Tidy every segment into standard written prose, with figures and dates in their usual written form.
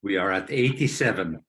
We are at 87.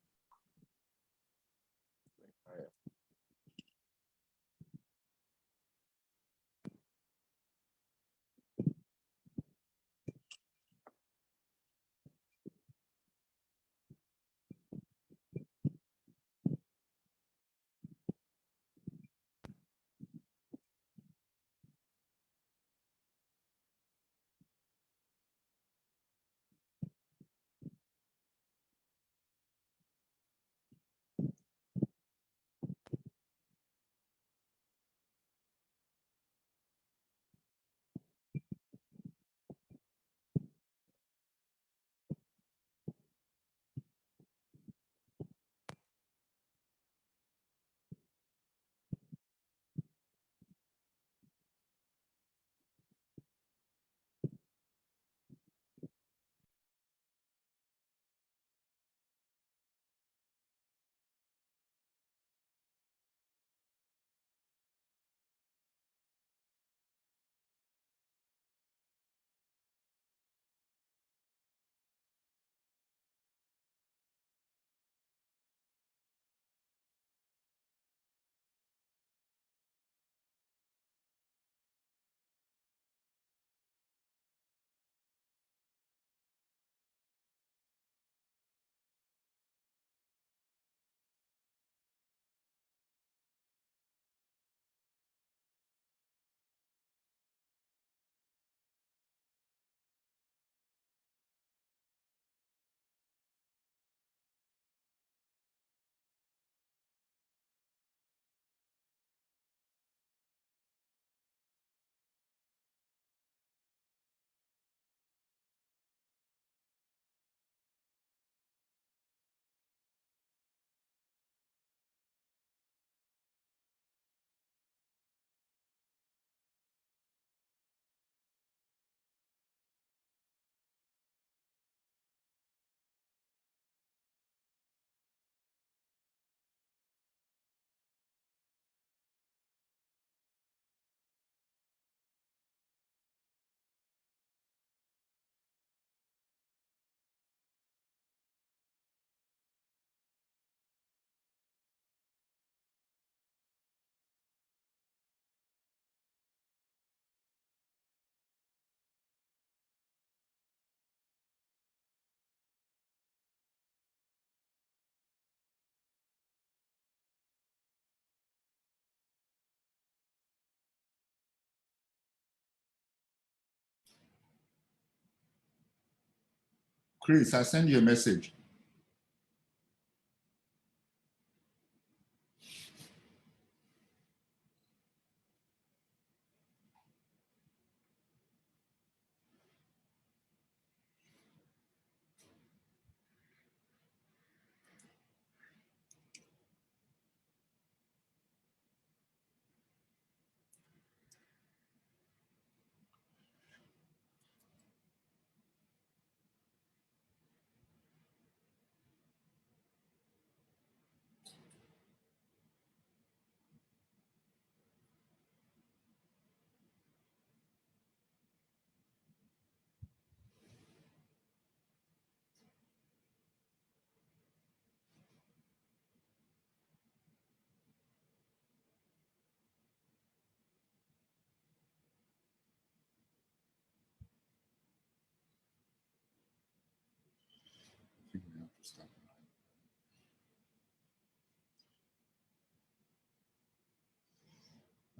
Chris, I send you a message.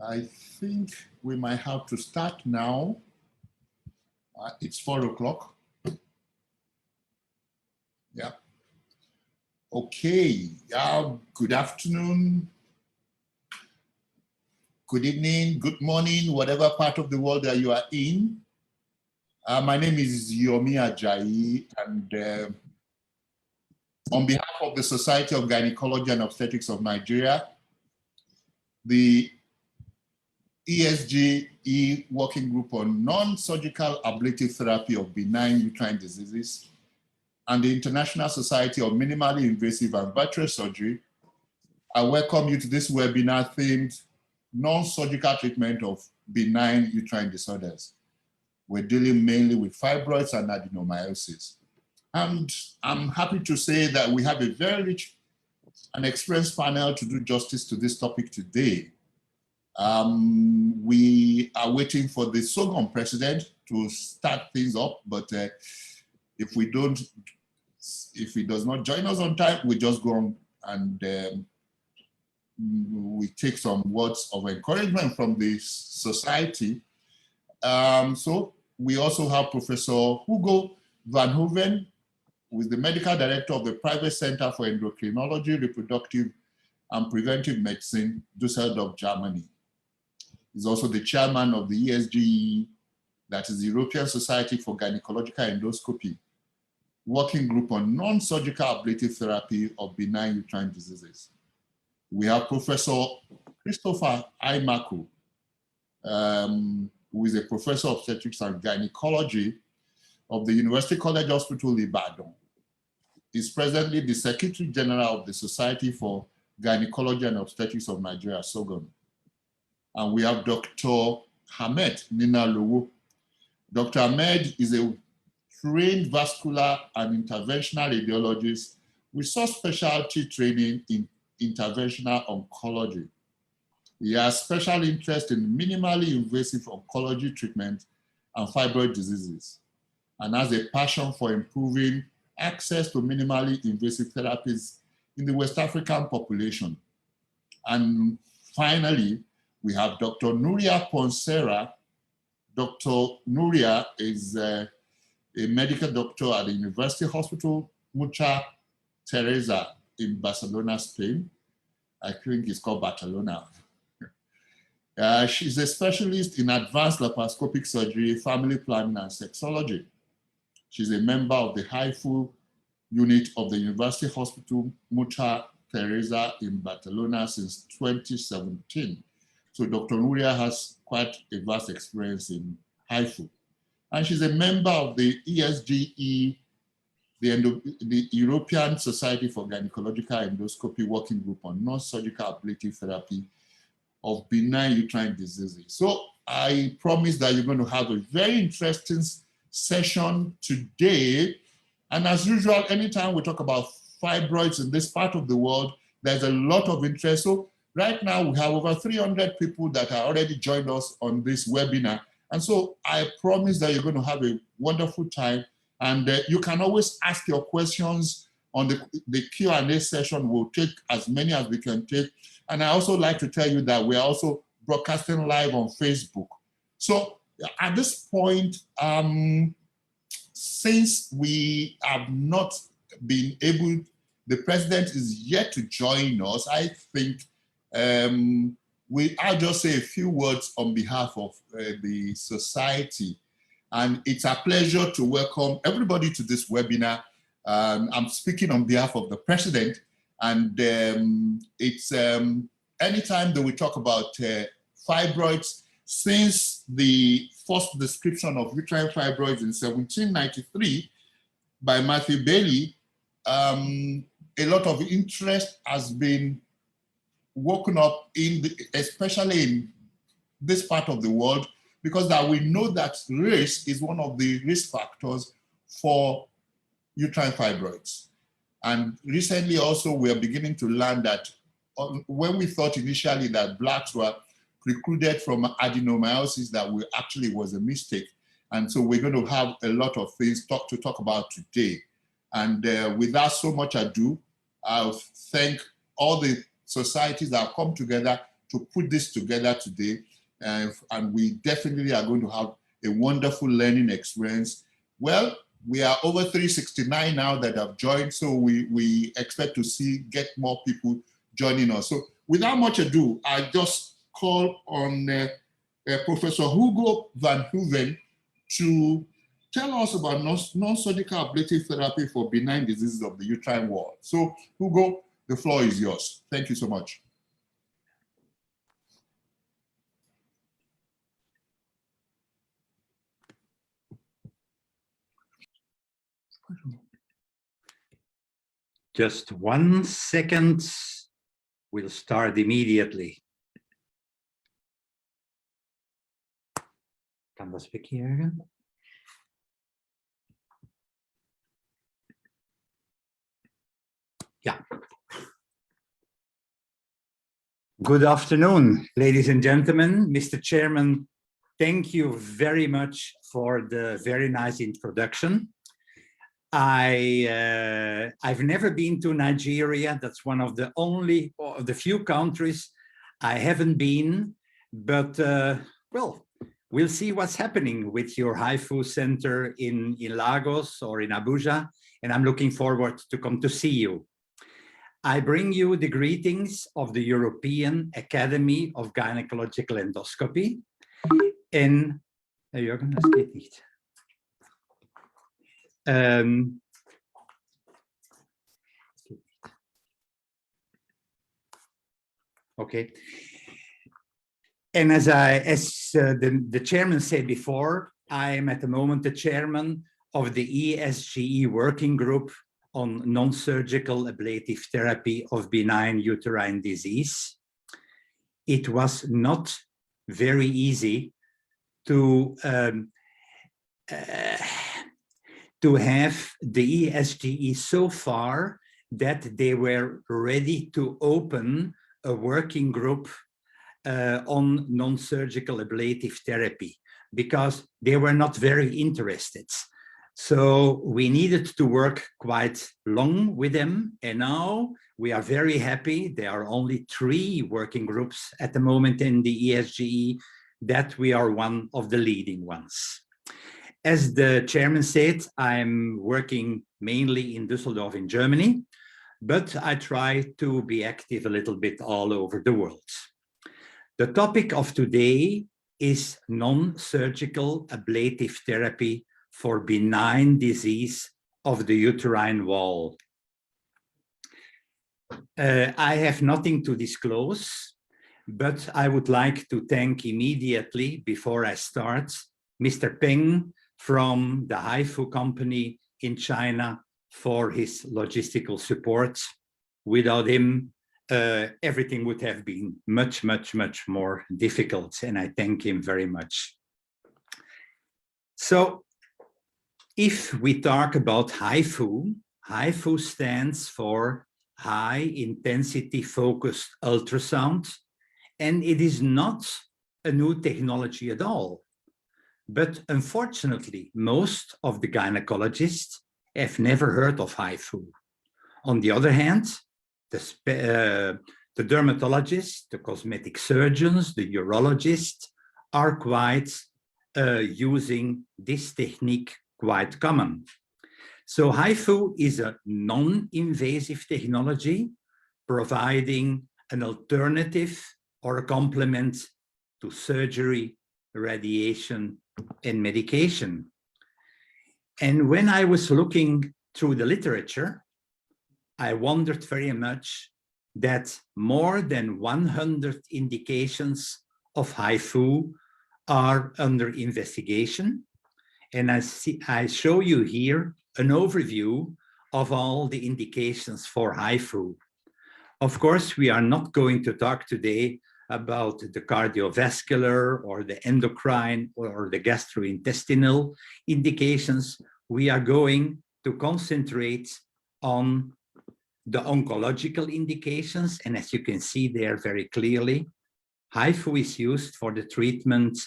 I think we might have to start now. It's 4 o'clock. Yeah. Okay. Good afternoon, good evening, good morning, whatever part of the world that you are in. My name is Yomi Ajayi, and on behalf of the Society of Gynaecology and Obstetrics of Nigeria, the ESGE Working Group on Non-Surgical Ablative Therapy of Benign Uterine Diseases, and the International Society of Minimally Invasive and Virtual Surgery, I welcome you to this webinar themed non-surgical treatment of benign uterine disorders. We're dealing mainly with fibroids and adenomyosis. And I'm happy to say that we have a very rich and experienced panel to do justice to this topic today. We are waiting for the SOGON president to start things up, but if he does not join us on time, we just go on and we take some words of encouragement from the society. So we also have Professor Hugo van Hoeven, who is the medical director of the Private Center for Endocrinology, Reproductive and Preventive Medicine, Düsseldorf, Germany. He's also the chairman of the ESGE, that is the European Society for Gynecological Endoscopy, working group on non-surgical ablative therapy of benign uterine diseases. We have Professor Christopher Aimaku, who is a professor of obstetrics and gynecology of the University College Hospital, Ibadan. He's presently the Secretary General of the Society for Gynaecology and Obstetrics of Nigeria, SOGON. And we have Dr. Hamed Nina Lowo. Dr. Ahmed is a trained vascular and interventional radiologist with subspecialty training in interventional oncology. He has special interest in minimally invasive oncology treatment and fibroid diseases, and has a passion for improving access to minimally invasive therapies in the West African population. And finally, we have Dr. Nuria Ponsera. Dr. Nuria is a medical doctor at the University Hospital Mucha Teresa in Barcelona, Spain. I think it's called Barcelona. She's a specialist in advanced laparoscopic surgery, family planning, and sexology. She's a member of the HIFU unit of the University Hospital Mucha Teresa in Barcelona since 2017. So Dr. Nuria has quite a vast experience in HIFU. And she's a member of the ESGE, the European Society for Gynecological Endoscopy working group on non-surgical ablative therapy of benign uterine diseases. So I promise that you're going to have a very interesting session today. And as usual, anytime we talk about fibroids in this part of the world, there's a lot of interest. So right now we have over 300 people that are already joined us on this webinar. And so I promise that you're going to have a wonderful time. And you can always ask your questions on the Q&A session. We'll take as many as we can take. And I also like to tell you that we're also broadcasting live on Facebook. So at this point, since we have not been able, the president is yet to join us, I think I'll just say a few words on behalf of the society. And it's a pleasure to welcome everybody to this webinar. I'm speaking on behalf of the president, and it's anytime that we talk about fibroids, since the first description of uterine fibroids in 1793 by Matthew Bailey, a lot of interest has been woken up especially in this part of the world, because that we know that race is one of the risk factors for uterine fibroids. And recently also we are beginning to learn that when we thought initially that blacks were precluded from adenomyosis, that actually was a mistake. And so we're going to have a lot of things to talk about today. And without so much ado, I'll thank all the societies that have come together to put this together today. And we definitely are going to have a wonderful learning experience. Well, we are over 369 now that have joined, so we expect to get more people joining us. So without much ado, I just call on Professor Hugo van Hoeven to tell us about non-surgical ablative therapy for benign diseases of the uterine wall. So Hugo, the floor is yours. Thank you so much. Just 1 second. We'll start immediately. Kan we spikken hier? Good afternoon, ladies and gentlemen. Mr. Chairman, thank you very much for the very nice introduction. I've never been to Nigeria. That's one of the few countries I haven't been, but well, we'll see what's happening with your HIFU center in Lagos or in Abuja, and I'm looking forward to come to see you. I bring you the greetings of the European Academy of Gynecological Endoscopy. En, Jürgen, das geht nicht. Okay. And as the chairman said before, I am at the moment the chairman of the ESGE working group on non-surgical ablative therapy of benign uterine disease. It was not very easy to have the ESGE so far that they were ready to open a working group on non-surgical ablative therapy because they were not very interested. So we needed to work quite long with them, and now we are very happy. There are only 3 working groups at the moment in the ESGE, that we are one of the leading ones. As the chairman said, I'm working mainly in Düsseldorf in Germany, but I try to be active a little bit all over the world. The topic of today is non-surgical ablative therapy for benign disease of the uterine wall. I have nothing to disclose, but I would like to thank immediately, before I start, Mr. Peng from the HIFU company in China for his logistical support. Without him, everything would have been much, much, much more difficult, and I thank him very much. So, if we talk about HIFU, HIFU stands for High Intensity Focused Ultrasound, and it is not a new technology at all. But unfortunately, most of the gynecologists have never heard of HIFU. On the other hand, the dermatologists, the cosmetic surgeons, the urologists are quite using this technique quite common. So HIFU is a non-invasive technology providing an alternative or a complement to surgery, radiation, and medication. And when I was looking through the literature, I wondered very much that more than 100 indications of HIFU are under investigation. And I show you here an overview of all the indications for HIFU. Of course, we are not going to talk today about the cardiovascular or the endocrine or the gastrointestinal indications. We are going to concentrate on the oncological indications. And as you can see there very clearly, HIFU is used for the treatment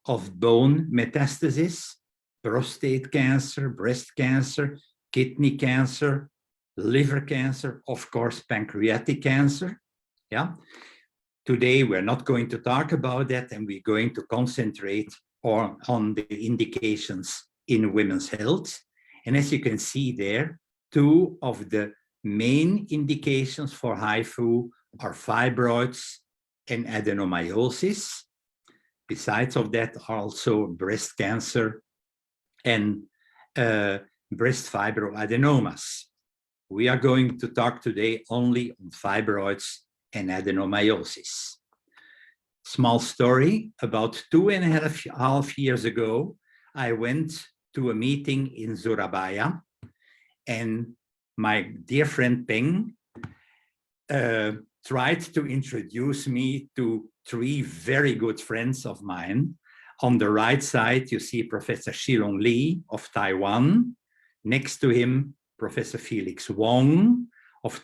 of bone metastasis, prostate cancer, breast cancer, kidney cancer, liver cancer, of course, pancreatic cancer. Yeah. Today, we're not going to talk about that, and we're going to concentrate on the indications in women's health. And as you can see there, 2 of the main indications for HIFU are fibroids and adenomyosis. Besides of that, also breast cancer and breast fibroadenomas. We are going to talk today only on fibroids and adenomyosis. Small story, about 2.5 years ago, I went to a meeting in Surabaya, and my dear friend Peng tried to introduce me to 3 very good friends of mine. On the right side, you see Professor Shilong Li of Taiwan. Next to him, Professor Felix Wong of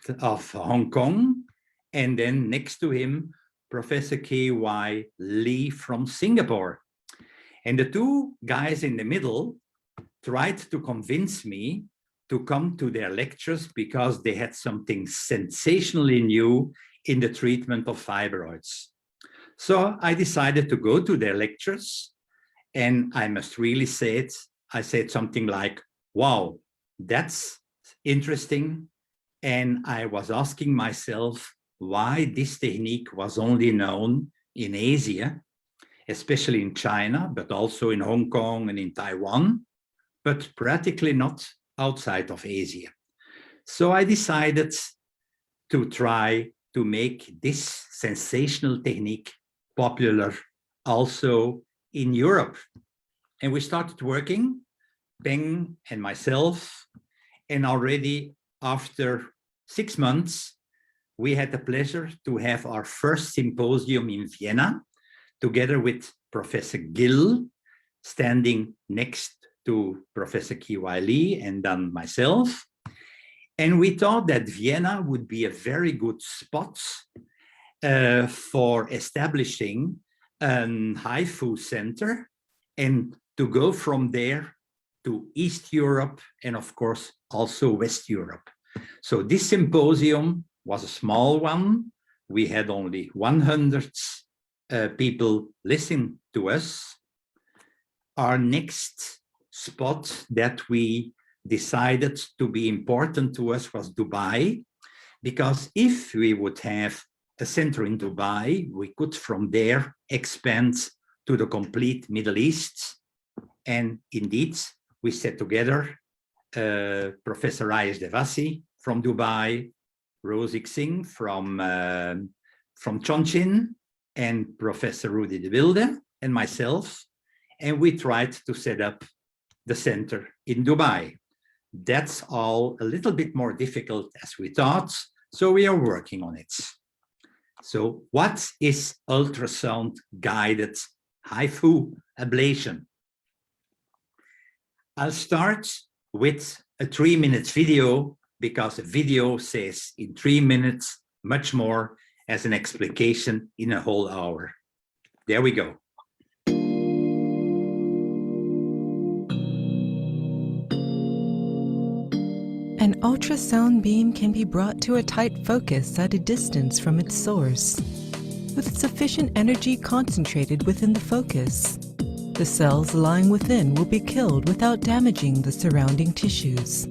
Hong Kong. And then next to him, Professor K.Y. Lee from Singapore. And the two guys in the middle tried to convince me to come to their lectures because they had something sensationally new in the treatment of fibroids. So I decided to go to their lectures, and I must really say it. I said something like, wow, that's interesting. And I was asking myself why this technique was only known in Asia, especially in China, but also in Hong Kong and in Taiwan, but practically not outside of Asia. So I decided to try to make this sensational technique popular also in Europe. And we started working, Beng and myself, and already after 6 months, we had the pleasure to have our first symposium in Vienna, together with Professor Gill, standing next to Professor K.Y. Lee and then myself. And we thought that Vienna would be a very good spot for establishing a HIFU center and to go from there to East Europe and of course also West Europe. So this symposium was a small one. We had only 100 people listen to us. Our next spot that we decided to be important to us was Dubai, because if we would have a center in Dubai, we could from there expand to the complete Middle East. And indeed, we set together Professor Reyes Devasi from Dubai, Rosik Singh from Chongqing, and Professor Rudy de Wilde and myself. And we tried to set up the center in Dubai. That's all a little bit more difficult as we thought, so we are working on it. So what is ultrasound-guided HIFU ablation? I'll start with a 3-minute video because a video says in 3 minutes much more as an explication in a whole hour. There we go. An ultrasound beam can be brought to a tight focus at a distance from its source, with sufficient energy concentrated within the focus. The cells lying within will be killed without damaging the surrounding tissues.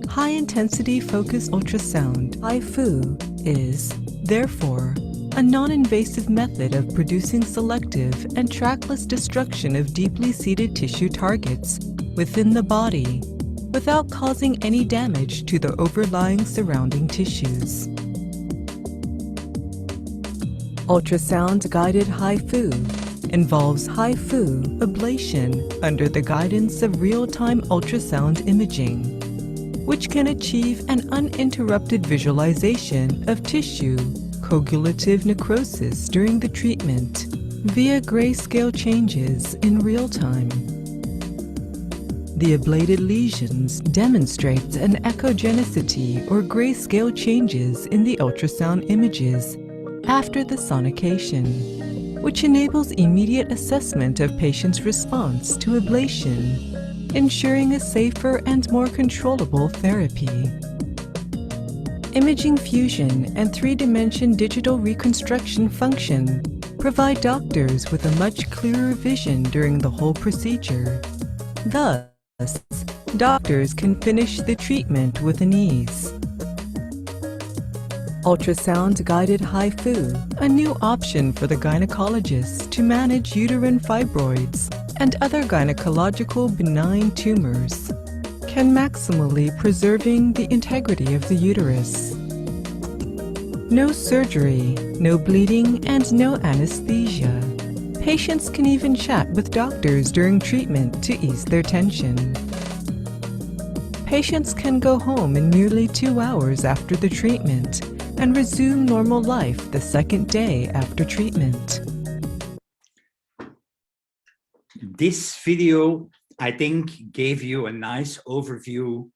High-intensity focus ultrasound, HIFU, is, therefore, a non-invasive method of producing selective and trackless destruction of deeply seated tissue targets within the body, without causing any damage to the overlying surrounding tissues. Ultrasound-guided HIFU involves HIFU ablation under the guidance of real-time ultrasound imaging, which can achieve an uninterrupted visualization of tissue coagulative necrosis during the treatment via grayscale changes in real time. The ablated lesions demonstrate an echogenicity or grayscale changes in the ultrasound images after the sonication, which enables immediate assessment of patient's response to ablation, ensuring a safer and more controllable therapy. Imaging fusion and 3-dimension digital reconstruction function provide doctors with a much clearer vision during the whole procedure. Thus, doctors can finish the treatment with an ease. Ultrasound-guided HIFU, a new option for the gynecologist to manage uterine fibroids and other gynecological benign tumors, can maximally preserving the integrity of the uterus. No surgery, no bleeding, and no anesthesia. Patients can even chat with doctors during treatment to ease their tension. Patients can go home in merely 2 hours after the treatment and resume normal life the second day after treatment. This video, I think, gave you a nice overview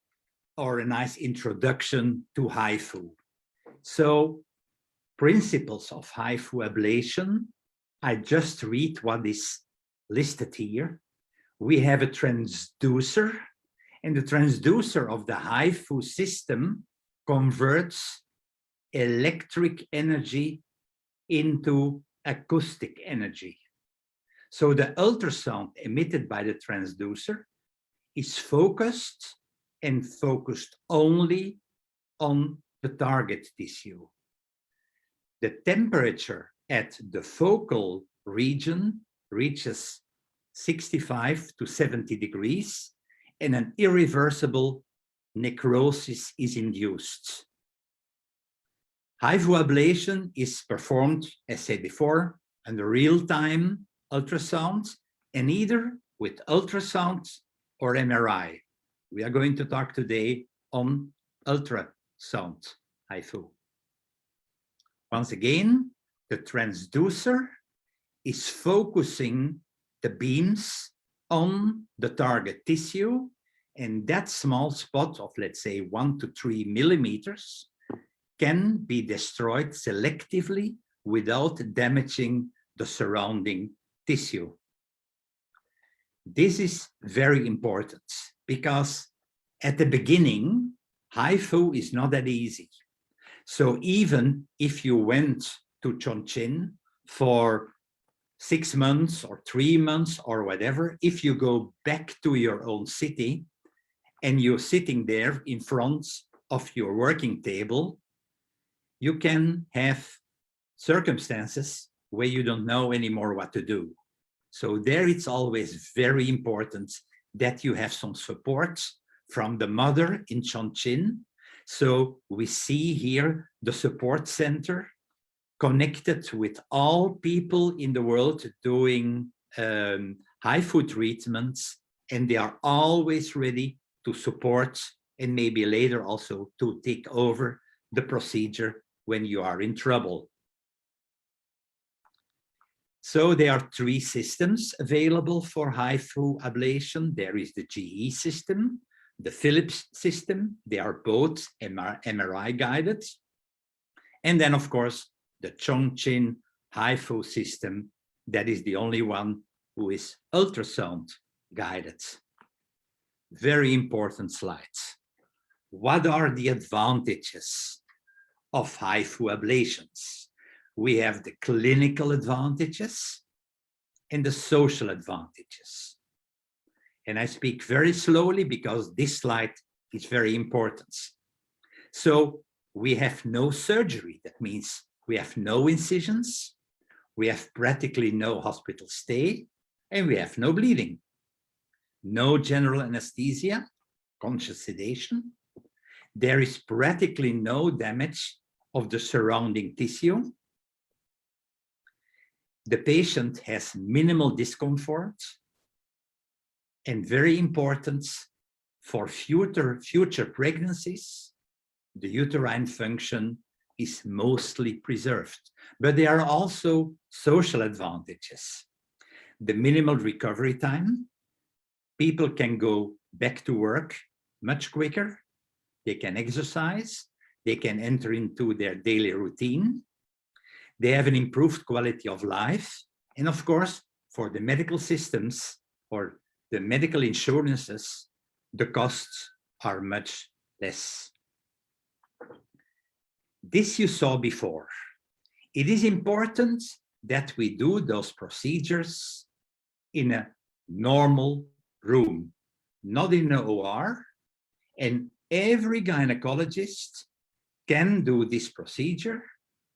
or a nice introduction to HIFU. So principles of HIFU ablation, I just read what is listed here. We have a transducer, and the transducer of the HIFU system converts electric energy into acoustic energy. So the ultrasound emitted by the transducer is focused and focused only on the target tissue. The temperature at the focal region reaches 65 to 70 degrees, and an irreversible necrosis is induced. HIFU ablation is performed, as said before, under real-time ultrasound, and either with ultrasound or MRI. We are going to talk today on ultrasound HIFU. Once again, the transducer is focusing the beams on the target tissue, and that small spot of, let's say, 1 to 3 millimeters can be destroyed selectively without damaging the surrounding tissue. This is very important because at the beginning, HIFU is not that easy. So even if you went to Chongqing for 6 months or 3 months or whatever, if you go back to your own city and you're sitting there in front of your working table, you can have circumstances where you don't know anymore what to do. So there it's always very important that you have some support from the mother in Chongqing. So we see here the support center connected with all people in the world doing HIFU treatments, and they are always ready to support and maybe later also to take over the procedure when you are in trouble. So there are 3 systems available for HIFU ablation. There is the GE system, the Philips system. They are both MRI guided. And then, of course, the Chongqing HIFU system, that is the only one who is ultrasound guided. Very important slides. What are the advantages of HIFU ablations? We have the clinical advantages and the social advantages. And I speak very slowly because this slide is very important. So we have no surgery. That means we have no incisions, we have practically no hospital stay, and we have no bleeding. No general anesthesia, conscious sedation. There is practically no damage of the surrounding tissue. The patient has minimal discomfort, and very important for future pregnancies, the uterine function is mostly preserved. But there are also social advantages. The minimal recovery time. People can go back to work much quicker. They can exercise. They can enter into their daily routine. They have an improved quality of life. And of course, for the medical systems or the medical insurances, the costs are much less. This you saw before. It is important that we do those procedures in a normal room, not in an OR. And every gynecologist can do this procedure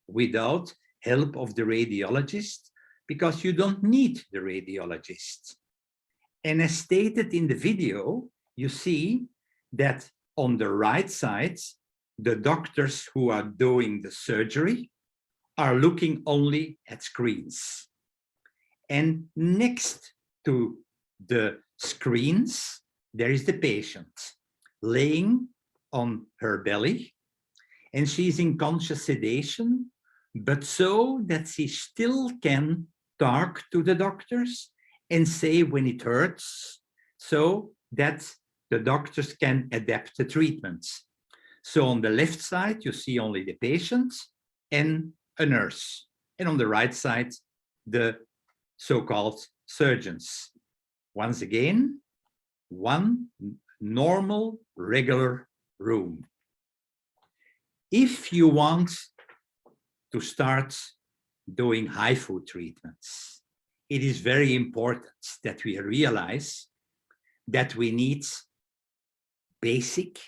without help of the radiologist, because you don't need the radiologist. And as stated in the video, you see that on the right side, the doctors who are doing the surgery are looking only at screens. And next to the screens, there is the patient laying on her belly, and she's in conscious sedation, but so that she still can talk to the doctors and say when it hurts, so that the doctors can adapt the treatments. So on the left side, you see only the patient, and a nurse. And on the right side, the so-called surgeons. Once again, one normal, regular room. If you want to start doing HIFU treatments, it is very important that we realize that we need basic,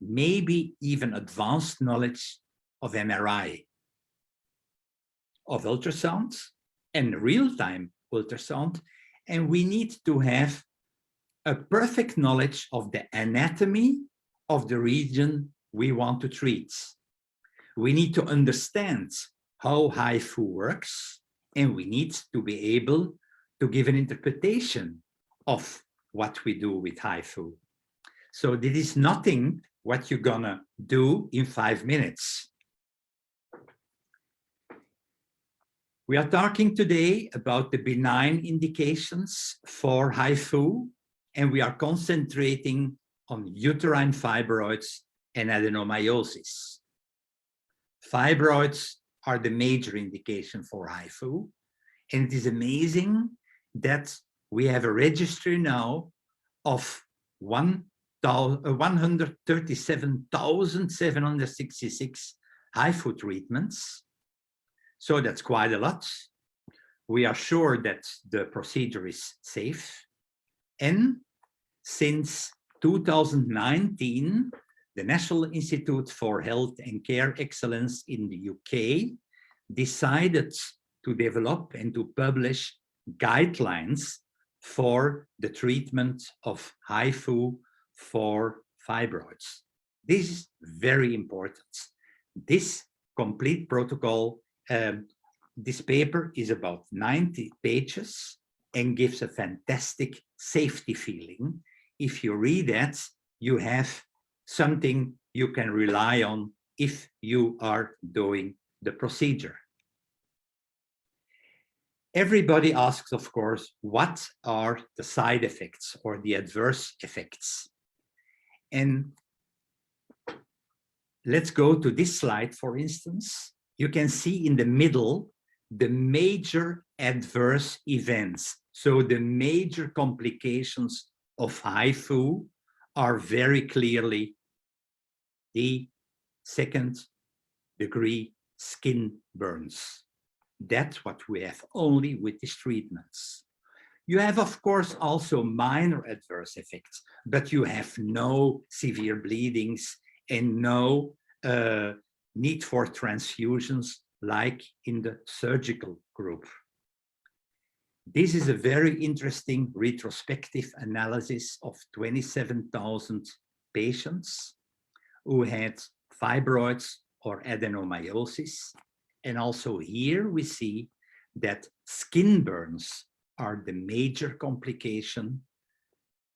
maybe even advanced knowledge of MRI, of ultrasound and real-time ultrasound, and we need to have a perfect knowledge of the anatomy of the region we want to treat. We need to understand how HIFU works, and we need to be able to give an interpretation of what we do with HIFU. So this is nothing what you're gonna do in 5 minutes. We are talking today about the benign indications for HIFU, and we are concentrating on uterine fibroids and adenomyosis. Fibroids are the major indication for HIFU, and it is amazing that we have a registry now of 137,766 HIFU treatments. So that's quite a lot. We are sure that the procedure is safe. And since 2019, the National Institute for Health and Care Excellence in the UK decided to develop and to publish guidelines for the treatment of HIFU for fibroids. This is very important. This complete protocol, this paper is about 90 pages and gives a fantastic safety feeling. If you read that, you have something you can rely on if you are doing the procedure. Everybody asks, of course, what are the side effects or the adverse effects? And let's go to this slide, for instance. You can see in the middle the major adverse events. So the major complications of HIFU are very clearly the second-degree skin burns. That's what we have only with these treatments. You have, of course, also minor adverse effects, but you have no severe bleedings and no need for transfusions like in the surgical group. This is a very interesting retrospective analysis of 27,000 patients who had fibroids or adenomyosis. And also here we see that skin burns are the major complication,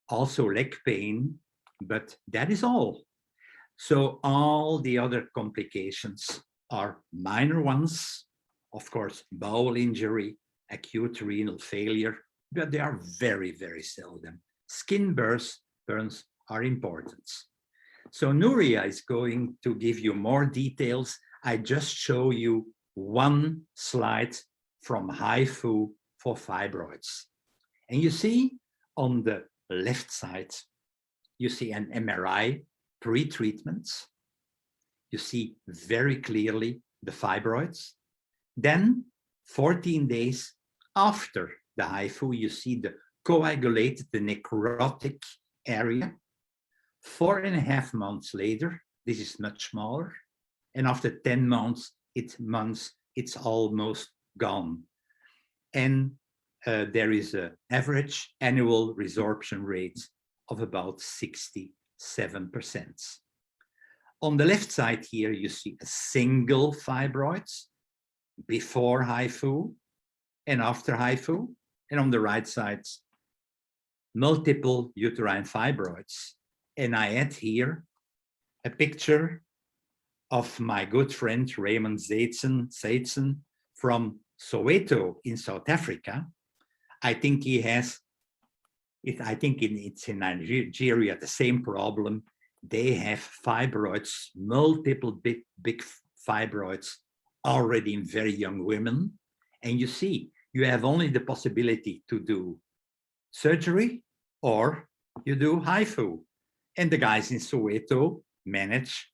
also leg pain, but that is all. So all the other complications are minor ones, of course, bowel injury, acute renal failure, but they are very, very seldom. Skin burns are important. So Nuria is going to give you more details. I just show you one slide from HIFU for fibroids. And you see on the left side, you see an MRI pre-treatment. You see very clearly the fibroids. Then 14 days after the HIFU, you see the coagulated, the necrotic area. 4.5 months later, this is much smaller. And after 10 months, it's almost gone. And there is an average annual resorption rate of about 67%. On the left side here, you see a single fibroid before HIFU and after HIFU. And on the right side, multiple uterine fibroids. And I add here a picture of my good friend Raymond Zaidson from Soweto in South Africa. I think he has, it's in Nigeria, the same problem. They have fibroids, multiple big fibroids already in very young women. And you see, you have only the possibility to do surgery or you do HIFU. And the guys in Soweto manage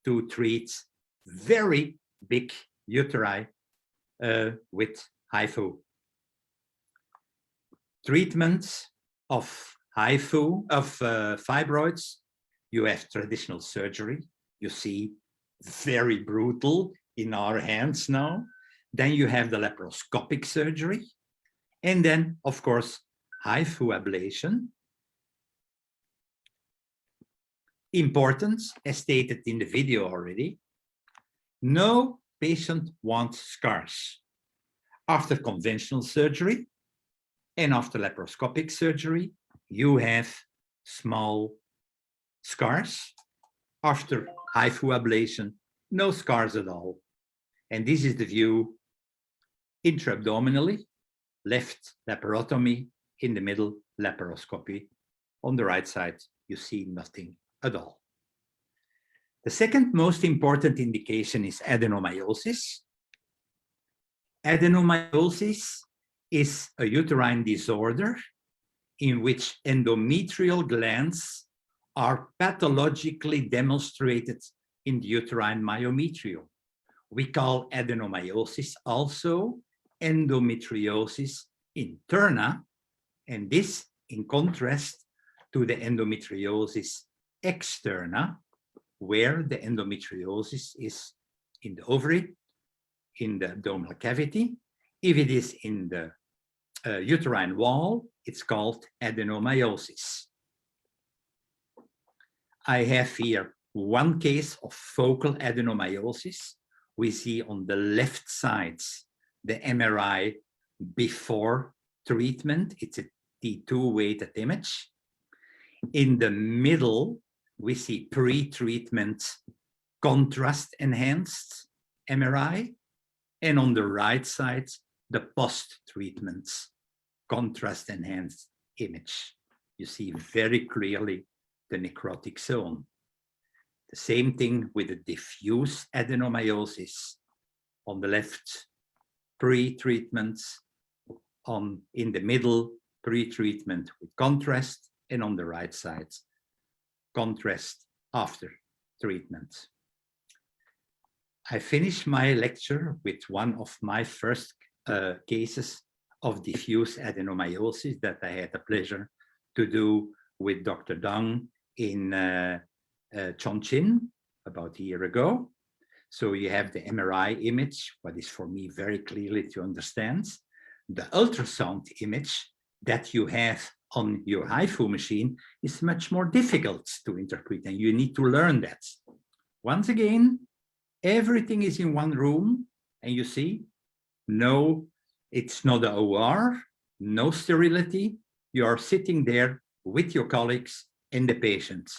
to treat very big uteri with HIFU. Treatment of HIFU, of fibroids, you have traditional surgery. You see, very brutal in our hands now. Then you have the laparoscopic surgery. And then, of course, HIFU ablation. Important, as stated in the video already, no patient wants scars. After conventional surgery and after laparoscopic surgery, you have small scars. After HIFU ablation, no scars at all. And this is the view intra-abdominally, left laparotomy, in the middle laparoscopy. On the right side, you see nothing at all. The second most important indication is adenomyosis. Adenomyosis is a uterine disorder in which endometrial glands are pathologically demonstrated in the uterine myometrium. We call adenomyosis also endometriosis interna, and this in contrast to the endometriosis externa, where the endometriosis is in the ovary, in the abdominal cavity. If it is in the uterine wall, it's called adenomyosis. I have here one case of focal adenomyosis. We see on the left side the MRI before treatment. It's a T2 weighted image. In the middle, we see pre-treatment contrast enhanced MRI. And on the right side, the post-treatment contrast enhanced image. You see very clearly the necrotic zone. The same thing with the diffuse adenomyosis. On the left, pre-treatment, in the middle, pre-treatment with contrast, and on the right side, contrast after treatment. I finished my lecture with one of my first cases of diffuse adenomyosis that I had the pleasure to do with Dr. Dang in Chongqing about a year ago. So you have the MRI image, what is for me very clearly to understand. The ultrasound image that you have on your HIFU machine is much more difficult to interpret, and you need to learn that. Once again, everything is in one room, and you see, no, it's not an OR, no sterility. You are sitting there with your colleagues and the patient.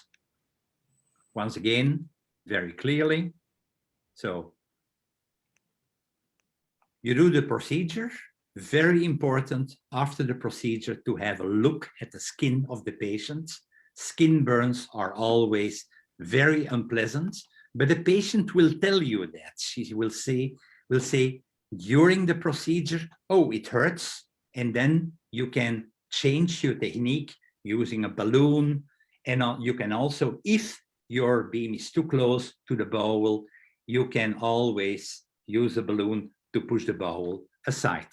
Once again, very clearly. So you do the procedure. Very important after the procedure to have a look at the skin of the patient. Skin burns are always very unpleasant, but the patient will tell you that. She will say during the procedure, oh, it hurts. And then you can change your technique using a balloon. And you can also, if your beam is too close to the bowel, you can always use a balloon to push the bowel aside.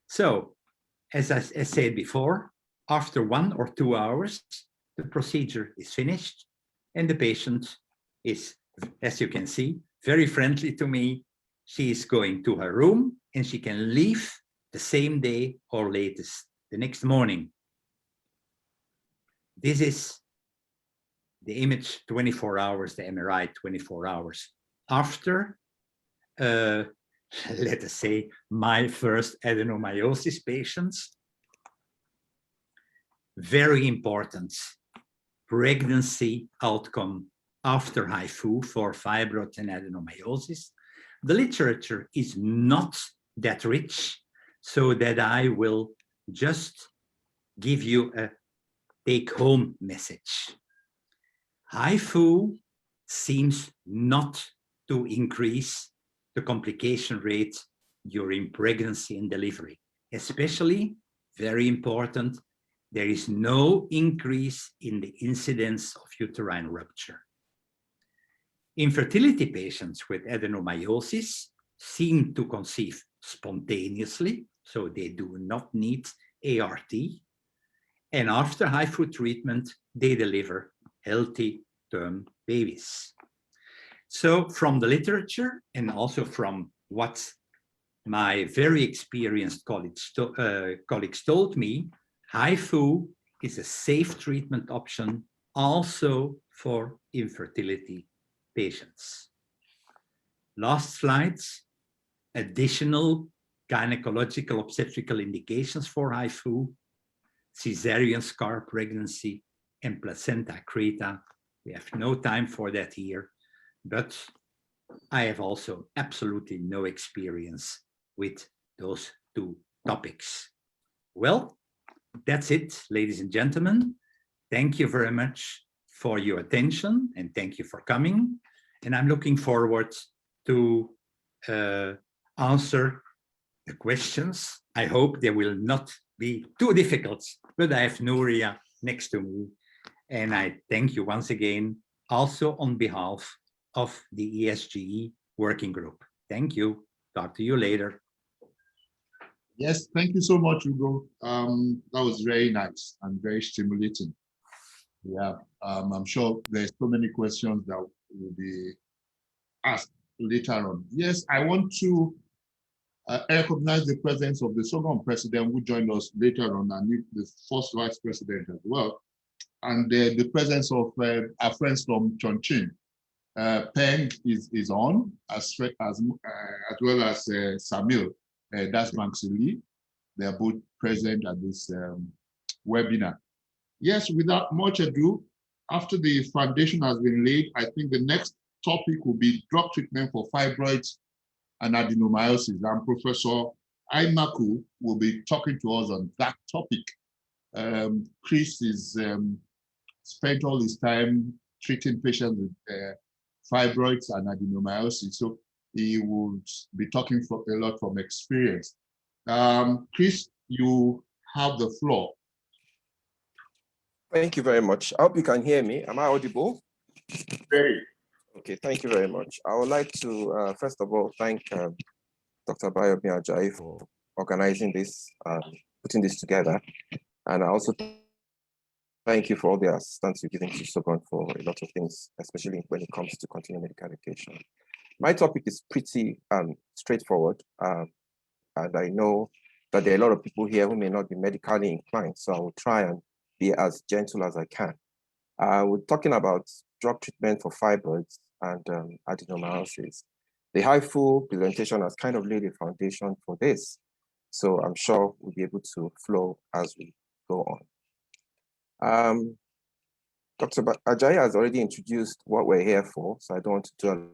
So, as I said before, after 1 or 2 hours, the procedure is finished and the patient is, as you can see, very friendly to me. She is going to her room and she can leave the same day or latest the next morning. This is the image 24 hours, the MRI 24 hours after, let us say, my first adenomyosis patients. Very important pregnancy outcome after HIFU for fibroids and adenomyosis. The literature is not that rich, so that I will just give you a take-home message. HIFU seems not to increase the complication rate during pregnancy and delivery. Especially, very important, there is no increase in the incidence of uterine rupture. Infertility patients with adenomyosis seem to conceive spontaneously, so they do not need ART. And after HIFU treatment, they deliver healthy term babies. So from the literature and also from what my very experienced colleagues told me, HIFU is a safe treatment option also for infertility patients. Last slides, additional gynecological obstetrical indications for HIFU, cesarean scar pregnancy, and placenta creta. We have no time for that here, but I have also absolutely no experience with those two topics. Well, that's it, ladies and gentlemen. Thank you very much for your attention and thank you for coming. And I'm looking forward to answer the questions. I hope they will not be too difficult, but I have Nuria next to me. And I thank you once again, also on behalf of the ESGE working group. Thank you. Talk to you later. Yes, thank you so much, Hugo. That was very nice and very stimulating. Yeah, I'm sure there's so many questions that will be asked later on. Yes, I want to recognize the presence of the SOGON president who joined us later on, and the first vice president as well, and the presence of our friends from Chongqing. Peng is on, as well as Samil, that's Banksili. They are both present at this webinar. Yes, without much ado, after the foundation has been laid, I think the next topic will be drug treatment for fibroids and adenomyosis. And Professor Aimaku will be talking to us on that topic. Chris is spent all his time treating patients with fibroids and adenomyosis, so he would be talking for a lot from experience. Chris, you have the floor. Thank you very much. I hope you can hear me. Am I audible? Very. Okay, thank you very much. I would like to, first of all, thank Dr. Bayomi Ajayi for organizing this, putting this together. And I also thank you for all the assistance you're giving to SOGON for a lot of things, especially when it comes to continuing medical education. My topic is pretty straightforward, and I know that there are a lot of people here who may not be medically inclined, so I will try and be as gentle as I can. We're talking about drug treatment for fibroids and adenomyosis. The HIFU presentation has kind of laid a foundation for this, so I'm sure we'll be able to flow as we go on. Dr. Ajayi has already introduced what we're here for, so I don't want to dwell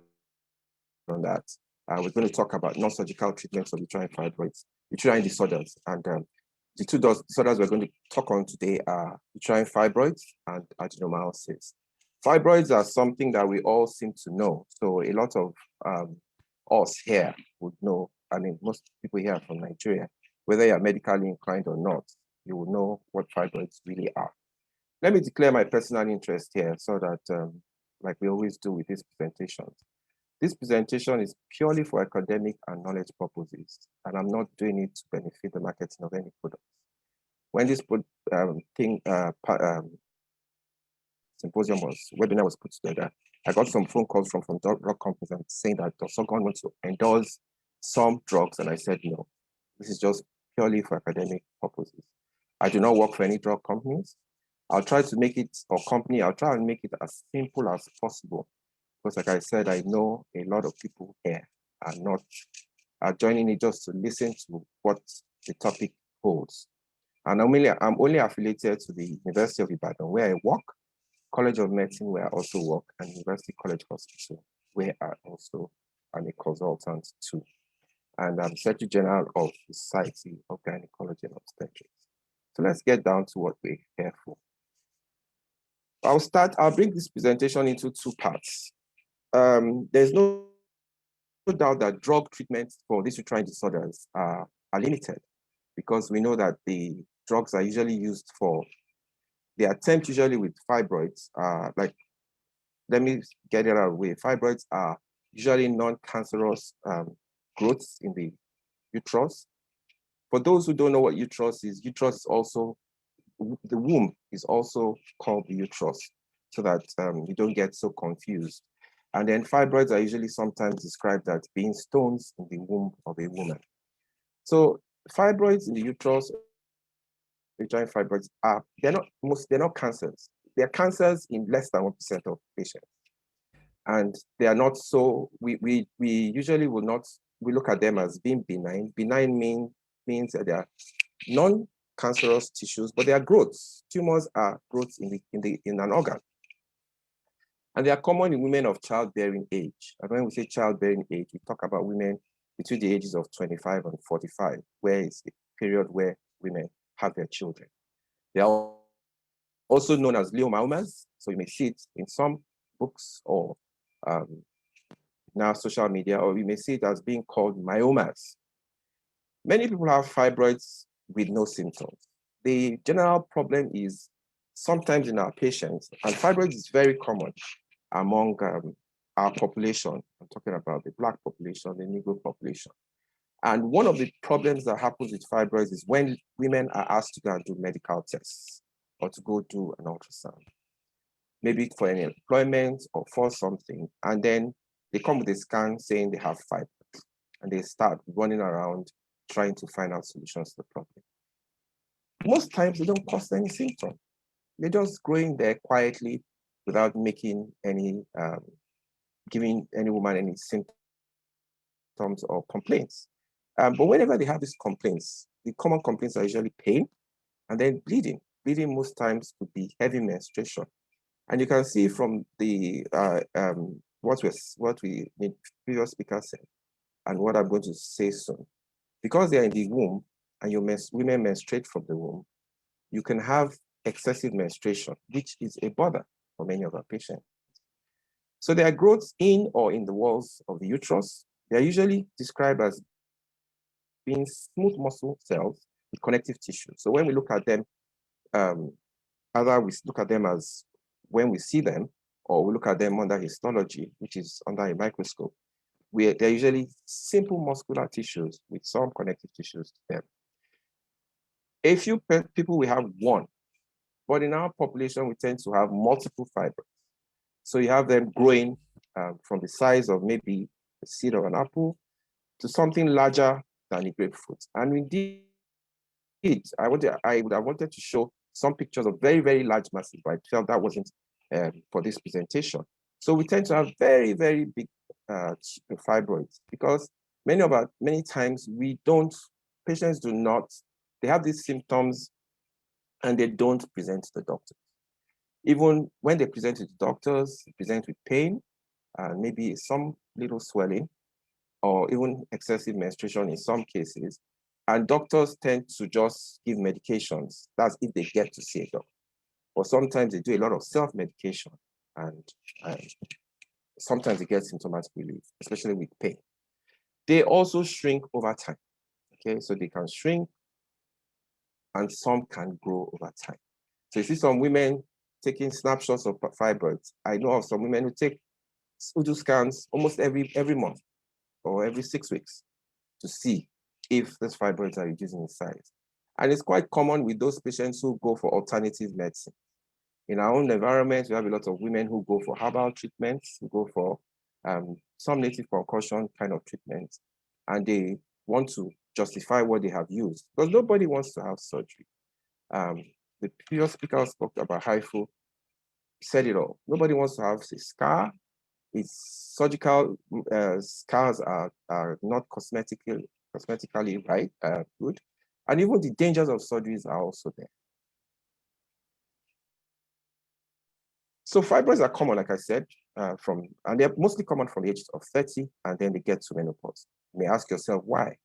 on that. We're going to talk about non-surgical treatments of uterine fibroids, uterine disorders, and the two disorders we're going to talk on today are uterine fibroids and adenomyosis. Fibroids are something that we all seem to know, so a lot of us here would know. I mean, most people here are from Nigeria. Whether you're medically inclined or not, you will know what fibroids really are. Let me declare my personal interest here so that, like we always do with these presentations, this presentation is purely for academic and knowledge purposes, and I'm not doing it to benefit the marketing of any products. When this webinar was put together, I got some phone calls from drug companies and saying that SOGON wants to endorse some drugs, and I said no. This is just purely for academic purposes. I do not work for any drug companies. I'll try to make it, or company, I'll try and make it as simple as possible. Because like I said, I know a lot of people here are joining it just to listen to what the topic holds. And I'm only affiliated to the University of Ibadan, where I work, College of Medicine, where I also work, and University College Hospital, where I also am a consultant too. And I'm Secretary General of the Society of Gynaecology and Obstetrics. So let's get down to what we're here for. I'll break this presentation into two parts. There's no doubt that drug treatments for these uterine disorders are limited, because we know that the drugs are usually used for, the attempt usually with fibroids, like, let me get it out of the way. Fibroids are usually non-cancerous growths in the uterus. For those who don't know what uterus is also, the womb is also called the uterus, so that you don't get so confused. And then fibroids are usually sometimes described as being stones in the womb of a woman. So fibroids in the uterus, uterine fibroids they're not cancers. They're cancers in less than 1% of patients. And they are not so, we usually will not, we look at them as being benign. Benign means that they are non-cancerous tissues, but they are growths. Tumors are growths in an organ. And they are common in women of childbearing age. And when we say childbearing age, we talk about women between the ages of 25 and 45, where it's the period where women have their children. They are also known as leiomas. So you may see it in some books or now social media, or you may see it as being called myomas. Many people have fibroids with no symptoms. The general problem is sometimes in our patients, and fibroids is very common among our population. I'm talking about the Black population, the Negro population. And one of the problems that happens with fibroids is when women are asked to go and do medical tests or to go do an ultrasound, maybe for any employment or for something, and then they come with a scan saying they have fibroids, and they start running around trying to find out solutions to the problem. Most times they don't cause any symptom. They're just growing there quietly without making any, giving any woman any symptoms or complaints. But whenever they have these complaints, the common complaints are usually pain and then bleeding. Bleeding most times could be heavy menstruation. And you can see from the what we previous speaker said, and what I'm going to say soon, because they're in the womb and women menstruate from the womb, you can have excessive menstruation, which is a bother for many of our patients. So there are growths in or in the walls of the uterus. They are usually described as being smooth muscle cells with connective tissue. So when we look at them, either we look at them as when we see them, or we look at them under histology, which is under a microscope, they're usually simple muscular tissues with some connective tissues to them. A few people will have one, but in our population, we tend to have multiple fibers. So you have them growing from the size of maybe the seed of an apple to something larger than a grapefruit. And indeed, I would have wanted to show some pictures of very, very large masses, but I felt that wasn't for this presentation. So we tend to have very, very big fibroids, because many times patients do not, they have these symptoms and they don't present to the doctor. Even when they present to the doctors, they present with pain, and maybe some little swelling, or even excessive menstruation in some cases. And doctors tend to just give medications. That's if they get to see a doctor. Or sometimes they do a lot of self-medication, and sometimes they get symptomatic relief, especially with pain. They also shrink over time. Okay, so they can shrink, and some can grow over time. So you see some women taking snapshots of fibroids. I know of some women who do scans almost every month or every 6 weeks to see if those fibroids are reducing in size. And it's quite common with those patients who go for alternative medicine. In our own environment, we have a lot of women who go for herbal treatments, who go for some native concussion kind of treatments, and they want to justify what they have used, because nobody wants to have surgery. The previous speaker spoke about HIFU, said it all. Nobody wants to have a scar. It's surgical scars are not cosmetically right, good. And even the dangers of surgeries are also there. So fibroids are common, like I said, and they're mostly common from the age of 30, and then they get to menopause. You may ask yourself why.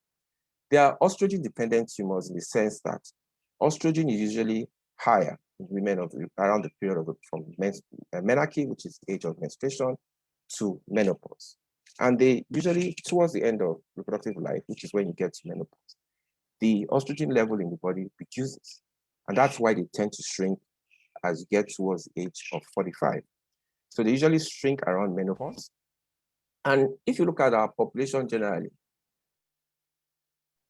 They are estrogen-dependent tumors in the sense that estrogen is usually higher in women around the period from menarche, which is the age of menstruation, to menopause. And they usually, towards the end of reproductive life, which is when you get to menopause, the estrogen level in the body reduces. And that's why they tend to shrink as you get towards the age of 45. So they usually shrink around menopause. And if you look at our population generally,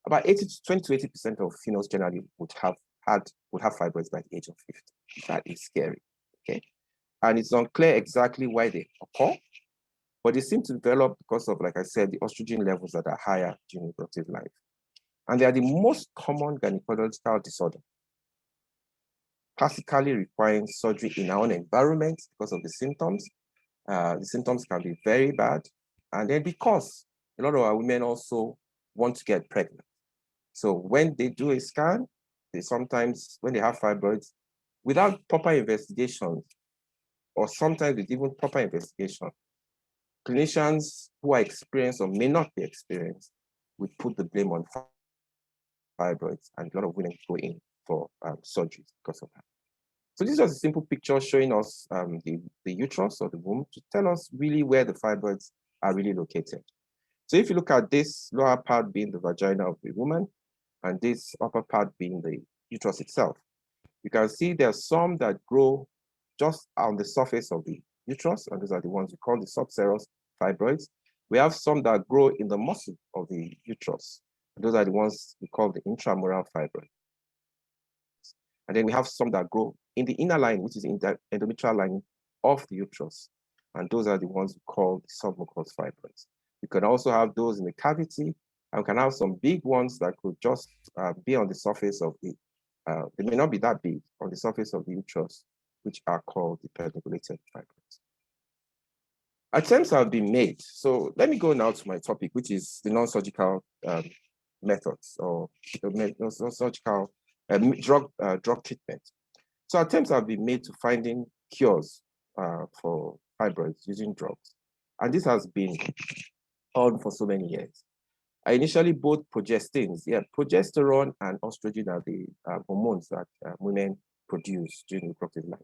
about 20 to 80% of females generally would have fibroids by the age of 50. That is scary, okay? And it's unclear exactly why they occur, but they seem to develop because of, like I said, the estrogen levels that are higher during reproductive life. And they are the most common gynecological disorder, classically requiring surgery in our own environment because of the symptoms. The symptoms can be very bad. And then because a lot of our women also want to get pregnant. So when they do a scan, they sometimes, when they have fibroids, without proper investigation, or sometimes with even proper investigation, clinicians who are experienced or may not be experienced would put the blame on fibroids, and a lot of women go in for surgeries because of that. So this is just a simple picture showing us the uterus or the womb to tell us really where the fibroids are really located. So if you look at this lower part being the vagina of the woman, and this upper part being the uterus itself, you can see there are some that grow just on the surface of the uterus, and those are the ones we call the subserous fibroids. We have some that grow in the muscle of the uterus, and those are the ones we call the intramural fibroids. And then we have some that grow in the inner line, which is in the endometrial lining of the uterus, and those are the ones we call the submucous fibroids. You can also have those in the cavity, and we can have some big ones that could just be on the surface of the, they may not be that big, on the surface of the uterus, which are called the pedunculated fibroids. Attempts have been made. So let me go now to my topic, which is the non-surgical methods or non-surgical drug treatment. So attempts have been made to finding cures for fibroids using drugs. And this has been on for so many years. Initially, both progestins, progesterone and estrogen are the hormones that women produce during reproductive life.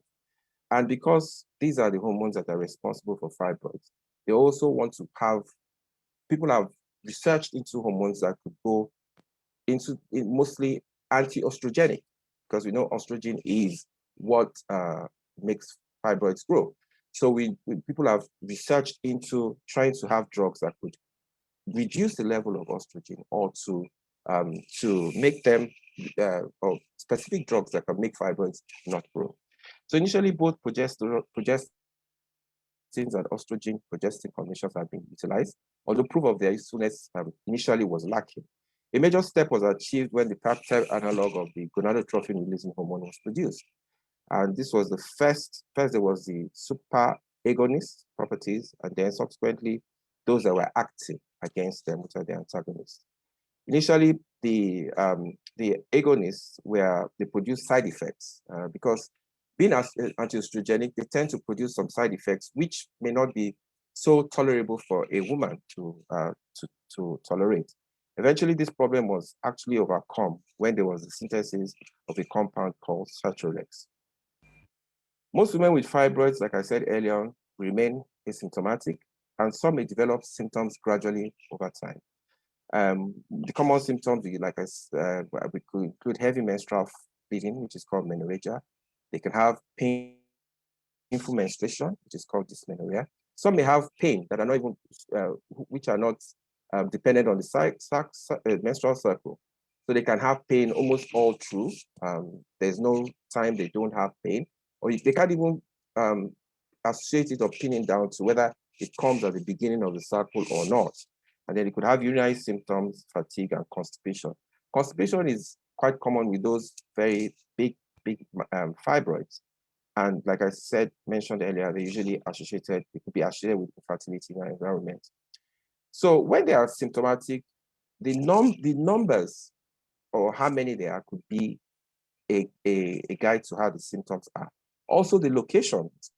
And because these are the hormones that are responsible for fibroids, they also want to have, people have researched into hormones that could go into mostly anti-oestrogenic, because we know estrogen is what makes fibroids grow. So people have researched into trying to have drugs that could reduce the level of estrogen, or to make them, or specific drugs that can make fibroids not grow. So initially, both progestins and estrogen progestin combinations have been utilized, although proof of their usefulness initially was lacking. A major step was achieved when the peptide analog of the gonadotrophin releasing hormone was produced. And this was the first there was the super agonist properties, and then subsequently those that were active against them, which are the antagonists. Initially, the agonists they produce side effects because being anti-estrogenic, they tend to produce some side effects which may not be so tolerable for a woman to tolerate. Eventually, this problem was actually overcome when there was the synthesis of a compound called Sertrarex. Most women with fibroids, like I said earlier on, remain asymptomatic, and some may develop symptoms gradually over time. The common symptoms, like I said, we could include heavy menstrual bleeding, which is called menorrhagia. They can have painful menstruation, which is called dysmenorrhea. Some may have pain that are not even, which are not dependent on the menstrual cycle. So they can have pain almost all through. There's no time they don't have pain, or they can't even associate it or pin it down to whether it comes at the beginning of the cycle or not. And then they could have urinary symptoms, fatigue, and constipation. Constipation is quite common with those very big fibroids. And like I mentioned earlier, they usually they could be associated with infertility in our environment. So when they are symptomatic, the numbers or how many there are could be a guide to how the symptoms are. Also, the location is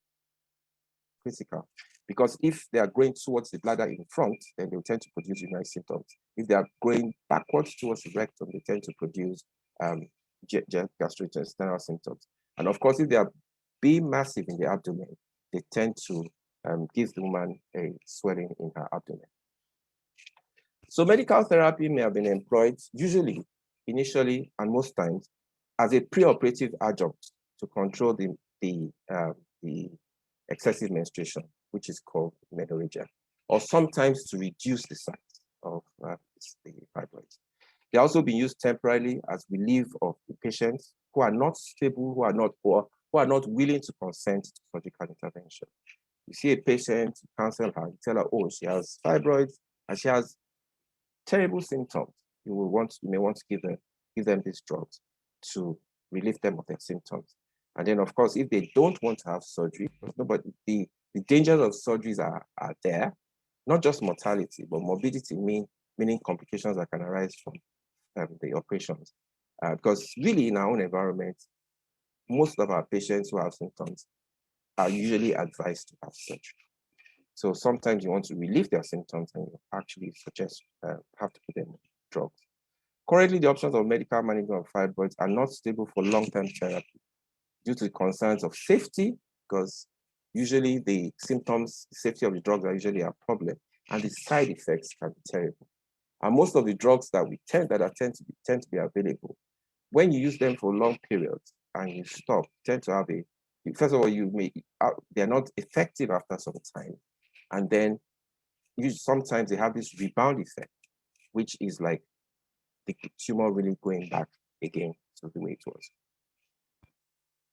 critical, because if they are going towards the bladder in front, then they will tend to produce urinary symptoms. If they are going backwards towards the rectum, they tend to produce gastrointestinal symptoms. And of course, if they are being massive in the abdomen, they tend to give the woman a swelling in her abdomen. So medical therapy may have been employed usually, initially, and most times as a preoperative adjunct to control the excessive menstruation, which is called menorrhagia, or sometimes to reduce the size of the fibroids. They also been used temporarily as relief of the patients who are not stable, who are not poor, who are not willing to consent to surgical intervention. You see a patient, you counsel her, you tell her, oh, she has fibroids and she has terrible symptoms. You may want to give them these drugs to relieve them of their symptoms. And then, of course, if they don't want to have surgery, but the dangers of surgeries are there, not just mortality, but morbidity, meaning complications that can arise from the operations. Because really, in our own environment, most of our patients who have symptoms are usually advised to have surgery. So sometimes you want to relieve their symptoms and you actually suggest have to put them on drugs. Currently, the options of medical management of fibroids are not stable for long-term therapy due to concerns of safety, because usually the symptoms, the safety of the drugs are usually a problem, and the side effects can be terrible. And most of the drugs that tend to be available, when you use them for long periods and you stop, tend to have first of all, they're not effective after some time. And then sometimes they have this rebound effect, which is like the tumor really going back again to the way it was.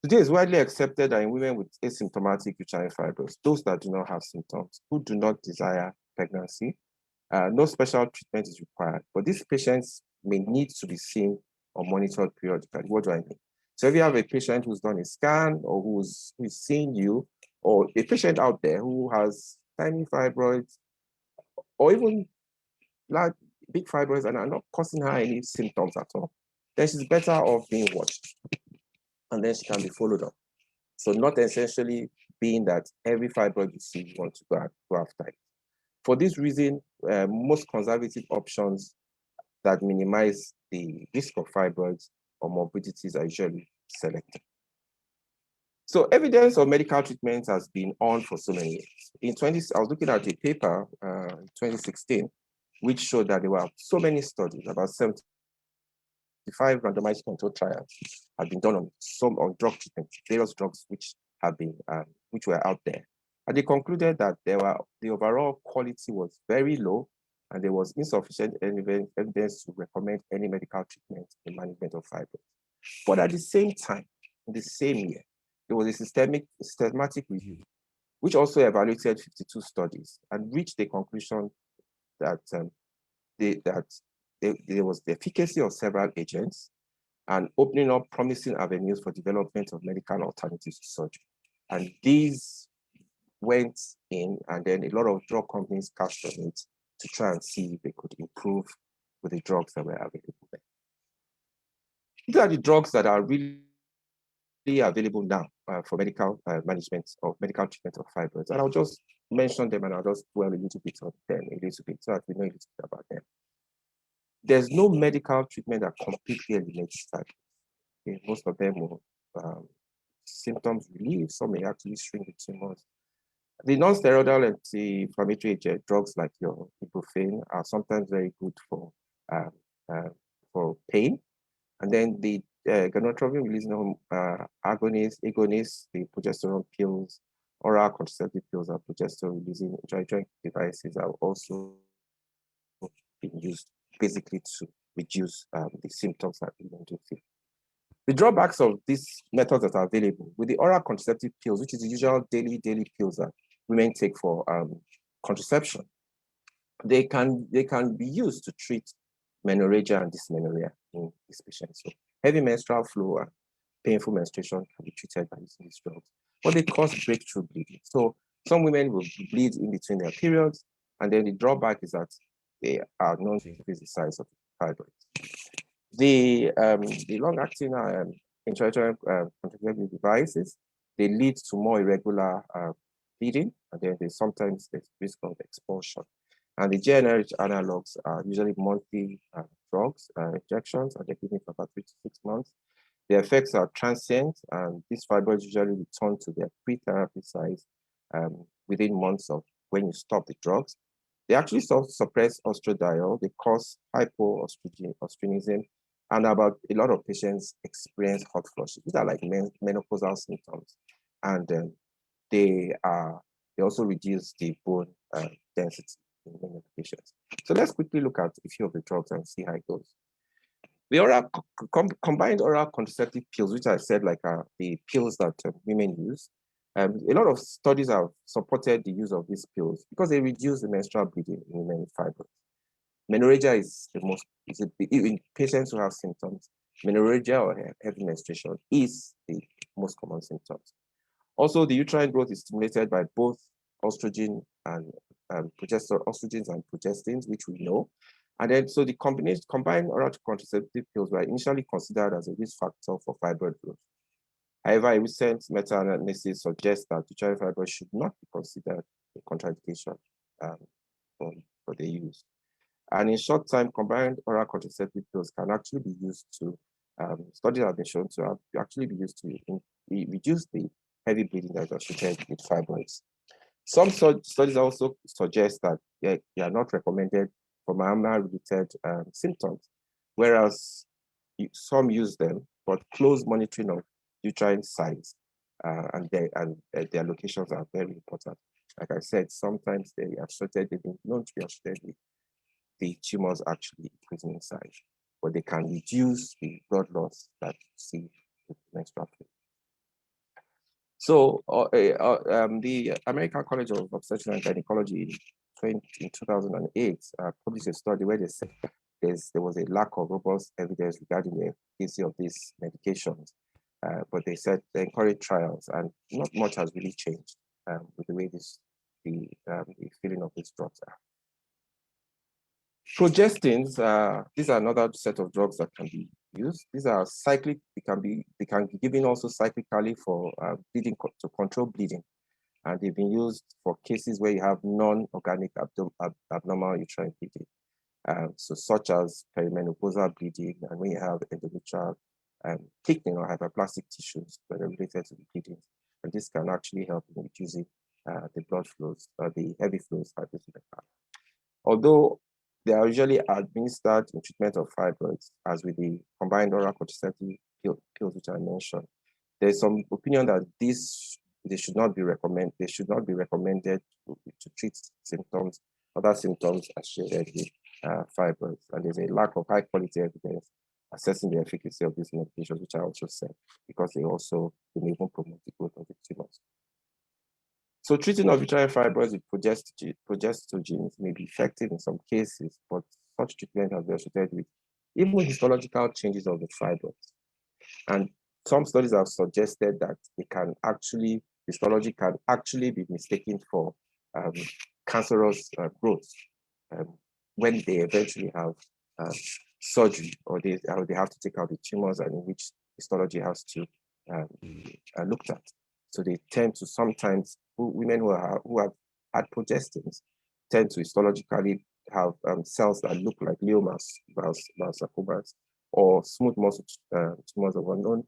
Today it's widely accepted that in women with asymptomatic uterine fibroids, those that do not have symptoms, who do not desire pregnancy, no special treatment is required, but these patients may need to be seen or monitored periodically. What do I mean? So if you have a patient who's done a scan or who's seeing you, or a patient out there who has tiny fibroids, or even large, big fibroids and are not causing her any symptoms at all, then she's better off being watched. And then she can be followed up. So not essentially being that every fibroid you see, you want to go after it. For this reason, most conservative options that minimize the risk of fibroids or morbidities are usually selected. So evidence of medical treatment has been on for so many years. I was looking at a paper in 2016, which showed that there were so many studies, about 75 randomized controlled trials have been done on drug treatment, various drugs which were out there. And they concluded that the overall quality was very low and there was insufficient evidence to recommend any medical treatment in management of fibroids. But at the same time, in the same year, there was a systematic review, which also evaluated 52 studies and reached the conclusion that there was the efficacy of several agents and opening up promising avenues for development of medical alternatives to surgery. And these went in, and then a lot of drug companies cashed on it to try and see if they could improve with the drugs that were available there. These are the drugs that are really available now for medical management of medical treatment of fibroids. And I'll just mention them and I'll just dwell a little bit on them, so that we know a little bit about them. There's no medical treatment that completely eliminates fibroids. Okay? Most of them will symptoms relief, some may actually shrink the tumors. The non-steroidal anti-inflammatory drugs like your ibuprofen are sometimes very good for pain. And then the gonadotropin releasing agonists, the progesterone pills, oral contraceptive pills are progesterone releasing joint devices are also being used basically to reduce the symptoms that women do feel. The drawbacks of these methods that are available with the oral contraceptive pills, which is the usual daily pills that women take for contraception, they can be used to treat menorrhagia and dysmenorrhea in these patients. So heavy menstrual flow and painful menstruation can be treated by using these drugs, but they cause breakthrough bleeding. So some women will bleed in between their periods, and then the drawback is that they are known to increase the size of the fibroids. The long-acting intrauterine contraceptive devices, they lead to more irregular bleeding, and then sometimes there's risk of expulsion. And the generic analogs are usually monthly drugs, injections, and they're given for about 3 to 6 months. The effects are transient, and these fibroids usually return to their pre-therapy size within months of when you stop the drugs. They actually suppress estradiol, they cause hypoestrogenism, and about a lot of patients experience hot flushes. These are like menopausal symptoms. And they also reduce the bone density in many patients. So let's quickly look at a few of the drugs and see how it goes. The oral combined oral contraceptive pills, which I said like the pills that women use. A lot of studies have supported the use of these pills because they reduce the menstrual bleeding in women with fibroids. Menorrhagia is the most, in patients who have symptoms, menorrhagia or heavy menstruation is the most common symptoms. Also, the uterine growth is stimulated by both estrogen and estrogens and progestins, which we know. And then, so the combined oral contraceptive pills were initially considered as a risk factor for fibroid growth. However, a recent meta-analysis suggests that uterine fibroid should not be considered a contraindication for the use. And in short time, combined oral contraceptive pills can actually be used to, studies have been shown to actually be used to reduce the heavy bleeding that is associated with fibroids. Some studies also suggest that they are not recommended for mammal-related symptoms, whereas some use them, but close monitoring of uterine size and their locations are very important. Like I said, sometimes they are associated, they've been known to be associated with the tumors actually increasing in size, but they can reduce the blood loss that you see with menstrual flow. So the American College of Obstetrics and Gynaecology in 2008 published a study where they said there was a lack of robust evidence regarding the efficacy of these medications, but they said they encouraged trials, and not much has really changed with the way the feeling of these drugs are. Progestins, these are another set of drugs that can be used. These are cyclic, they can be given also cyclically for bleeding, to control bleeding. And they've been used for cases where you have non-organic abnormal uterine bleeding. So such as perimenopausal bleeding, and when you have endometrial thickening or hyperplastic tissues that are related to the bleeding. And this can actually help in reducing the blood flows, the heavy flows. Although they are usually administered in treatment of fibroids, as with the combined oral contraceptive pills which I mentioned. There's some opinion that they should not be recommended. They should not be recommended to treat symptoms, other symptoms associated with fibroids, and there's a lack of high quality evidence assessing the efficacy of these medications, which I also said, because they also can even promote the growth of the tumors. So treating of uterine fibroids with progestogens may be effective in some cases, but such treatment has been associated with even histological changes of the fibroids. And some studies have suggested that histology can actually be mistaken for cancerous growth when they eventually have surgery, or they have to take out the tumors, and in which histology has to be looked at. So they tend to sometimes, women who have had progestins tend to histologically have cells that look like gliomas, sarcomas, or smooth muscle tumors of unknown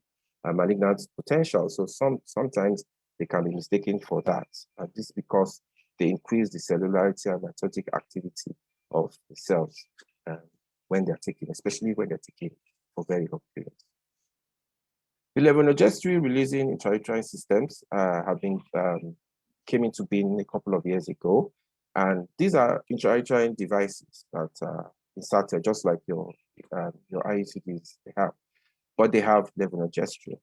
malignant potential. So sometimes they can be mistaken for that. And this is because they increase the cellularity and mitotic activity of the cells when they're taken, especially when they're taken for very long periods. The levonorgestrel releasing intrauterine systems came into being a couple of years ago, and these are intrauterine devices that are inserted just like your IUCDs they have, but they have levonorgestrel.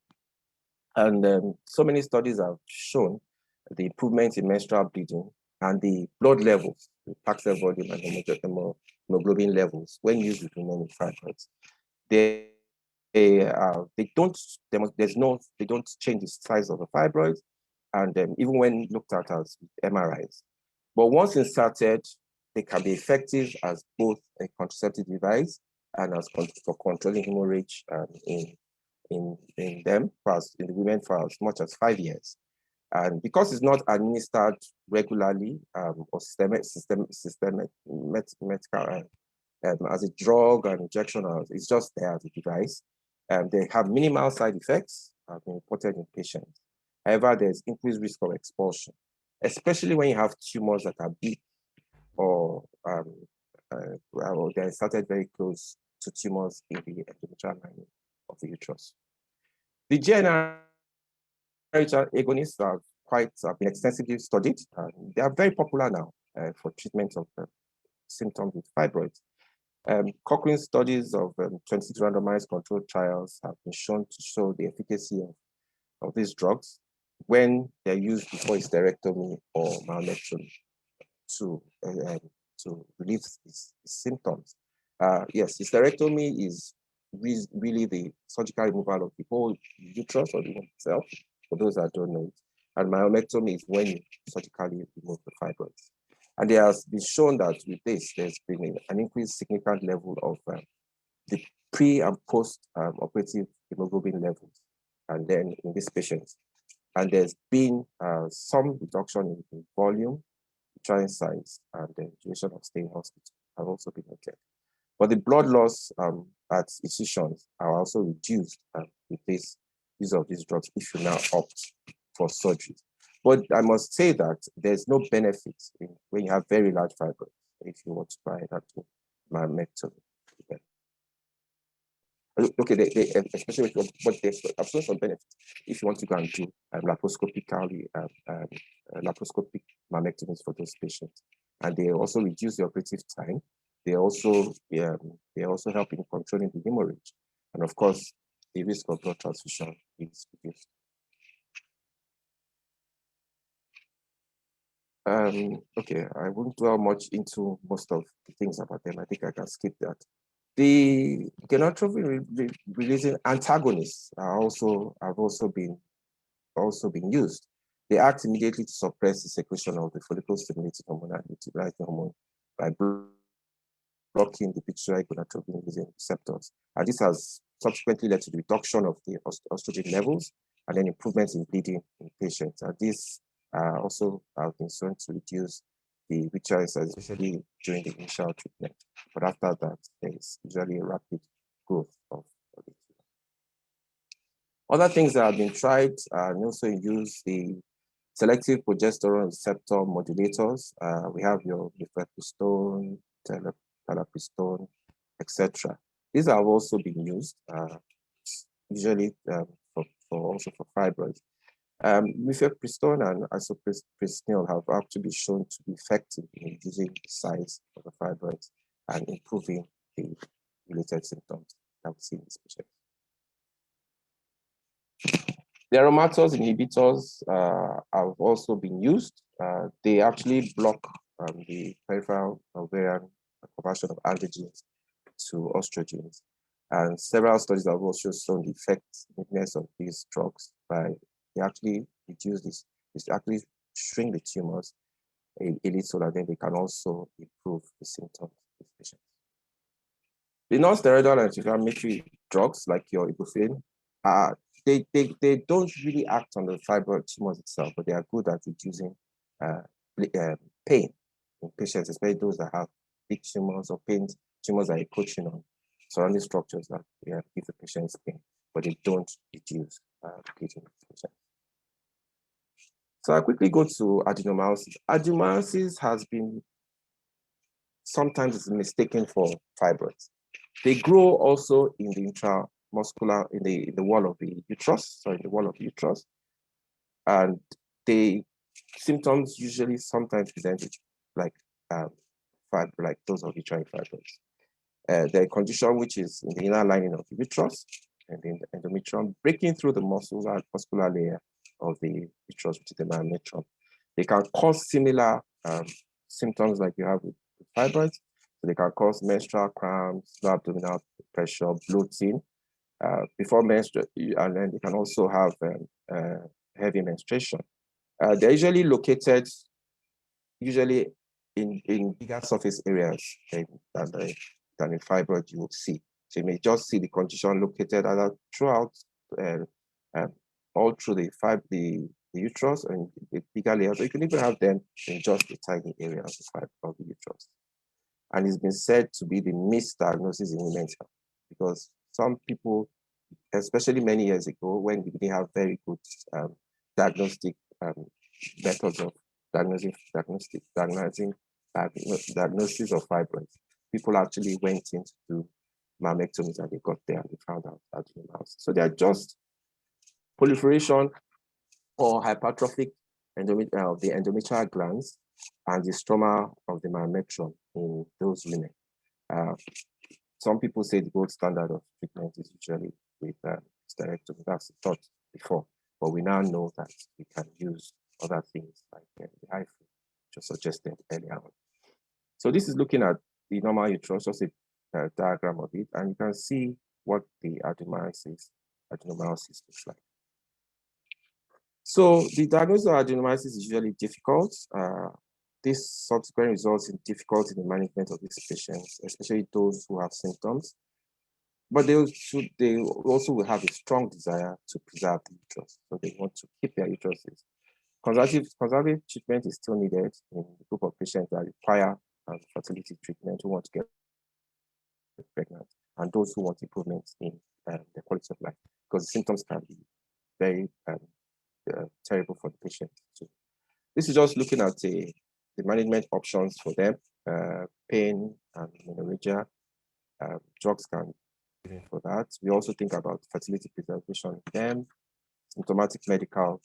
And so many studies have shown the improvement in menstrual bleeding and the blood levels, the packed cell volume and hemoglobin levels when used with women with fibroids. They don't change the size of the fibroids, and even when looked at as MRIs. But once inserted, they can be effective as both a contraceptive device and as for controlling hemorrhage in the women for as much as 5 years. And because it's not administered regularly or systematic as a drug and injection, it's just there as a device. They have minimal side effects have been reported in patients. However, there's increased risk of expulsion, especially when you have tumors that are big or they started very close to tumors in the endometrial lining of the uterus. The GNRH agonists have been extensively studied. They are very popular now for treatment of symptoms with fibroids. Cochrane studies of 26 randomized controlled trials have been shown to show the efficacy of these drugs when they're used before hysterectomy or myomectomy to relieve these symptoms. Yes, hysterectomy is really the surgical removal of the whole uterus or the womb itself, for those that don't know it. And myomectomy is when you surgically remove the fibroids. And it has been shown that with this, there's been an increased significant level of the pre and post operative hemoglobin levels, and then in these patients. And there's been some reduction in volume, uterine size, and the duration of stay in hospital have also been noted. But the blood loss at incisions are also reduced with this use of these drugs if you now opt for surgery. But I must say that there's no benefit when you have very large fibroids if you want to try that to myomectomy. Okay, especially but there's absolutely some benefit if you want to go and do laparoscopic myomectomies for those patients, and they also reduce the operative time. They also help in controlling the hemorrhage, and of course, the risk of blood transfusion is reduced. Okay, I won't dwell much into most of the things about them. I think I can skip that. The gonadotropin releasing antagonists have also been used. They act immediately to suppress the secretion of the follicle-stimulating hormone and luteinizing hormone by blocking the pituitary gonadotropin releasing receptors. And this has subsequently led to the reduction of the estrogen levels and then improvements in bleeding in patients. And this also have been shown to reduce the uterine size, especially during the initial treatment. But after that, there is usually a rapid growth of it. Other things that have been tried and also use the selective progesterone receptor modulators. We have your mifepristone, talapristone, etc. These have also been used, usually also for fibroids. Mifepristone and isopristone have actually been shown to be effective in reducing the size of the fibroids and improving the related symptoms that we see in this patient. The aromatase inhibitors have also been used. They actually block the peripheral ovarian conversion of androgens to estrogens. And several studies have also shown the effectiveness of these drugs by they actually reduce this, actually shrink the tumors a little, and then they can also improve the symptoms of these patients. The non-steroidal anti-inflammatory drugs like your ibuprofen, they don't really act on the fibroid tumors itself, but they are good at reducing pain in patients, especially those that have big tumors or tumors that are encroaching on surrounding structures that give the patients pain, but they don't reduce bleeding in patients. So I quickly go to adenomyosis. Adenomyosis has been sometimes mistaken for fibroids. They grow also in the intramuscular, in the wall of the uterus, and the symptoms usually sometimes present like those of uterine fibroids. The condition which is in the inner lining of the uterus and in the endometrium, breaking through the muscular layer of the uterus, which is the myometrium. They can cause similar symptoms like you have with fibroids. So they can cause menstrual cramps, low abdominal pressure, bloating before menstruation, and then they can also have heavy menstruation. They're usually located in bigger surface areas than in fibroid you would see. So you may just see the condition located either throughout all through the uterus and the bigger layers, or you can even have them in just the tiny area of the uterus. And it's been said to be the misdiagnosis in women's health, because some people, especially many years ago, when we didn't have very good diagnostic methods of diagnosing diagnosis of fibroids, people actually went in to do mammectomies and they got there and they found out adenomas. So they are just proliferation or hypertrophic of the endometrial glands and the stroma of the mammectrum in those women. Some people say the gold standard of treatment is usually with hysterectomy. That's thought before, but we now know that we can use other things like the HIFU, which was suggested earlier on. So this is looking at the normal uterus, just a diagram of it, and you can see what the adenomyosis looks like. So the diagnosis of adenomyosis is usually difficult. This subsequently results in difficulty in the management of these patients, especially those who have symptoms. But they also will have a strong desire to preserve the uterus. So they want to keep their uteruses. Conservative treatment is still needed in the group of patients that require fertility treatment, who want to get pregnant, and those who want improvements in their quality of life, because the symptoms can be very terrible for the patient too. This is just looking at the management options for them, pain and menorrhagia. Drugs can be given for that. We also think about fertility preservation in them. Symptomatic medical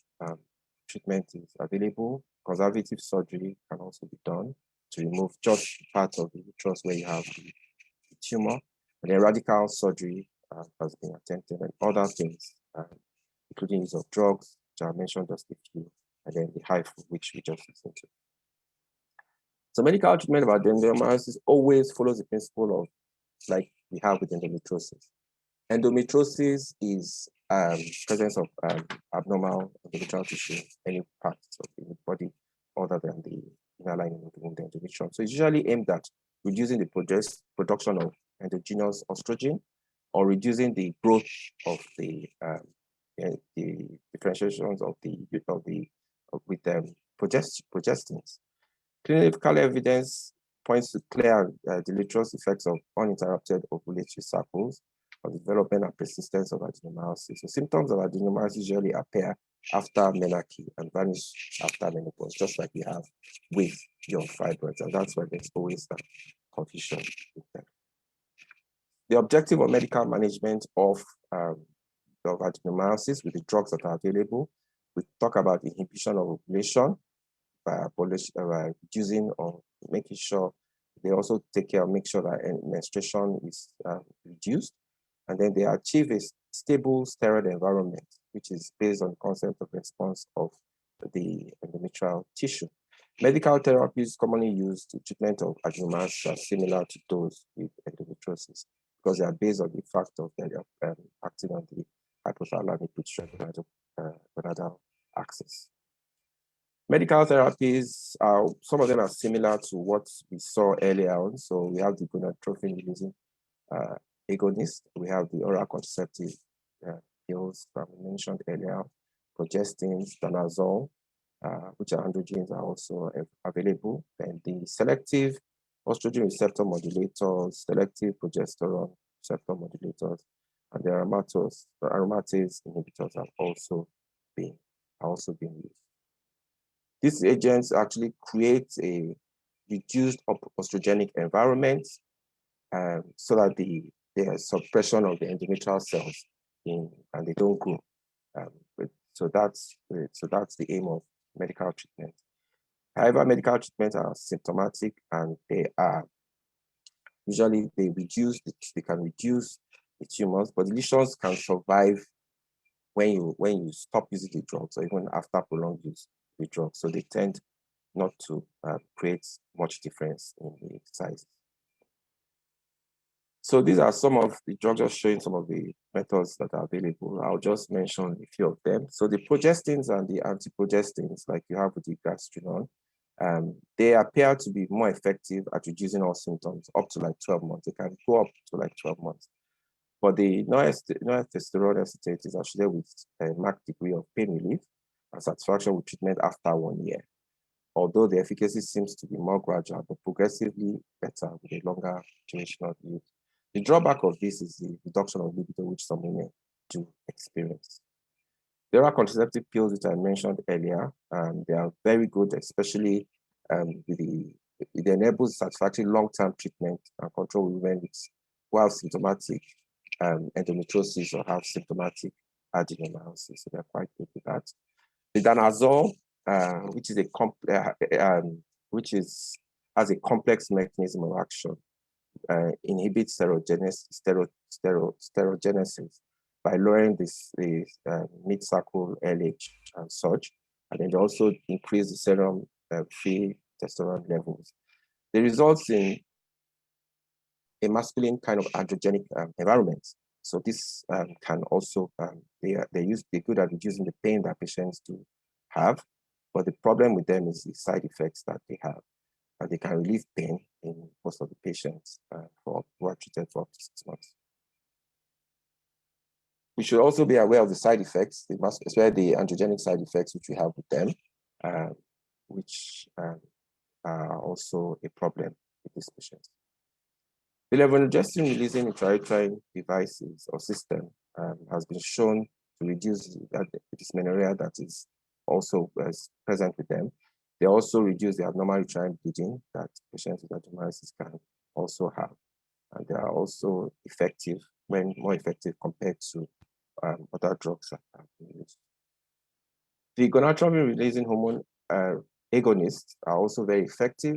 treatment is available. Conservative surgery can also be done to remove just part of the uterus where you have the tumor. And then radical surgery has been attempted, and other things, including use of drugs, which I mentioned just a few, and then the HIFU, which we just listened to. So medical treatment of adenomyosis always follows the principle of, like we have with endometriosis. Endometriosis is presence of abnormal endometrial tissue in any part of the body other than the inner lining of the endometrium. So it's usually aimed at reducing the production of endogenous estrogen, or reducing the growth of the differentiations with progestins. Clinical evidence points to clear deleterious effects of uninterrupted ovulatory cycles, of the development and persistence of adenomyosis. So symptoms of adenomyosis usually appear after menarche and vanish after menopause, just like we have with your fibroids, and that's why there's always that confusion with them. The objective of medical management of adenomyosis with the drugs that are available, we talk about inhibition of ovulation by reducing or making sure they also take care of, make sure that menstruation is reduced, and then they achieve a stable steroid environment, which is based on the concept of response of the endometrial tissue. Medical therapies commonly used to treatment of adenomyosis are similar to those with endometriosis, because they are based on the fact of that they are acting on the hypothalamic pituitary gonadal axis. Medical therapies, some of them are similar to what we saw earlier on. So we have the gonadotropin releasing agonist, we have the oral contraceptive pills that we mentioned earlier, progestins, danazol, which are androgens, are also available, and the selective estrogen receptor modulators, selective progesterone receptor modulators, and the aromatase inhibitors have also been used. These agents actually create a reduced estrogenic environment, so that there's suppression of the endometrial cells and they don't grow. So that's the aim of medical treatment. However, medical treatments are symptomatic, and they can reduce the tumors, but the lesions can survive when you stop using the drugs, or even after prolonged use of the drugs. So they tend not to create much difference in the size. So these are some of the drugs, just showing some of the methods that are available. I'll just mention a few of them. So the progestins and the antiprogestins, like you have with the gastrinone, they appear to be more effective at reducing all symptoms up to like 12 months. They can go up to like 12 months. But the non-testosterone acetate is actually with a marked degree of pain relief and satisfaction with treatment after 1 year, although the efficacy seems to be more gradual, but progressively better with a longer duration of use. The drawback of this is the reduction of libido, which some women do experience. There are contraceptive pills, which I mentioned earlier, and they are very good, especially with the it enables satisfactory long-term treatment and control women who have symptomatic endometriosis or have symptomatic adenomyosis. So they're quite good with that. The danazole, has a complex mechanism of action, inhibits sterogenesis by lowering the mid-circle LH and such, and it also increase the serum free testosterone levels. It results in a masculine kind of androgenic environment. So this can also, they're good at reducing the pain that patients do have, but the problem with them is the side effects that they have. And they can relieve pain in most of the patients who are treated for up to 6 months. We should also be aware of the side effects, especially the androgenic side effects which we have with them, which are also a problem with these patients. The levonorgestrine releasing intrauterine devices or system has been shown to reduce dysmenorrhea that is also present with them. They also reduce the abnormal uterine bleeding that patients with adenomyosis can also have. And they are also effective, more effective compared to other drugs that have been used. The gonadotropin releasing hormone agonists are also very effective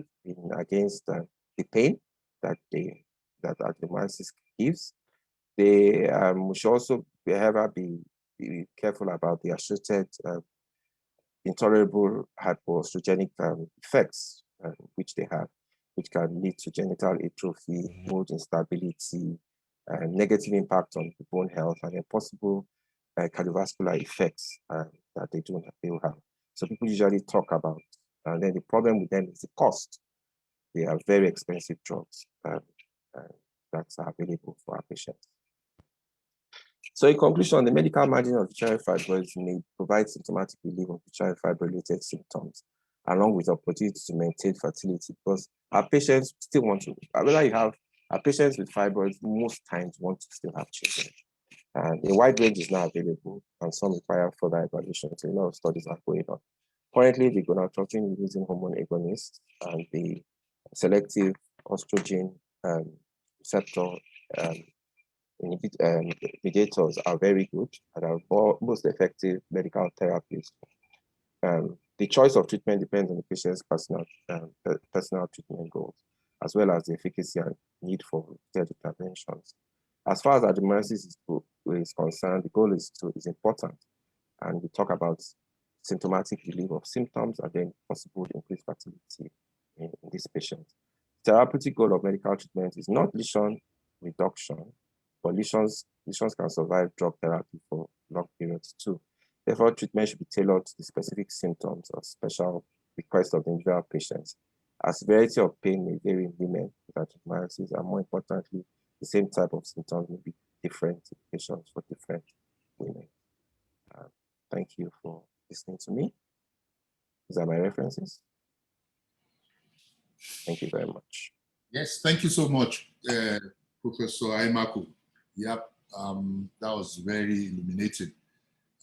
against the pain that adenomyosis gives. They should also, however, be careful about the associated intolerable hypoestrogenic effects which they have, which can lead to genital atrophy, mood instability, negative impact on the bone health, and then possible cardiovascular effects that they will have. So people usually talk about, and then the problem with them is the cost. They are very expensive drugs that are available for our patients. So in conclusion, the medical margin of uterine fibroids may provide symptomatic relief of uterine fibroid-related symptoms, along with opportunities to maintain fertility, because our patients still want to, whether you have, our patients with fibroids most times want to still have children. And a wide range is now available, and some require further evaluation. So a lot of studies are going on. Currently, the gonadotropin releasing hormone agonists and the selective estrogen receptor mediators are very good and are most effective medical therapies. The choice of treatment depends on the patient's personal treatment goals, as well as the efficacy and need for interventions. As far as adenomyosis is concerned, the goal is important, and we talk about symptomatic relief of symptoms and then possible increased fertility in this patient. Therapeutic goal of medical treatment is not lesion reduction, but lesions can survive drug therapy for long periods too. Therefore, treatment should be tailored to the specific symptoms or special requests of the individual patients. As severity of pain may vary in women with adenomyosis, and more importantly, the same type of symptoms may be different in patients for different women. Thank you for listening to me. These are my references. Thank you very much. Yes, thank you so much, Professor Aimaku. Yep, that was very illuminating.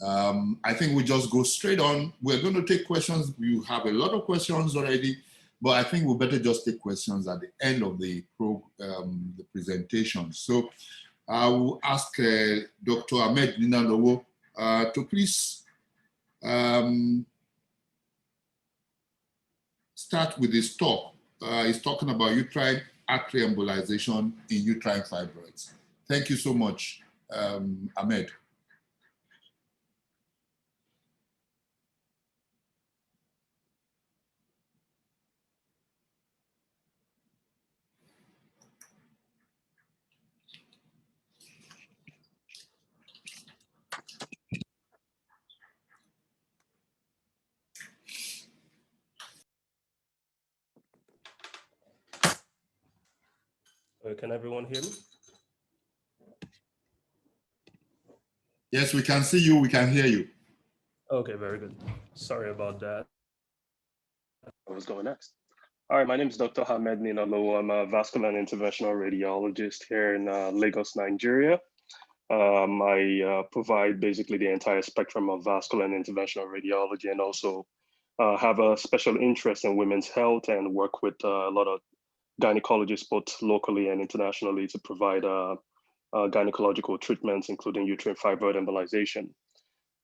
I think we just go straight on. We're going to take questions. You have a lot of questions already, but I think we better just take questions at the end of the presentation. So I will ask Dr. Ahmed Ninalowo to please start with this talk. He's talking about uterine artery embolization in uterine fibroids. Thank you so much, Ahmed. Can everyone hear me? Yes, we can see you, we can hear you. Okay, very good. Sorry about that. I was going next. All right, my name is Dr. Ahmed Ninalowo. I'm a vascular and interventional radiologist here in Lagos, Nigeria. I provide basically the entire spectrum of vascular and interventional radiology, and also have a special interest in women's health and work with a lot of gynecologists, both locally and internationally, to provide gynecological treatments, including uterine fibroid embolization.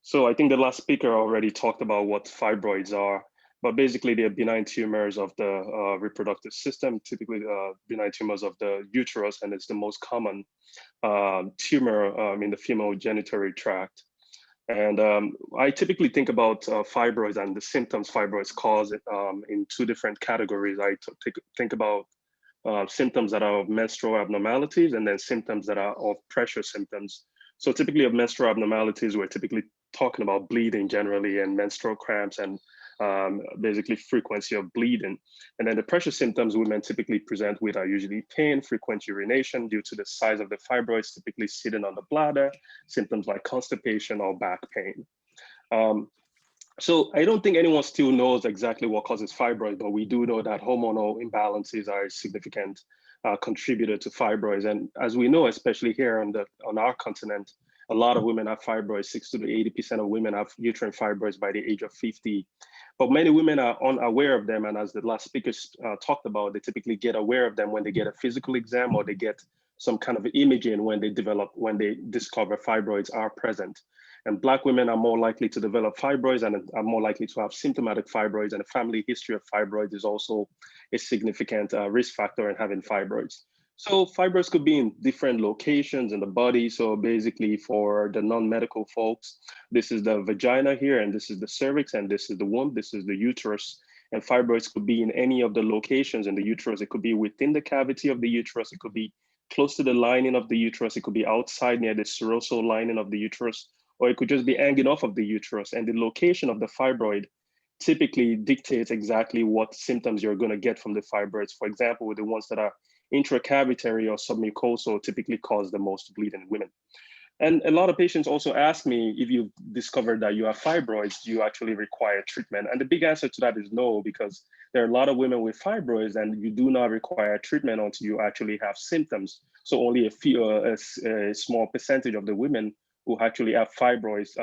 So I think the last speaker already talked about what fibroids are, but basically they're benign tumors of the reproductive system, typically benign tumors of the uterus, and it's the most common tumor in the female genitourinary tract. And I typically think about fibroids and the symptoms fibroids cause in two different categories. I think about symptoms that are of menstrual abnormalities and then symptoms that are of pressure symptoms. So typically of menstrual abnormalities, we're typically talking about bleeding generally and menstrual cramps and basically frequency of bleeding. And then the pressure symptoms women typically present with are usually pain, frequent urination due to the size of the fibroids typically sitting on the bladder, symptoms like constipation or back pain. So I don't think anyone still knows exactly what causes fibroids, but we do know that hormonal imbalances are a significant contributor to fibroids. And as we know, especially here on our continent, a lot of women have fibroids. 60 to 80% of women have uterine fibroids by the age of 50. But many women are unaware of them. And as the last speakers talked about, they typically get aware of them when they get a physical exam or they get some kind of imaging when they discover fibroids are present. And Black women are more likely to develop fibroids and are more likely to have symptomatic fibroids, and a family history of fibroids is also a significant risk factor in having fibroids. So fibroids could be in different locations in the body. So basically for the non-medical folks, this is the vagina here, and this is the cervix, and this is the womb, this is the uterus. And fibroids could be in any of the locations in the uterus. It could be within the cavity of the uterus. It could be close to the lining of the uterus. It could be outside near the serosal lining of the uterus, or it could just be hanging off of the uterus. And the location of the fibroid typically dictates exactly what symptoms you're going to get from the fibroids. For example, with the ones that are intracavitary or submucosal typically cause the most bleeding in women. And a lot of patients also ask me, if you've discovered that you have fibroids, do you actually require treatment? And the big answer to that is no, because there are a lot of women with fibroids and you do not require treatment until you actually have symptoms. So only a small percentage of the women who actually have fibroids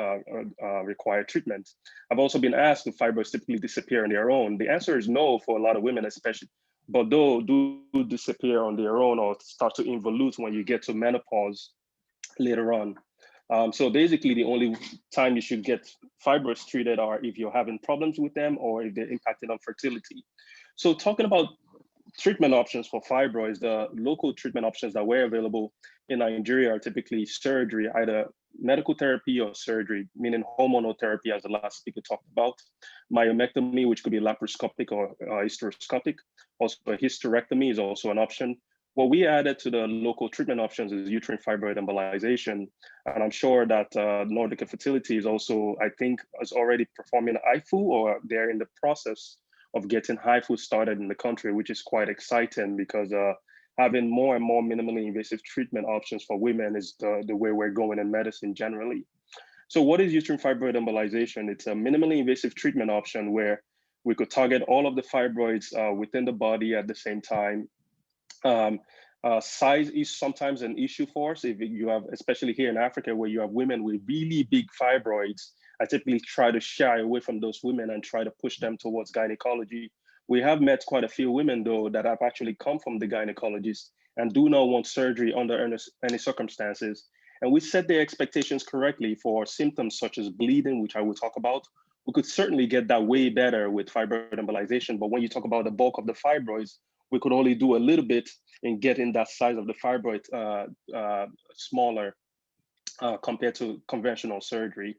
require treatment. I've also been asked if fibroids typically disappear on their own. The answer is no for a lot of women, especially, but those do disappear on their own or start to involute when you get to menopause later on. So basically the only time you should get fibroids treated are if you're having problems with them or if they're impacting on fertility. So talking about treatment options for fibroids, the local treatment options that were available in Nigeria are typically surgery, either medical therapy or surgery, meaning hormonal therapy, as the last speaker talked about, myomectomy, which could be laparoscopic or hysteroscopic. Also, a hysterectomy is also an option. What we added to the local treatment options is uterine fibroid embolization. And I'm sure that Nordic Fertility is also, I think, is already performing HIFU, or they're in the process of getting HIFU started in the country, which is quite exciting because having more and more minimally invasive treatment options for women is the way we're going in medicine generally. So what is uterine fibroid embolization? It's a minimally invasive treatment option where we could target all of the fibroids within the body at the same time. Size is sometimes an issue for us. If you have, especially here in Africa, where you have women with really big fibroids, I typically try to shy away from those women and try to push them towards gynecology. We have met quite a few women, though, that have actually come from the gynecologist and do not want surgery under any circumstances. And we set their expectations correctly for symptoms such as bleeding, which I will talk about. We could certainly get that way better with fibroid embolization. But when you talk about the bulk of the fibroids, we could only do a little bit in getting that size of the fibroid smaller compared to conventional surgery.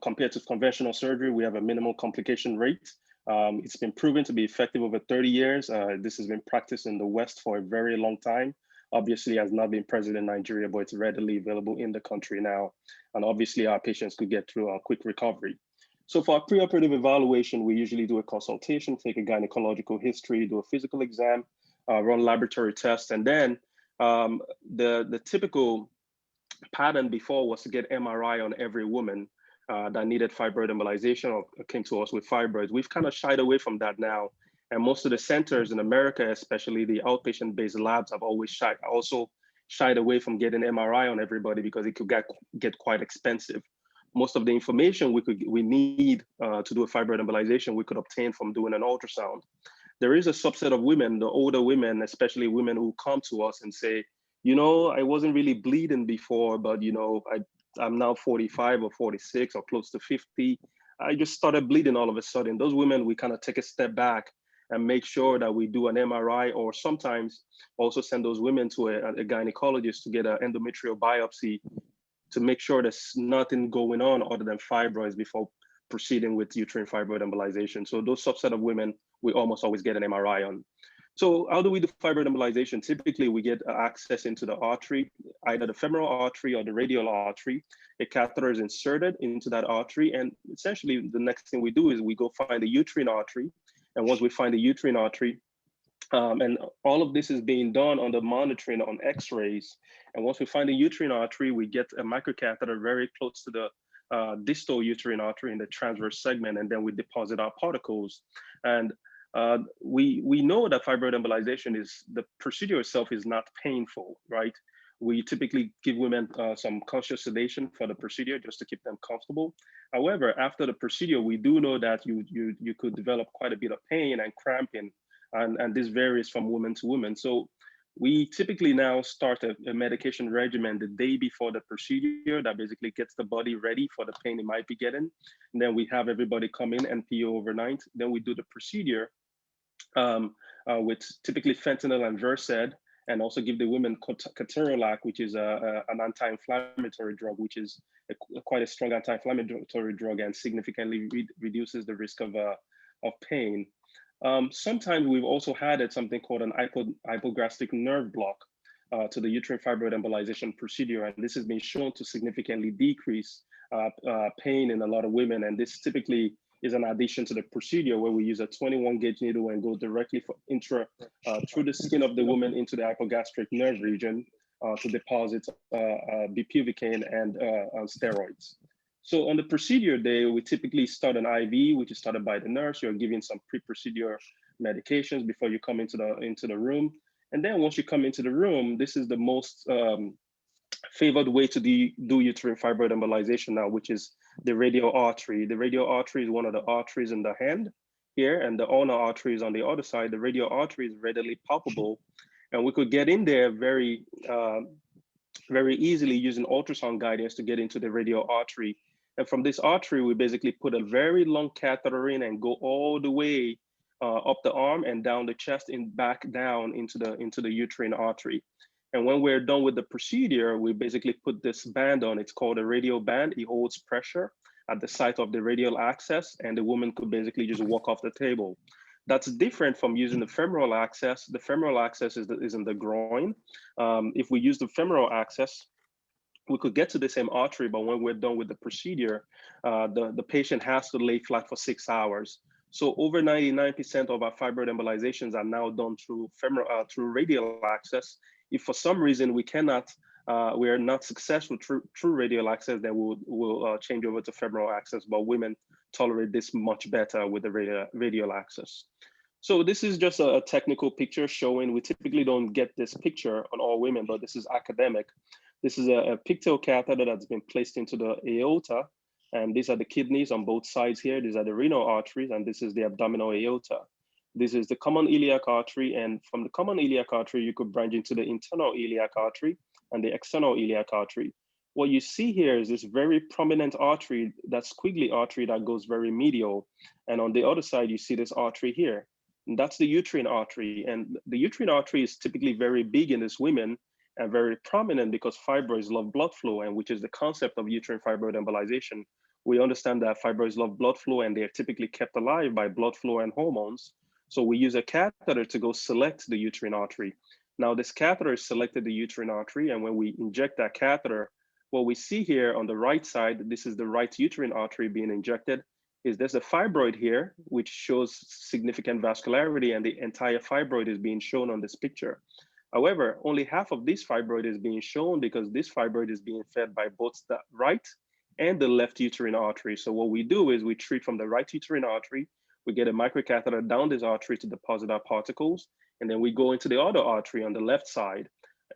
Compared to conventional surgery, we have a minimal complication rate. It's been proven to be effective over 30 years. This has been practiced in the West for a very long time. Obviously, has not been present in Nigeria, but it's readily available in the country now. And obviously, our patients could get through a quick recovery. So for our preoperative evaluation, we usually do a consultation, take a gynecological history, do a physical exam, run laboratory tests, and then the typical pattern before was to get MRI on every woman that needed fibroid embolization or came to us with fibroids. We've kind of shied away from that now. And most of the centers in America, especially the outpatient-based labs, have always shied away from getting MRI on everybody because it could get quite expensive. most of the information we need to do a fibroid embolization, we could obtain from doing an ultrasound. There is a subset of women, the older women, especially women who come to us and say, you know, I wasn't really bleeding before, but you know, I'm now 45 or 46 or close to 50. I just started bleeding all of a sudden. Those women, we kind of take a step back and make sure that we do an MRI, or sometimes also send those women to a gynecologist to get an endometrial biopsy to make sure there's nothing going on other than fibroids before proceeding with uterine fibroid embolization. So those subset of women, we almost always get an MRI on. So how do we do fibroid embolization? Typically, we get access into the artery, either the femoral artery or the radial artery. A catheter is inserted into that artery, and essentially the next thing we do is we go find the uterine artery. And once we find the uterine artery, and all of this is being done under monitoring on X-rays. And once we find the uterine artery, we get a microcatheter very close to the distal uterine artery in the transverse segment, and then we deposit our particles. And we know that fibroid embolization the procedure itself is not painful, right? We typically give women some conscious sedation for the procedure just to keep them comfortable. However, after the procedure, we do know that you could develop quite a bit of pain and cramping, and this varies from woman to woman. So we typically now start a medication regimen the day before the procedure that basically gets the body ready for the pain it might be getting. And then we have everybody come in and PO overnight. Then we do the procedure with typically fentanyl and Versed, and also give the women ketorolac, which is an anti-inflammatory drug, which is quite a strong anti-inflammatory drug and significantly reduces the risk of pain. Sometimes we've also added something called an hypogastric nerve block to the uterine fibroid embolization procedure, and this has been shown to significantly decrease pain in a lot of women. And this typically is an addition to the procedure where we use a 21 gauge needle and go directly through the skin of the woman into the hypogastric nerve region to deposit bupivacaine and steroids. So on the procedure day, we typically start an IV, which is started by the nurse. You're giving some pre-procedure medications before you come into the room. And then once you come into the room, this is the most favored way to do uterine fibroid embolization now, which is the radial artery. The radial artery is one of the arteries in the hand here, and the ulnar artery is on the other side. The radial artery is readily palpable, and we could get in there very easily using ultrasound guidance to get into the radial artery. And from this artery, we basically put a very long catheter in and go all the way up the arm and down the chest and back down into the uterine artery. And when we're done with the procedure, we basically put this band on. It's called a radial band. It holds pressure at the site of the radial access, and the woman could basically just walk off the table. That's different from using the femoral access. The femoral access is in the groin. If we use the femoral access, we could get to the same artery, but when we're done with the procedure, the patient has to lay flat for 6 hours. So over 99% of our fibroid embolizations are now done through through radial access. If for some reason we are not successful through radial access, then we'll change over to femoral access. But women tolerate this much better with the radial access. So this is just a technical picture showing. We typically don't get this picture on all women, but this is academic. This is a pigtail catheter that's been placed into the aorta, and these are the kidneys on both sides here. These are the renal arteries, and this is the abdominal aorta. This is the common iliac artery, and from the common iliac artery, you could branch into the internal iliac artery and the external iliac artery. What you see here is this very prominent artery, that squiggly artery that goes very medial. And on the other side, you see this artery here. And that's the uterine artery. And the uterine artery is typically very big in these women and very prominent because fibroids love blood flow, and which is the concept of uterine fibroid embolization. We understand that fibroids love blood flow, and they're typically kept alive by blood flow and hormones. So we use a catheter to go select the uterine artery. Now this catheter is selected the uterine artery, and when we inject that catheter, what we see here on the right side, this is the right uterine artery being injected, is there's a fibroid here, which shows significant vascularity, and the entire fibroid is being shown on this picture. However, only half of this fibroid is being shown because this fibroid is being fed by both the right and the left uterine artery. So what we do is we treat from the right uterine artery, we get a microcatheter down this artery to deposit our particles, and then we go into the other artery on the left side.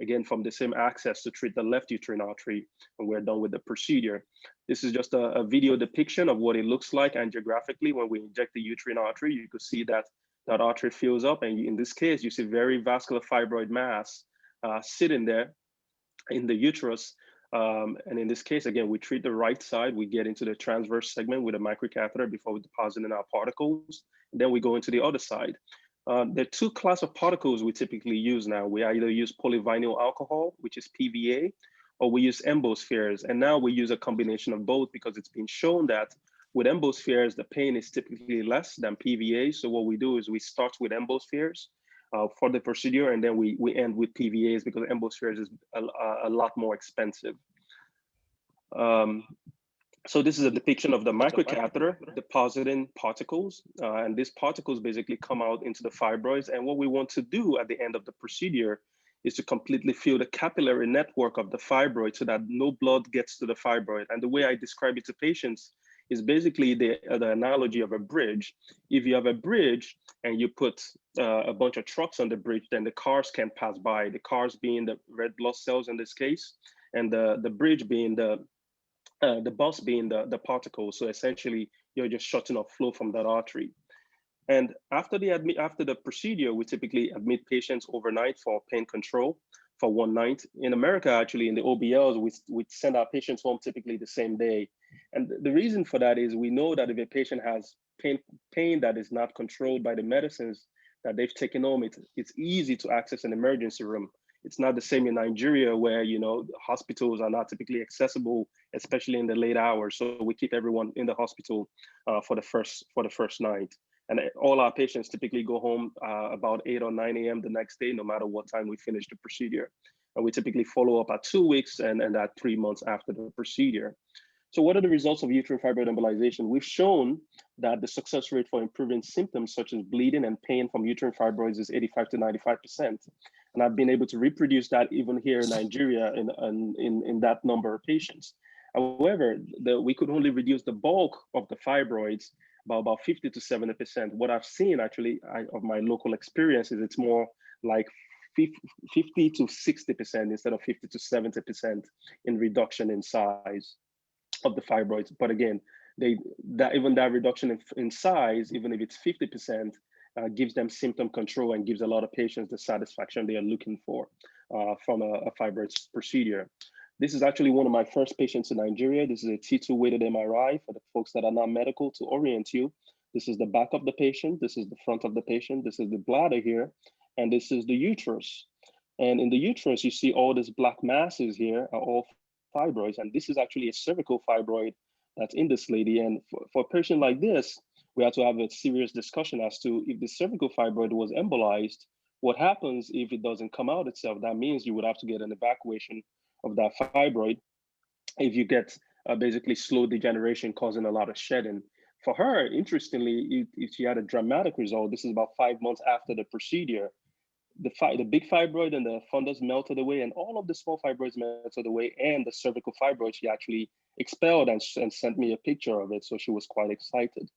again, from the same access to treat the left uterine artery when we're done with the procedure. This is just a video depiction of what it looks like angiographically when we inject the uterine artery. You could see that that artery fills up, and in this case, you see very vascular fibroid mass sitting there in the uterus. And in this case, again, we treat the right side. We get into the transverse segment with a microcatheter before we deposit in our particles. And then we go into the other side. There are two classes of particles we typically use now. We either use polyvinyl alcohol, which is PVA, or we use embospheres. And now we use a combination of both because it's been shown that with embospheres, the pain is typically less than PVA. So what we do is we start with embospheres for the procedure, and then we end with PVAs because embospheres is a lot more expensive. So this is a depiction of the microcatheter depositing particles, and these particles basically come out into the fibroids. And what we want to do at the end of the procedure is to completely fill the capillary network of the fibroid so that no blood gets to the fibroid. And the way I describe it to patients is basically the analogy of a bridge. If you have a bridge and you put a bunch of trucks on the bridge, then the cars can pass by, the cars being the red blood cells in this case, and the bridge being the bus being the particles. So essentially, you're just shutting off flow from that artery. And after the procedure, we typically admit patients overnight for pain control for one night. In America, actually, in the OBLs, we send our patients home typically the same day. And the reason for that is we know that if a patient has pain that is not controlled by the medicines that they've taken home, it's easy to access an emergency room. It's not the same in Nigeria where, you know, hospitals are not typically accessible, especially in the late hours. So we keep everyone in the hospital for the first night. And all our patients typically go home about 8 or 9 a.m. the next day, no matter what time we finish the procedure. And we typically follow up at 2 weeks and at 3 months after the procedure. So what are the results of uterine fibroid embolization? We've shown that the success rate for improving symptoms such as bleeding and pain from uterine fibroids is 85 to 95%. And I've been able to reproduce that even here in Nigeria in that number of patients. However, we could only reduce the bulk of the fibroids by about 50 to 70%. What I've seen actually of my local experience is it's more like 50 to 60% instead of 50 to 70% in reduction in size of the fibroids. But again, even that reduction in size, even if it's 50%, gives them symptom control and gives a lot of patients the satisfaction they are looking for from a fibroid procedure. This is actually one of my first patients in Nigeria. This is a T2 weighted MRI for the folks that are not medical to orient you. This is the back of the patient. This is the front of the patient. This is the bladder here. And this is the uterus. And in the uterus, you see all these black masses here are all fibroids. And this is actually a cervical fibroid that's in this lady. And for a patient like this, we have to have a serious discussion as to if the cervical fibroid was embolized, what happens if it doesn't come out itself? That means you would have to get an evacuation of that fibroid if you get basically slow degeneration causing a lot of shedding. For her, interestingly, if she had a dramatic result, this is about 5 months after the procedure, the big fibroid and the fundus melted away and all of the small fibroids melted away, and the cervical fibroid she actually expelled and sent me a picture of it. So she was quite excited.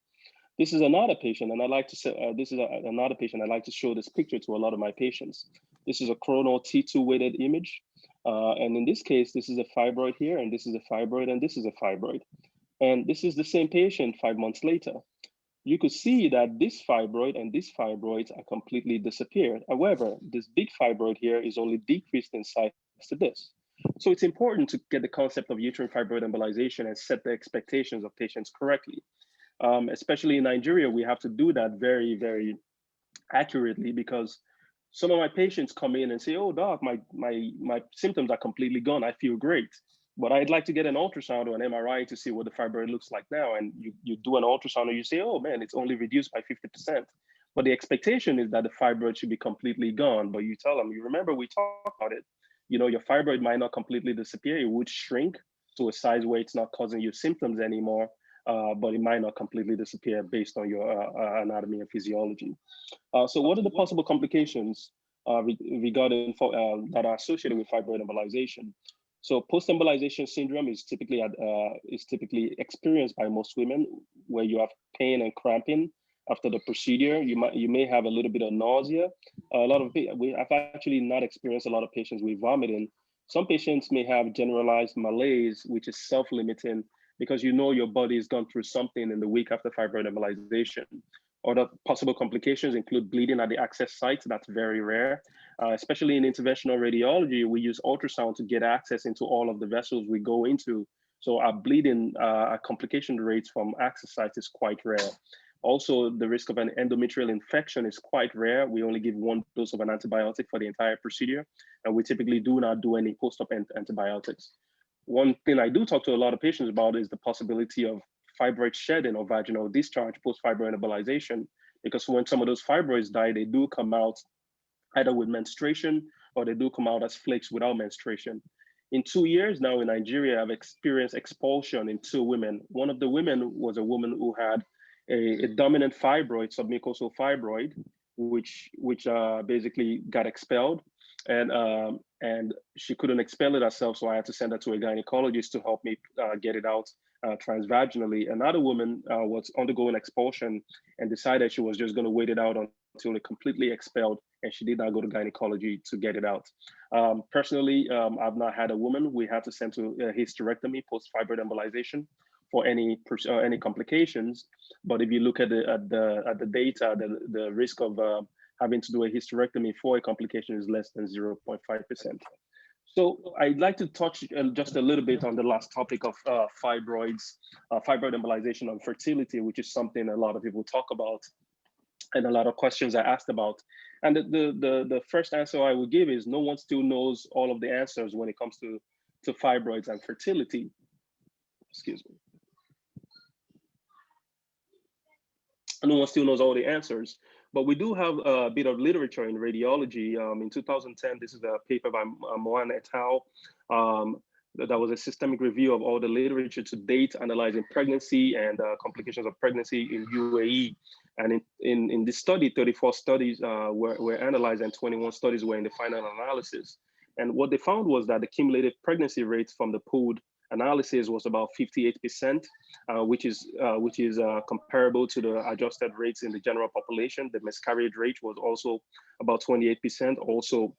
This is another patient, and I like to say, another patient. I like to show this picture to a lot of my patients. This is a coronal T2 weighted image. And in this case, this is a fibroid here, and this is a fibroid, and this is a fibroid. And this is the same patient 5 months later. You could see that this fibroid and these fibroids are completely disappeared. However, this big fibroid here is only decreased in size to this. So it's important to get the concept of uterine fibroid embolization and set the expectations of patients correctly. Especially in Nigeria, we have to do that very, very accurately because some of my patients come in and say, oh, doc, my symptoms are completely gone. I feel great. But I'd like to get an ultrasound or an MRI to see what the fibroid looks like now. And you do an ultrasound and you say, oh, man, it's only reduced by 50%. But the expectation is that the fibroid should be completely gone. But you tell them, you remember we talked about it. You know, your fibroid might not completely disappear. It would shrink to a size where it's not causing you symptoms anymore. But it might not completely disappear based on your anatomy and physiology. So what are the possible complications regarding that are associated with fibroid embolization? So post-embolization syndrome is typically experienced by most women, where you have pain and cramping after the procedure. You may have a little bit of nausea. I've actually not experienced a lot of patients with vomiting. Some patients may have generalized malaise, which is self-limiting because you know your body has gone through something in the week after fibroid embolization. Other possible complications include bleeding at the access sites. That's very rare. Especially in interventional radiology, we use ultrasound to get access into all of the vessels we go into. So our bleeding, our complication rates from access sites is quite rare. Also, the risk of an endometrial infection is quite rare. We only give 1 dose of an antibiotic for the entire procedure, and we typically do not do any post-op antibiotics. One thing I do talk to a lot of patients about is the possibility of fibroid shedding or vaginal discharge post-fibroid embolization, because when some of those fibroids die, they do come out either with menstruation or they do come out as flakes without menstruation. In 2 years now in Nigeria, I've experienced expulsion in 2 women. One of the women was a woman who had a dominant fibroid, submucosal fibroid, which basically got expelled, and she couldn't expel it herself, so I had to send her to a gynecologist to help me get it out transvaginally. Another woman was undergoing expulsion and decided she was just going to wait it out until it completely expelled, and she did not go to gynecology to get it out. Personally, I've not had a woman we had to send to a hysterectomy post-fibroid embolization for any complications. But if you look at the data, the risk of having to do a hysterectomy for a complication is less than 0.5%. So I'd like to touch just a little bit on the last topic of fibroid embolization and fertility, which is something a lot of people talk about and a lot of questions are asked about. And the first answer I would give is no one still knows all of the answers when it comes to fibroids and fertility. Excuse me. No one still knows all the answers, but we do have a bit of literature in radiology. In 2010, this is a paper by Mohan et al. That was a systemic review of all the literature to date analyzing pregnancy and complications of pregnancy in UAE. And in this study, 34 studies were analyzed and 21 studies were in the final analysis. And what they found was that the cumulative pregnancy rates from the pooled analysis was about 58%, which is comparable to the adjusted rates in the general population. The miscarriage rate was also about 28%, also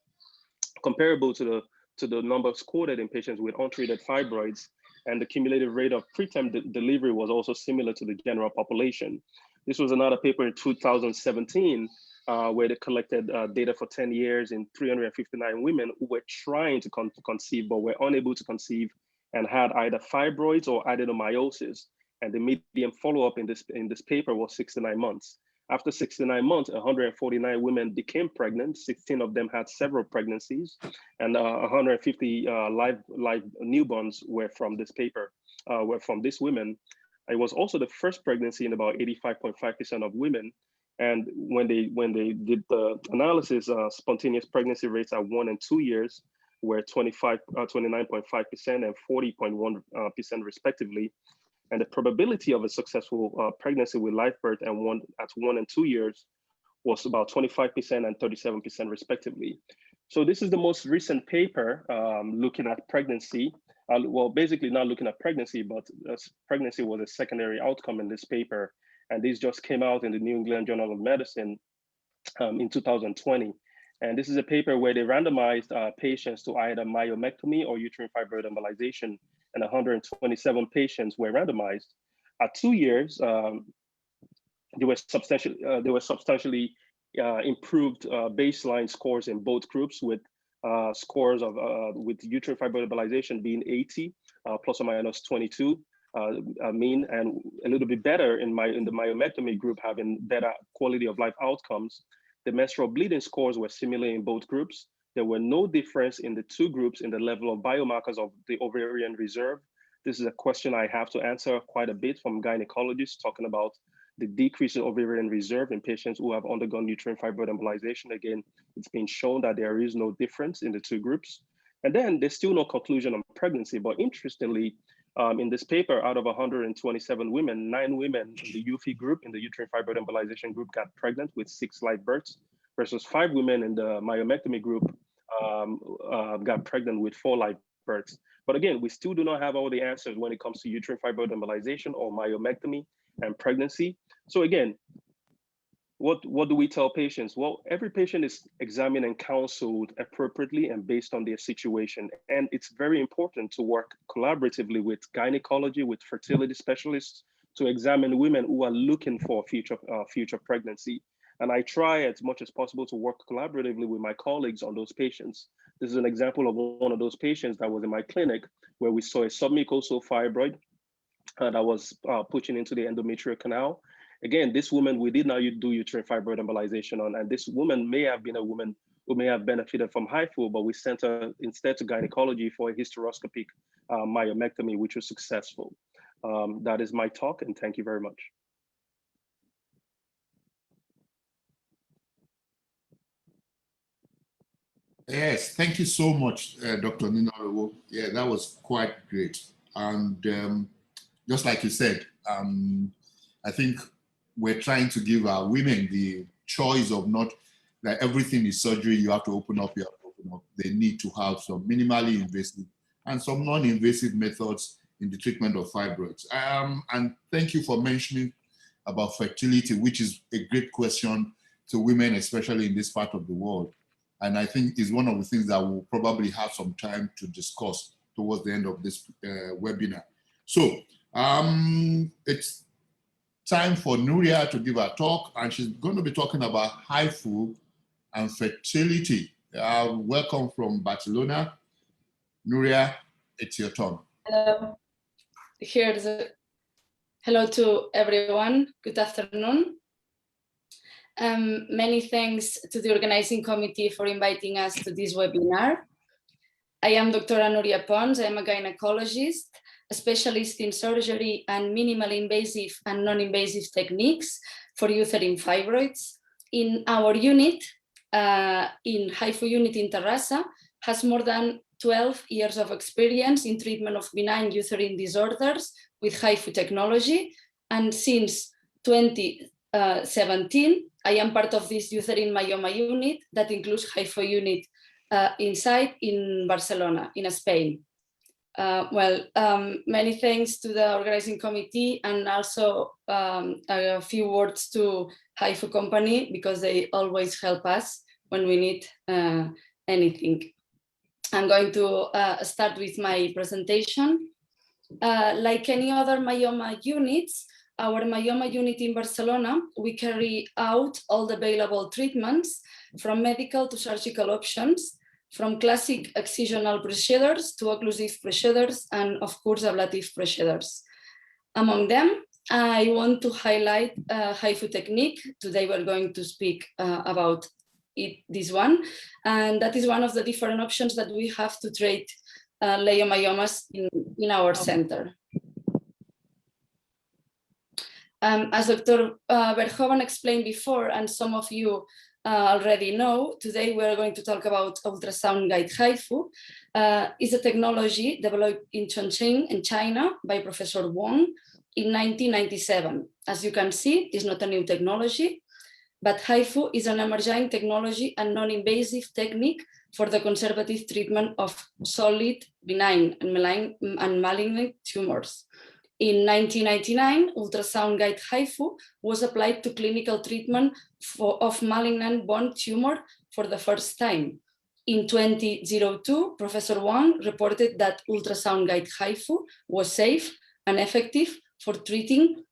comparable to the numbers quoted in patients with untreated fibroids. And the cumulative rate of preterm delivery was also similar to the general population. This was another paper in 2017 where they collected data for 10 years in 359 women who were trying to conceive but were unable to conceive and had either fibroids or adenomyosis. And the median follow-up in this paper was 69 months. After 69 months, 149 women became pregnant. 16 of them had several pregnancies, and 150 live newborns were from this paper, were from these women. It was also the first pregnancy in about 85.5% of women. And when they did the analysis, spontaneous pregnancy rates at 1 and 2 years were 29.5% and 40.1% respectively. And the probability of a successful pregnancy with live birth at 1 and 2 years was about 25% and 37% respectively. So this is the most recent paper looking at pregnancy. Well, basically not looking at pregnancy, but pregnancy was a secondary outcome in this paper. And this just came out in the New England Journal of Medicine in 2020. And this is a paper where they randomized patients to either myomectomy or uterine fibroid embolization, and 127 patients were randomized. At 2 years, they were substantially improved baseline scores in both groups, with scores of with uterine fibroid embolization being 80 plus or minus 22 mean, and a little bit better in the myomectomy group, having better quality of life outcomes. The menstrual bleeding scores were similar in both groups. There were no difference in the two groups in the level of biomarkers of the ovarian reserve. This is a question I have to answer quite a bit from gynecologists, talking about the decrease in ovarian reserve in patients who have undergone uterine fibroid embolization. Again, it's been shown that there is no difference in the two groups. And then there's still no conclusion on pregnancy. But interestingly, in this paper, out of 127 women, 9 women in the UFI group, in the uterine fibroid embolization group, got pregnant with 6 live births, versus 5 women in the myomectomy group got pregnant with 4 live births. But again, we still do not have all the answers when it comes to uterine fibroid embolization or myomectomy and pregnancy. So again, what do we tell patients? Well, every patient is examined and counseled appropriately and based on their situation. And it's very important to work collaboratively with gynecology, with fertility specialists, to examine women who are looking for future pregnancy. And I try as much as possible to work collaboratively with my colleagues on those patients. This is an example of one of those patients that was in my clinic where we saw a submucosal fibroid that was pushing into the endometrial canal. Again, this woman, we did not do uterine fibroid embolization on, and this woman may have been a woman who may have benefited from HIFU, but we sent her instead to gynecology for a hysteroscopic myomectomy, which was successful. That is my talk, and thank you very much. Yes, thank you so much, Dr. Ninarewo. Yeah, that was quite great. And just like you said, I think we're trying to give our women the choice of not that everything is surgery, you have to open up, you have to open up. They need to have some minimally invasive and some non-invasive methods in the treatment of fibroids. And thank you for mentioning about fertility, which is a great question to women, especially in this part of the world. And I think is one of the things that we'll probably have some time to discuss towards the end of this webinar. So it's time for Nuria to give a talk, and she's going to be talking about HIFU and fertility. Welcome from Barcelona. Nuria, it's your turn. Hello. Hello to everyone. Good afternoon. Many thanks to the organizing committee for inviting us to this webinar. I am Dr. Nuria Pons. I am a gynecologist, a specialist in surgery and minimally invasive and non-invasive techniques for uterine fibroids. In our unit, in HIFU unit in Terrassa, has more than 12 years of experience in treatment of benign uterine disorders with HIFU technology. And since 2017, I am part of this uterine myoma unit that includes HIFU unit inside in Barcelona, in Spain. Many thanks to the organizing committee, and also a few words to HIFU company, because they always help us when we need anything. I'm going to start with my presentation. Like any other myoma units, our myoma unit in Barcelona, we carry out all the available treatments, from medical to surgical options, from classic excisional procedures to occlusive procedures, and of course ablative procedures. Among them, I want to highlight HIFU technique. Today we're going to speak about this one, and that is one of the different options that we have to treat leiomyomas in our center. As Dr. Verhoeven explained before, and some of you already know, today we're going to talk about ultrasound-guided HIFU. It's a technology developed in Chongqing in China by Professor Wang in 1997. As you can see, it's not a new technology, but HIFU is an emerging technology and non-invasive technique for the conservative treatment of solid, benign, and malignant tumors. In 1999, ultrasound-guided HIFU was applied to clinical treatment of malignant bone tumor for the first time. In 2002, Professor Wang reported that ultrasound-guided HIFU was safe and effective for treating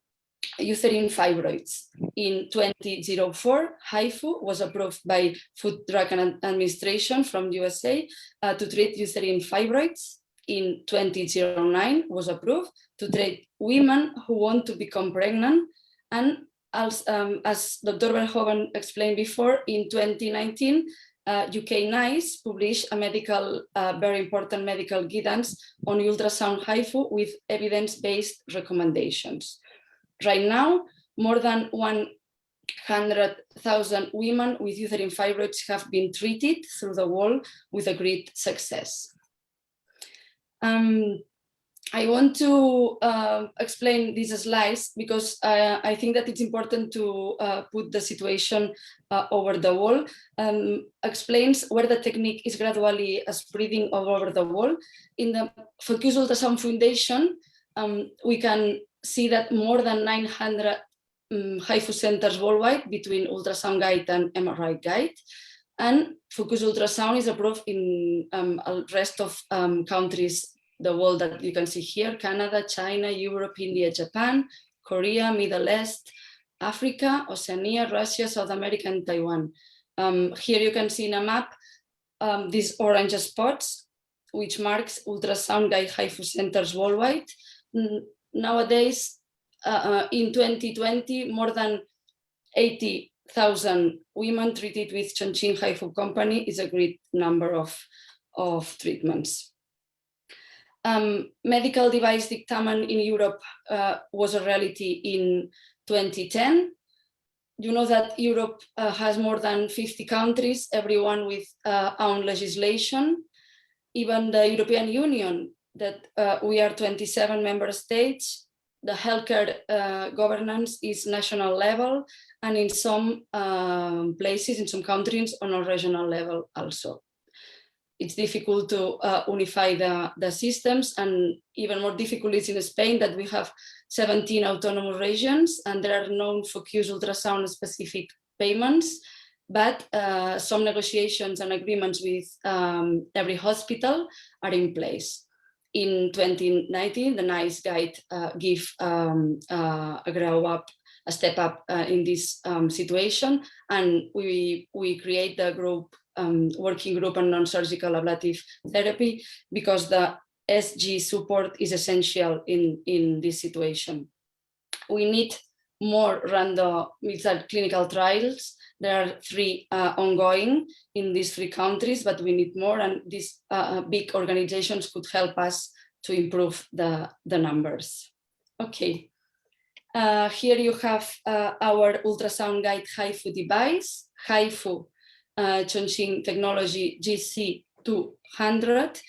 uterine fibroids. In 2004, HIFU was approved by Food Drug Administration from USA to treat uterine fibroids. In 2009, was approved to treat women who want to become pregnant. And as Dr. Verhoeven explained before, in 2019, UK NICE published a very important medical guidance on ultrasound HIFU with evidence-based recommendations. Right now, more than 100,000 women with uterine fibroids have been treated through the world with a great success. I want to explain these slides because I think that it's important to put the situation over the world, explains where the technique is gradually spreading all over the world. In the Focus Ultrasound Foundation, we can see that more than 900 HIFU centers worldwide between ultrasound guide and MRI guide. And focus ultrasound is approved in the rest of countries, the world that you can see here: Canada, China, Europe, India, Japan, Korea, Middle East, Africa, Oceania, Russia, South America, and Taiwan. Here you can see in a map these orange spots, which marks ultrasound guide HIFU centers worldwide. Nowadays, in 2020, more than 80,000 women treated with Chongqing HIFU company is a great number of treatments. Medical device dictamen in Europe was a reality in 2010. You know that Europe has more than 50 countries, everyone with own legislation. Even the European Union, that we are 27 member states, the healthcare governance is national level, and in some places, in some countries, on a regional level also. It's difficult to unify the systems, and even more difficult is in Spain, that we have 17 autonomous regions, and there are no focused ultrasound specific payments, but some negotiations and agreements with every hospital are in place. In 2019, the NICE guide give a step up in this situation, and we create the group, working group on non-surgical ablative therapy, because the ESGE support is essential in this situation. We need more randomized clinical trials. There are 3 ongoing in these 3 countries, but we need more, and these big organizations could help us to improve the numbers. Okay, here you have our ultrasound guide HIFU device, HIFU Chongqing technology GC200.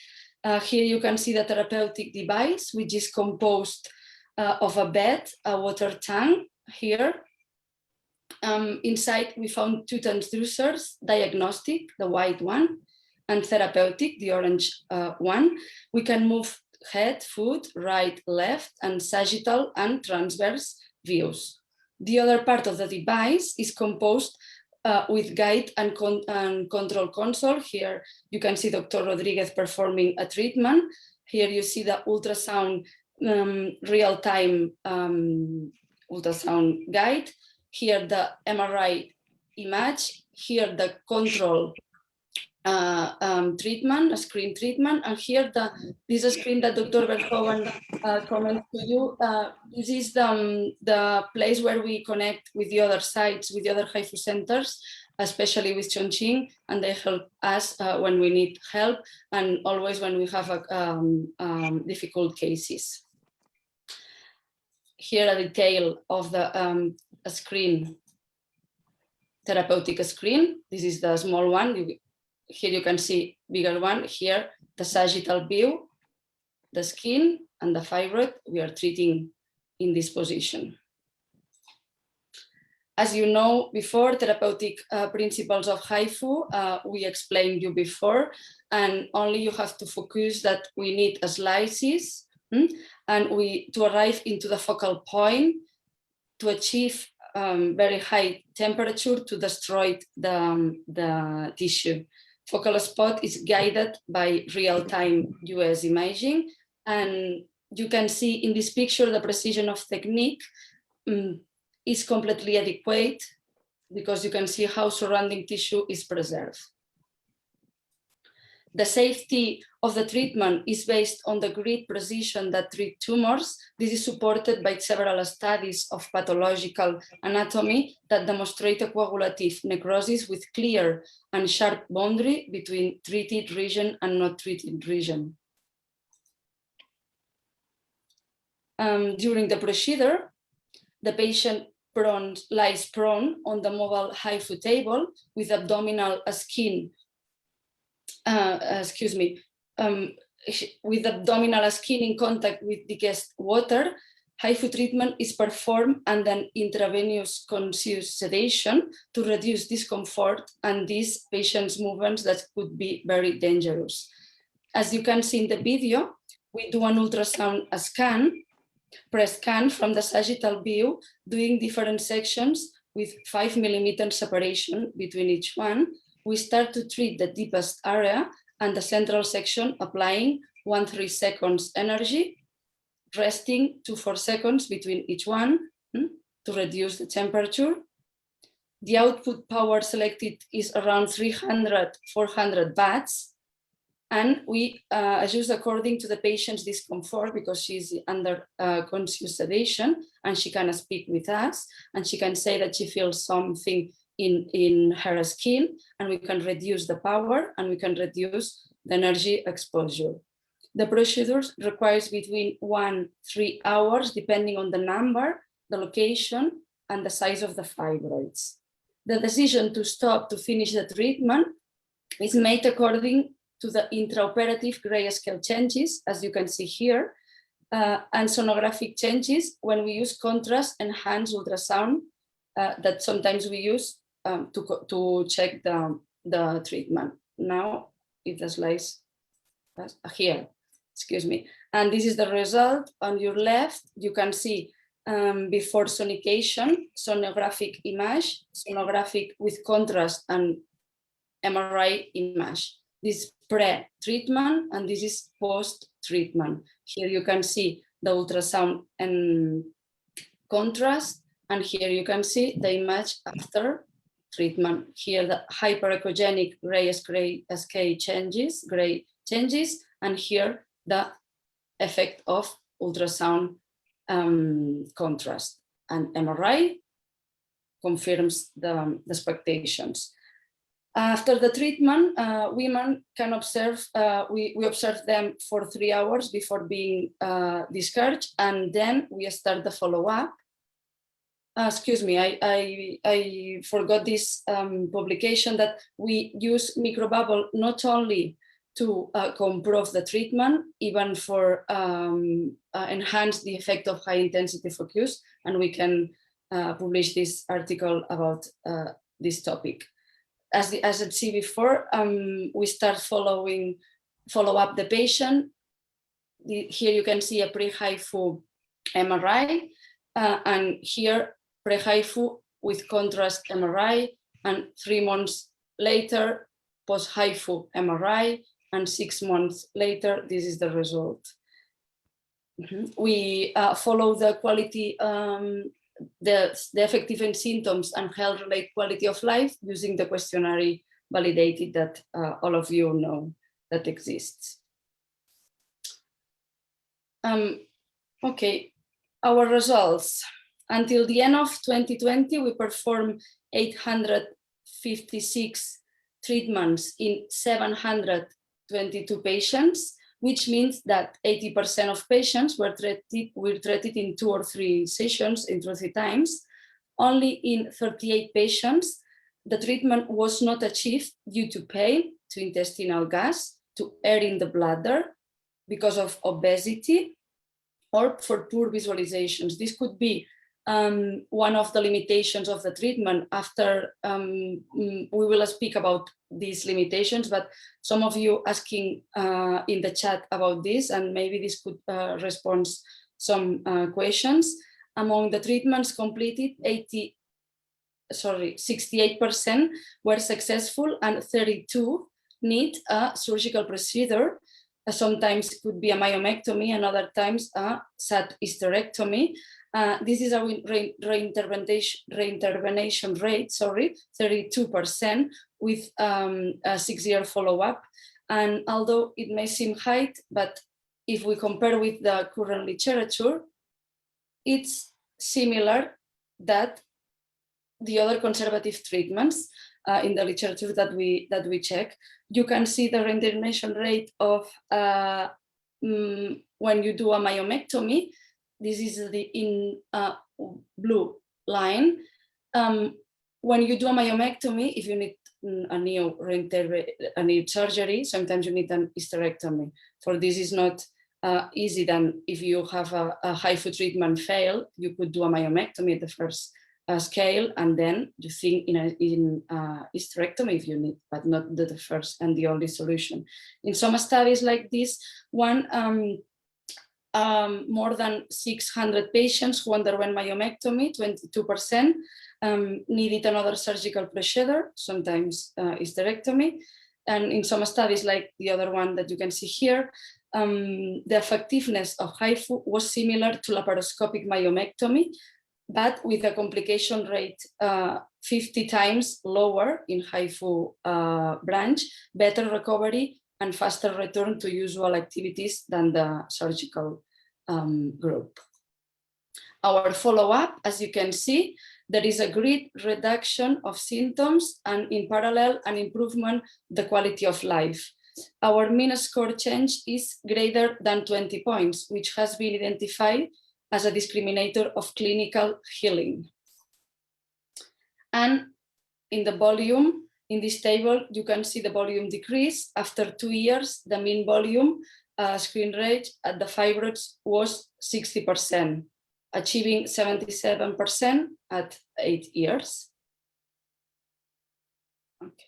Here you can see the therapeutic device, which is composed of a bed, a water tank here. Inside we found 2 transducers, diagnostic, the white one, and therapeutic, the orange one. We can move head, foot, right, left, and sagittal and transverse views. The other part of the device is composed with guide and control console. Here you can see Dr. Rodriguez performing a treatment. Here you see the ultrasound, real-time ultrasound guide. Here the MRI image. Here the control treatment, a screen treatment, and here this screen that Dr. Verhoeven commented to you. This is the place where we connect with the other sites, with the other HIFU centers, especially with Chongqing, and they help us when we need help, and always when we have difficult cases. Here a detail of the screen, therapeutic screen. This is the small one. Here you can see bigger one. Here the sagittal view, the skin, and the fibroid we are treating in this position. As you know before, therapeutic principles of HIFU, we explained you before, and only you have to focus that we need a slices, and to arrive into the focal point to achieve very high temperature to destroy the tissue. Focal spot is guided by real-time US imaging, and you can see in this picture the precision of technique is completely adequate, because you can see how surrounding tissue is preserved. The safety of the treatment is based on the great precision that treat tumors. This is supported by several studies of pathological anatomy that demonstrate a coagulative necrosis with clear and sharp boundary between treated region and not treated region. During the procedure, the patient lies prone on the mobile HIFU table with abdominal skin, with abdominal skin in contact with decreased water. HIFU treatment is performed and then intravenous conscious sedation to reduce discomfort and these patients' movements that could be very dangerous. As you can see in the video, we do an ultrasound scan pre-scan from the sagittal view, doing different sections with 5 millimeter separation between each one. We start to treat the deepest area and the central section, applying 1-3 seconds energy, resting 2-4 seconds between each one to reduce the temperature. The output power selected is around 300-400 watts, and we adjust according to the patient's discomfort, because she's under conscious sedation and she can speak with us, and she can say that she feels something in her skin, and we can reduce the power and we can reduce the energy exposure. The procedure requires between 1-3 hours, depending on the number, the location, and the size of the fibroids. The decision to stop to finish the treatment is made according to the intraoperative grayscale changes, as you can see here, and sonographic changes when we use contrast enhanced ultrasound that sometimes we use to check the treatment. Now, if the slides here, excuse me, and this is the result. On your left, you can see before sonication, sonographic image, sonographic with contrast, and MRI image. This is pre-treatment and this is post-treatment. Here you can see the ultrasound and contrast, and here you can see the image after treatment. Here the hyperechogenic grayscale changes, and here the effect of ultrasound contrast, and MRI confirms the expectations. After the treatment, women can observe, we observe them for 3 hours before being discharged, and then we start the follow-up. Excuse me, I forgot this publication, that we use microbubble not only to improve the treatment, even for enhance the effect of high intensity focus, and we can publish this article about this topic. As I said before, we start follow up the patient. Here you can see a pre-HIFU MRI, and here pre-HIFU with contrast MRI, and 3 months later post-HIFU MRI, and 6 months later this is the result. We follow the quality, the effective and symptoms and health-related quality of life using the questionnaire validated that all of you know that exists. Okay, our results. Until the end of 2020, we performed 856 treatments in 722 patients, which means that 80% of patients were treated in 2 or 3 sessions, in 2 or 3 times. Only in 38 patients, the treatment was not achieved due to pain, to intestinal gas, to air in the bladder, because of obesity, or for poor visualizations. This could be one of the limitations of the treatment. After we will speak about these limitations, but some of you asking in the chat about this, and maybe this could respond some questions. Among the treatments completed, 68% were successful, and 32 need a surgical procedure. Sometimes it could be a myomectomy, and other times a SAT hysterectomy. This is a reintervention rate, 32%, with a 6-year follow-up. And although it may seem high, but if we compare with the current literature, it's similar that the other conservative treatments in the literature that we check. You can see the reintervention rate of when you do a myomectomy. This is in blue line. When you do a myomectomy, if you need a new surgery, sometimes you need an hysterectomy. For this is not easy than if you have a HIFU treatment fail, you could do a myomectomy at the first scale, and then you think in hysterectomy if you need, but not the first and the only solution. In some studies like this one, more than 600 patients who underwent myomectomy, 22%, needed another surgical procedure, sometimes hysterectomy. And in some studies, like the other one that you can see here, the effectiveness of HIFU was similar to laparoscopic myomectomy, but with a complication rate 50 times lower in HIFU branch, better recovery, and faster return to usual activities than the surgical group. Our follow-up, as you can see, there is a great reduction of symptoms and in parallel an improvement the quality of life. Our mean score change is greater than 20 points, which has been identified as a discriminator of clinical healing. And in the volume, in this table, you can see the volume decrease. After 2 years, the mean volume screen rate at the fibroids was 60%, achieving 77% at 8 years. Okay.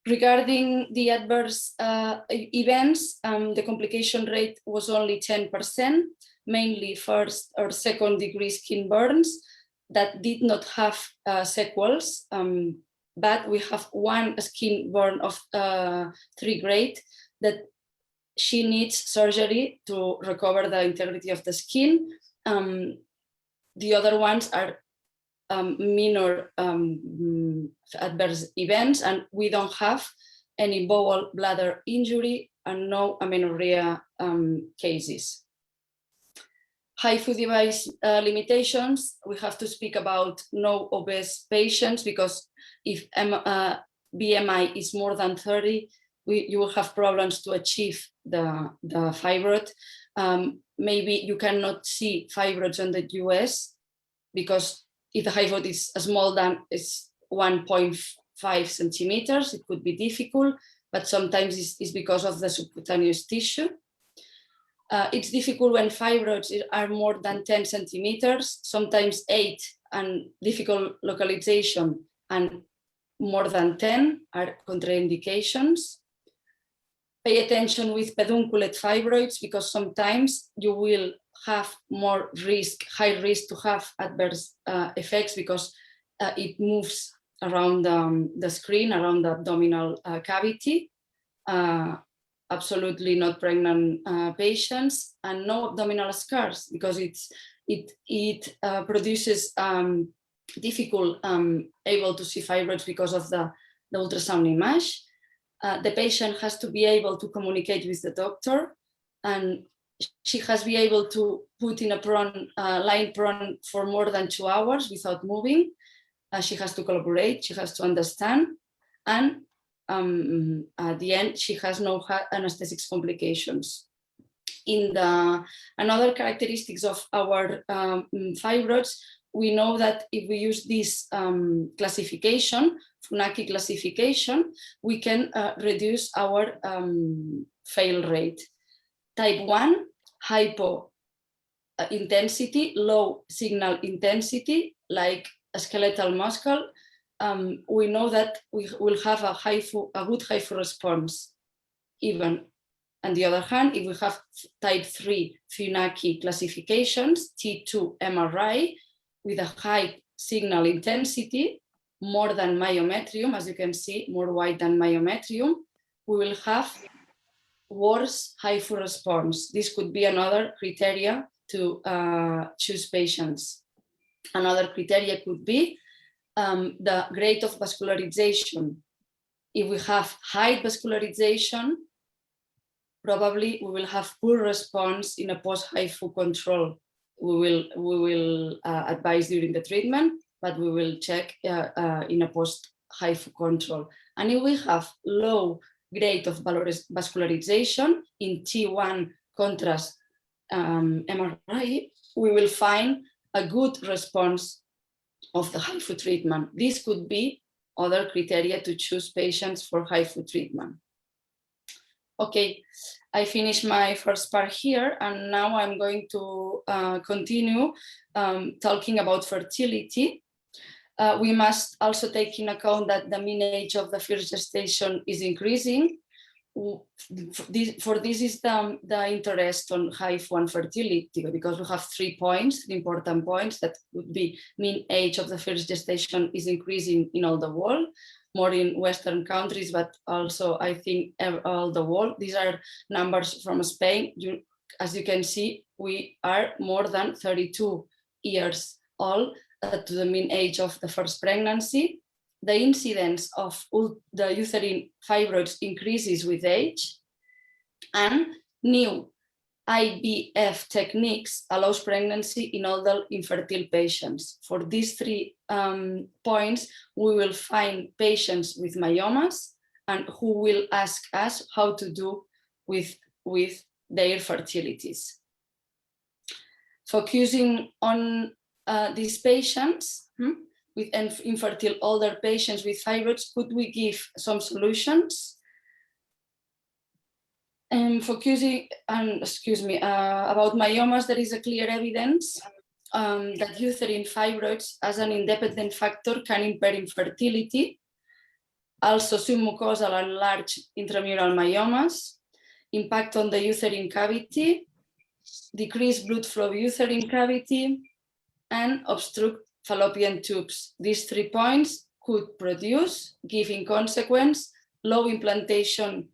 Regarding the adverse events, the complication rate was only 10%, mainly first or second degree skin burns that did not have sequels, but we have one skin burn of 3 grade that she needs surgery to recover the integrity of the skin. The other ones are minor adverse events, and we don't have any bowel bladder injury and no amenorrhea cases. HIFU device limitations, we have to speak about no obese patients, because if BMI is more than 30, you will have problems to achieve the fibroid. Maybe you cannot see fibroids in the US, because if the fibroid is small than it's 1.5 centimeters, it could be difficult, but sometimes it's because of the subcutaneous tissue. It's difficult when fibroids are more than 10 centimeters, sometimes 8, and difficult localization, and more than 10 are contraindications. Pay attention with pedunculate fibroids, because sometimes you will have more risk, high risk to have adverse effects, because it moves around the screen, around the abdominal cavity. Absolutely not pregnant patients, and no abdominal scars, because it produces difficult able to see fibroids because of the ultrasound image. The patient has to be able to communicate with the doctor, and she has to be able to put in a prone, lying prone for more than 2 hours without moving. She has to collaborate, she has to understand, and at the end, she has no anesthetics complications. In the another characteristics of our fibroids, we know that if we use this classification, Funaki classification, we can reduce our fail rate. Type 1, hypo intensity, low signal intensity, like a skeletal muscle. We know that we will have a good HIFU response. Even on the other hand, if we have type 3 Funaki classifications, T2 MRI, with a high signal intensity, more than myometrium, as you can see, more wide than myometrium, we will have worse HIFU response. This could be another criteria to choose patients. Another criteria could be the grade of vascularization. If we have high vascularization, probably we will have poor response in a post-HIFU control. We will advise during the treatment, but we will check in a post-HIFU control. And if we have low grade of vascularization in T1 contrast MRI, we will find a good response of the HIFU treatment. This could be other criteria to choose patients for HIFU treatment. Okay, I finished my first part here, and now I'm going to continue talking about fertility. We must also take in account that the mean age of the first gestation is increasing. for this is the interest on HIFU and fertility, because we have 3 points, the important points that would be mean age of the first gestation is increasing in all the world, more in Western countries, but also I think all the world. These are numbers from Spain. As you can see, we are more than 32 years old to the mean age of the first pregnancy. The incidence of the uterine fibroids increases with age, and new IVF techniques allows pregnancy in older infertile patients. For these 3 points, we will find patients with myomas and who will ask us how to do with their fertilities. Focusing on these patients, with infertile older patients with fibroids, could we give some solutions? Focusing on, about myomas, there is a clear evidence that uterine fibroids as an independent factor can impair infertility. Also, submucosal and large intramural myomas, impact on the uterine cavity, decrease blood flow uterine cavity, and obstruct fallopian tubes. These 3 points could produce, give in consequence, low implantation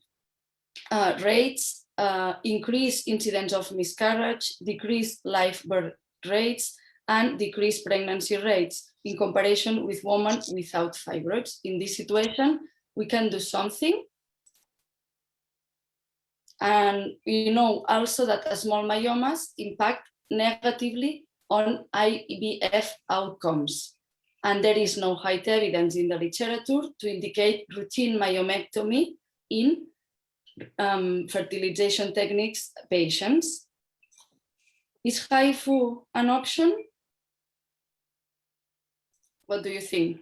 rates, increased incidence of miscarriage, decreased live birth rates, and decreased pregnancy rates in comparison with women without fibroids. In this situation, we can do something. And we know also that small myomas impact negatively on IVF outcomes. And there is no high evidence in the literature to indicate routine myomectomy in fertilization techniques patients. Is HIFU an option? What do you think?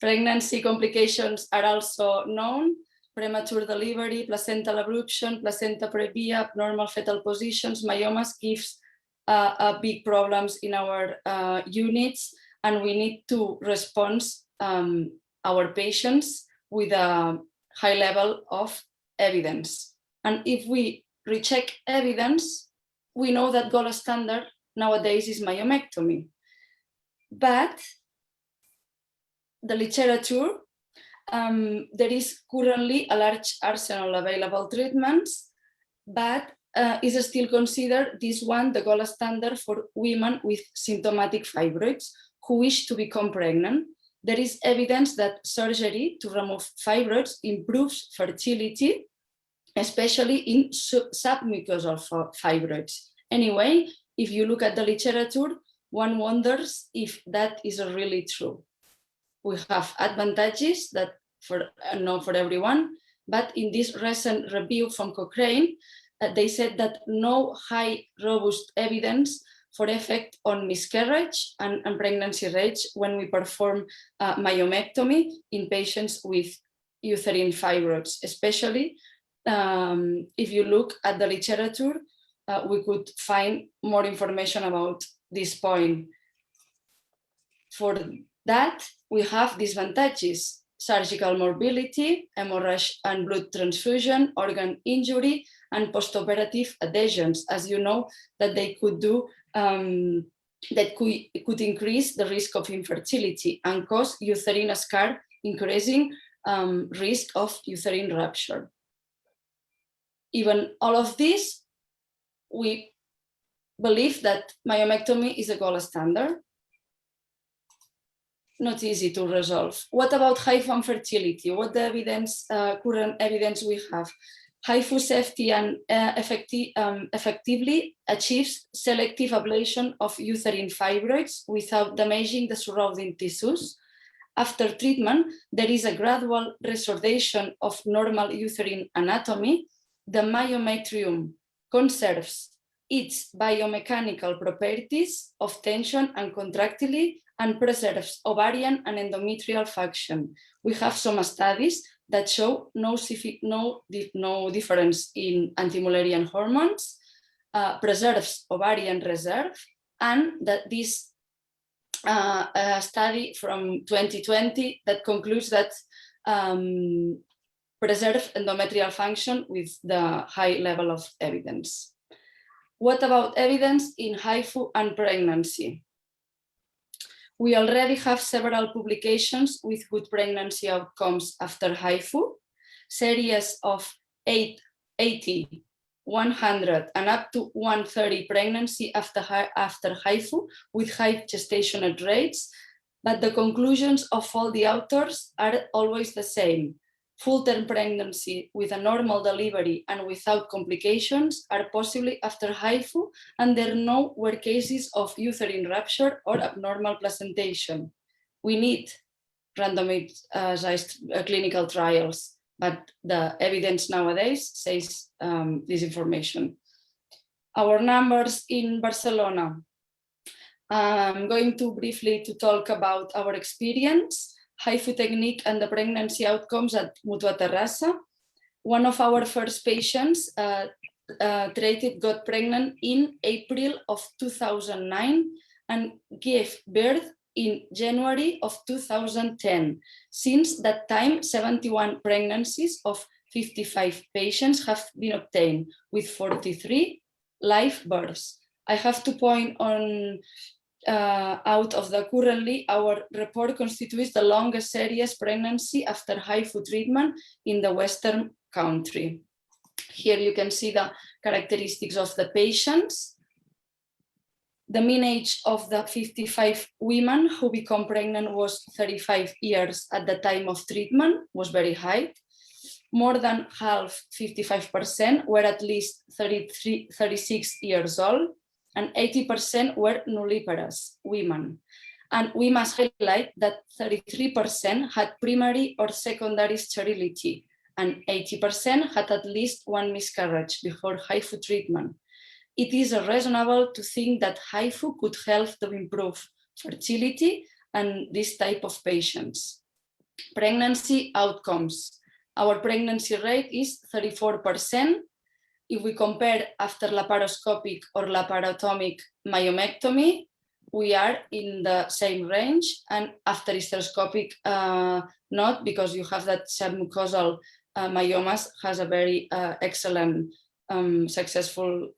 Pregnancy complications are also known: premature delivery, placental abruption, placenta previa, abnormal fetal positions. Myomas gives big problems in our units, and we need to respond our patients with a high level of evidence. And if we recheck evidence, we know that gold standard nowadays is myomectomy. But the literature, there is currently a large arsenal of available treatments, but is still considered this one the gold standard for women with symptomatic fibroids who wish to become pregnant. There is evidence that surgery to remove fibroids improves fertility, especially in submucosal fibroids. Anyway, if you look at the literature, one wonders if that is really true. We have advantages that not for everyone, but in this recent review from Cochrane, they said that no high robust evidence for effect on miscarriage and pregnancy rates when we perform myomectomy in patients with uterine fibroids. Especially if you look at the literature, we could find more information about this point. For that, we have disadvantages: surgical morbidity, hemorrhage and blood transfusion, organ injury, and postoperative adhesions, as you know, that they could do, that could increase the risk of infertility and cause uterine scar, increasing risk of uterine rupture. Even all of this, we believe that myomectomy is a gold standard. Not easy to resolve. What about HIFU and fertility? What the evidence, current evidence we have? HIFU safety and effectively achieves selective ablation of uterine fibroids without damaging the surrounding tissues. After treatment, there is a gradual restoration of normal uterine anatomy. The myometrium conserves its biomechanical properties of tension and contractility and preserves ovarian and endometrial function. We have some studies that show no difference in anti-Mullerian hormones, preserves ovarian reserve, and that this study from 2020 that concludes that preserve endometrial function with the high level of evidence. What about evidence in HIFU and pregnancy? We already have several publications with good pregnancy outcomes after HIFU, series of 80, 100, and up to 130 pregnancy after HIFU with high gestational rates, but the conclusions of all the authors are always the same. Full-term pregnancy with a normal delivery and without complications are possibly after HIFU, and there were cases of uterine rupture or abnormal placentation. We need randomized clinical trials, but the evidence nowadays says this information. Our numbers in Barcelona. I'm going to briefly talk about our experience, HIFU technique and the pregnancy outcomes at Mutua Terrassa. One of our first patients treated got pregnant in April of 2009 and gave birth in January of 2010. Since that time, 71 pregnancies of 55 patients have been obtained with 43 live births. I have to point on out of the currently, our report constitutes the longest serious pregnancy after HIFU treatment in the Western country. Here you can see the characteristics of the patients. The mean age of the 55 women who become pregnant was 35 years at the time of treatment, was very high. More than half, 55%, were at least 36 years old, and 80% were nulliparous women. And we must highlight that 33% had primary or secondary sterility, and 80% had at least one miscarriage before HIFU treatment. It is reasonable to think that HIFU could help to improve fertility and this type of patients. Pregnancy outcomes. Our pregnancy rate is 34%. If we compare after laparoscopic or laparotomic myomectomy, we are in the same range, and after hysteroscopic, not, because you have that submucosal myomas has a very excellent successful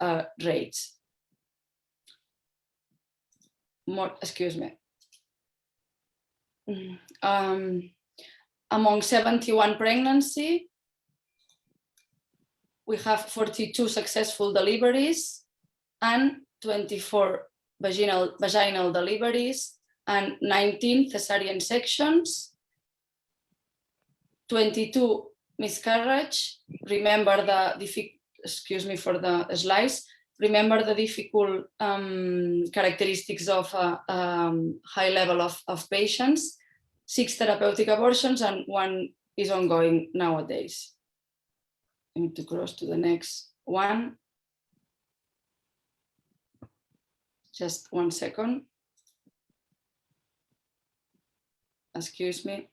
rates. Excuse me. Among 71 pregnancy, we have 42 successful deliveries and 24 vaginal deliveries and 19 cesarean sections, 22 miscarriage. Remember the excuse me for the slides. Remember the difficult characteristics of high level of patients. 6 therapeutic abortions and 1 is ongoing nowadays. I need to cross to the next one. Just 1 second. Excuse me.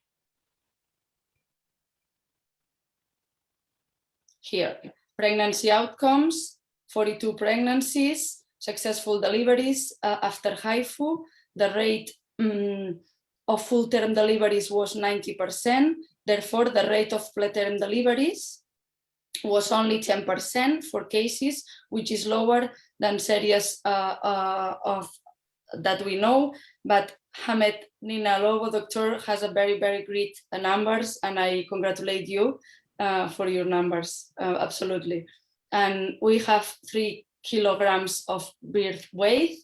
Here, pregnancy outcomes, 42 pregnancies, successful deliveries after HIFU. The rate of full-term deliveries was 90%. Therefore, the rate of preterm deliveries was only 10% for cases, which is lower than series of that we know. But Hamed Nina Lobo, doctor, has a very, very great numbers, and I congratulate you for your numbers, absolutely. And we have 3 kilograms of birth weight,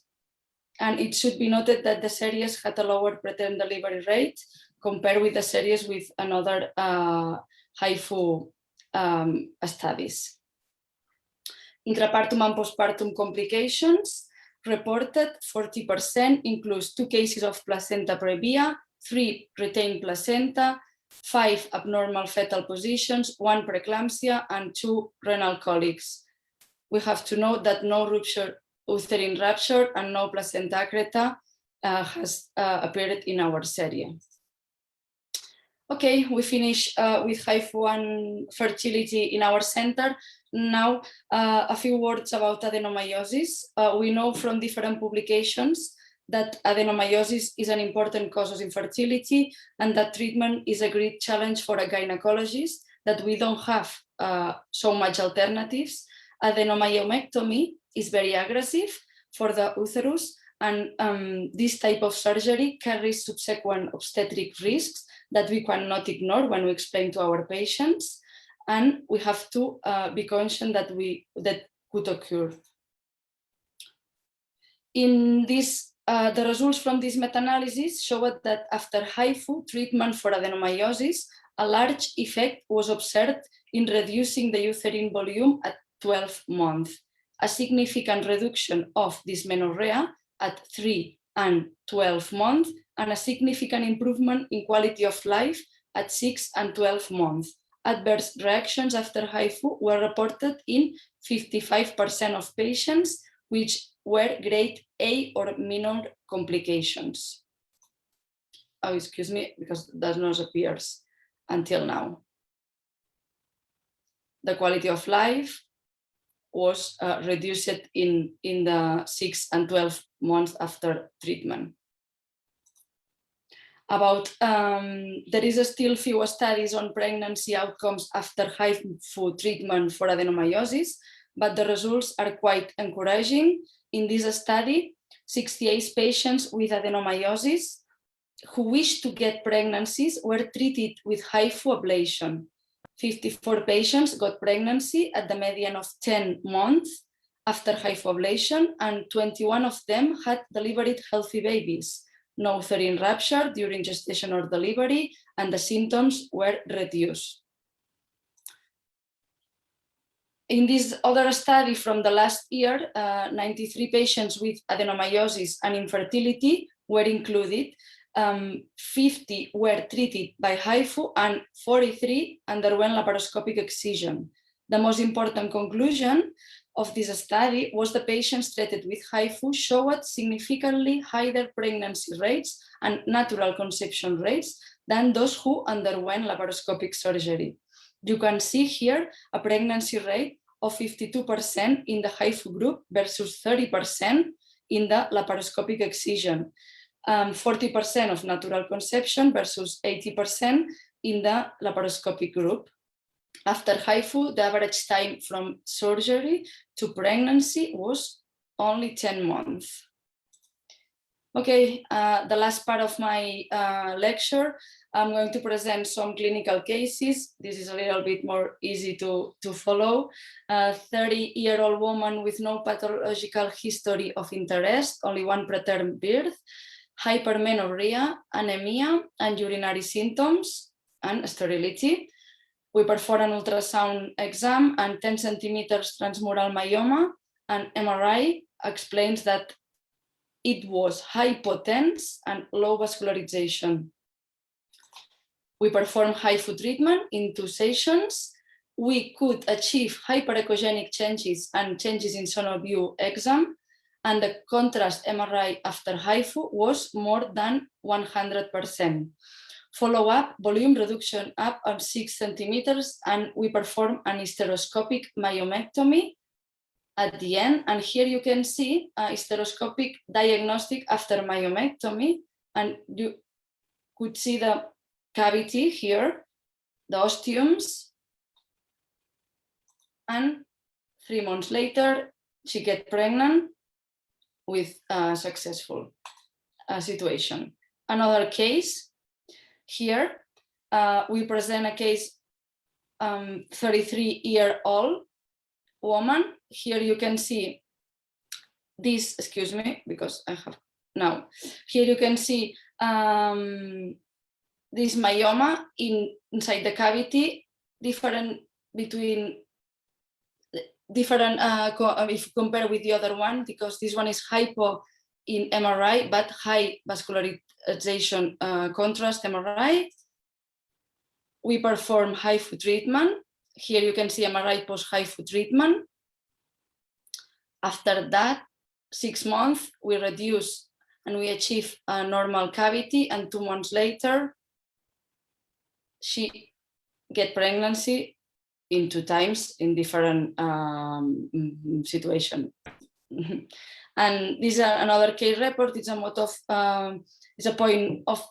and it should be noted that the series had a lower preterm delivery rate compared with the series with another HIFU studies. Intrapartum and postpartum complications reported 40%, includes 2 cases of placenta previa, 3 retained placenta, 5 abnormal fetal positions, 1 preeclampsia, and 2 renal colics. We have to note that no uterine rupture and no placenta accreta has appeared in our series. Okay, we finish with HIFU and fertility in our center. Now, a few words about adenomyosis. We know from different publications that adenomyosis is an important cause of infertility and that treatment is a great challenge for a gynecologist that we don't have so much alternatives. Adenomyomectomy is very aggressive for the uterus, and this type of surgery carries subsequent obstetric risks that we cannot ignore when we explain to our patients, and we have to be conscious that that could occur. In this, the results from this meta-analysis showed that after HIFU treatment for adenomyosis, a large effect was observed in reducing the uterine volume at 12 months, a significant reduction of dysmenorrhea at 3 and 12 months, and a significant improvement in quality of life at 6 and 12 months. Adverse reactions after HIFU were reported in 55% of patients, which were grade A or minor complications. Oh, excuse me, because it does not appear until now. The quality of life was reduced in the 6 and 12 months after treatment. There is still few studies on pregnancy outcomes after HIFU treatment for adenomyosis, but the results are quite encouraging. In this study, 68 patients with adenomyosis who wished to get pregnancies were treated with HIFU ablation. 54 patients got pregnancy at the median of 10 months after HIFU ablation, and 21 of them had delivered healthy babies. No uterine rupture during gestation or delivery, and the symptoms were reduced. In this other study from the last year, 93 patients with adenomyosis and infertility were included. 50 were treated by HIFU and 43 underwent laparoscopic excision. The most important conclusion of this study was the patients treated with HIFU showed significantly higher pregnancy rates and natural conception rates than those who underwent laparoscopic surgery. You can see here a pregnancy rate of 52% in the HIFU group versus 30% in the laparoscopic excision. 40% of natural conception versus 80% in the laparoscopic group. After HIFU, the average time from surgery to pregnancy was only 10 months. Okay, the last part of my lecture, I'm going to present some clinical cases. This is a little bit more easy to follow. A 30-year-old woman with no pathological history of interest, only one preterm birth, hypermenorrhea, anemia, and urinary symptoms, and sterility. We perform an ultrasound exam and 10 centimeters transmural myoma, and MRI explains that it was hypotense and low vascularization. We performed HIFU treatment in 2 sessions. We could achieve hyperechogenic changes and changes in sonoview exam, and the contrast MRI after HIFU was more than 100%. Follow-up volume reduction up on 6 centimeters, and we perform an hysteroscopic myomectomy at the end. And here you can see a hysteroscopic diagnostic after myomectomy, and you could see the cavity here, the osteums, and 3 months later, she gets pregnant with a successful situation. Another case, here we present a case, 33-year-old woman. Here you can see this, excuse me, because I have now. Here you can see this myoma inside the cavity, different between different if you compare with the other one, because this one is hypo in MRI, but high vascularization contrast MRI. We perform HIFU treatment. Here you can see MRI post-HIFU treatment. After that, 6 months, we reduce and we achieve a normal cavity, and 2 months later, she get pregnancy in 2 times in different situation. And this is another case report. It's a mode of, it's a point of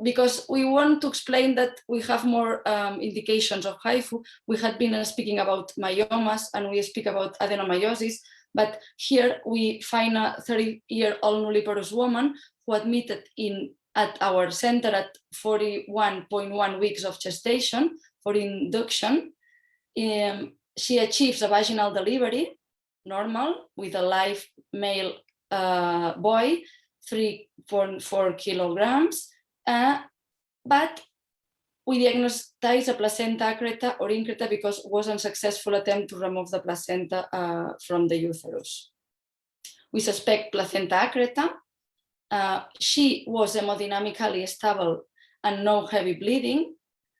because we want to explain that we have more indications of HIFU. We had been speaking about myomas and we speak about adenomyosis, but here we find a 30-year-old nulliparous woman who admitted at our center at 41.1 weeks of gestation for induction. She achieves a vaginal delivery, normal, with a live male boy, 3.4 kilograms, but we diagnosed a placenta accreta or increta because it was an unsuccessful attempt to remove the placenta from the uterus. We suspect placenta accreta. She was hemodynamically stable and no heavy bleeding,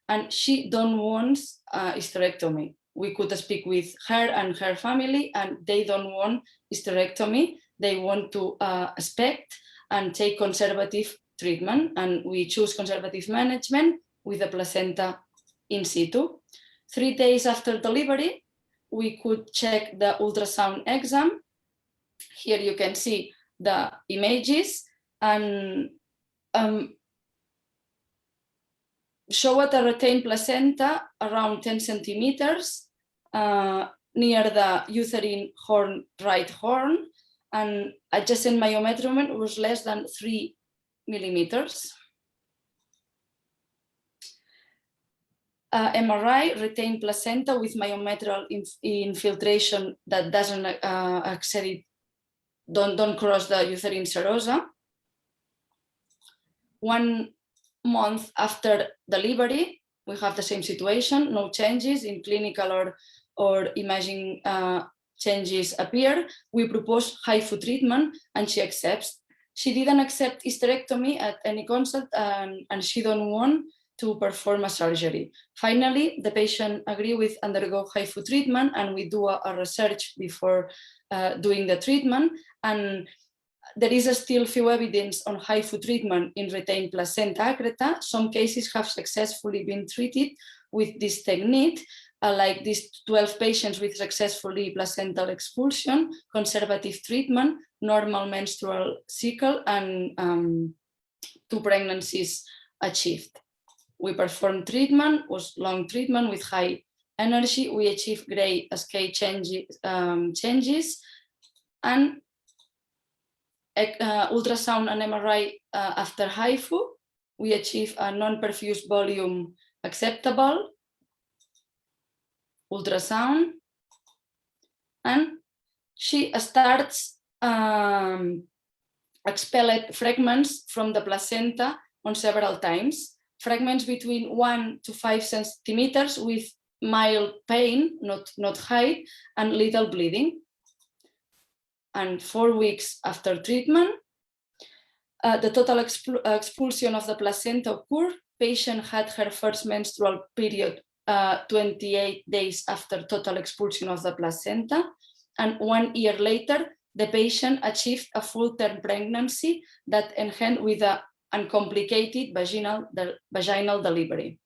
and she don't want hysterectomy. We could speak with her and her family, and they don't want hysterectomy. They want to expect and take conservative treatment, and we choose conservative management with the placenta in situ. 3 days after delivery, we could check the ultrasound exam. Here you can see the images and show a retained placenta around 10 centimeters near the uterine horn, right horn, and adjacent myomeasurement was less than 3 millimeters. MRI, retained placenta with myometrial infiltration that doesn't don't cross the uterine serosa. 1 month after delivery, we have the same situation, no changes in clinical or imaging changes appear. We propose HIFU treatment and she accepts. She didn't accept hysterectomy at any consult and she don't want to perform a surgery. Finally, the patient agreed with undergo HIFU treatment and we do a research before doing the treatment. And there is still few evidence on HIFU treatment in retained placenta accreta. Some cases have successfully been treated with this technique, like these 12 patients with successfully placental expulsion, conservative treatment, normal menstrual cycle, and 2 pregnancies achieved. We performed treatment, was long treatment with high energy. We achieved gray scale changes and ultrasound and MRI after HIFU. We achieve a non-perfused volume acceptable, ultrasound, and she starts expelled fragments from the placenta on several times, fragments between 1 to 5 centimeters with mild pain, not high, and little bleeding. And 4 weeks after treatment, the total expulsion of the placenta occurred. Patient had her first menstrual period 28 days after total expulsion of the placenta. And 1 year later, the patient achieved a full-term pregnancy that ended with an uncomplicated vaginal delivery.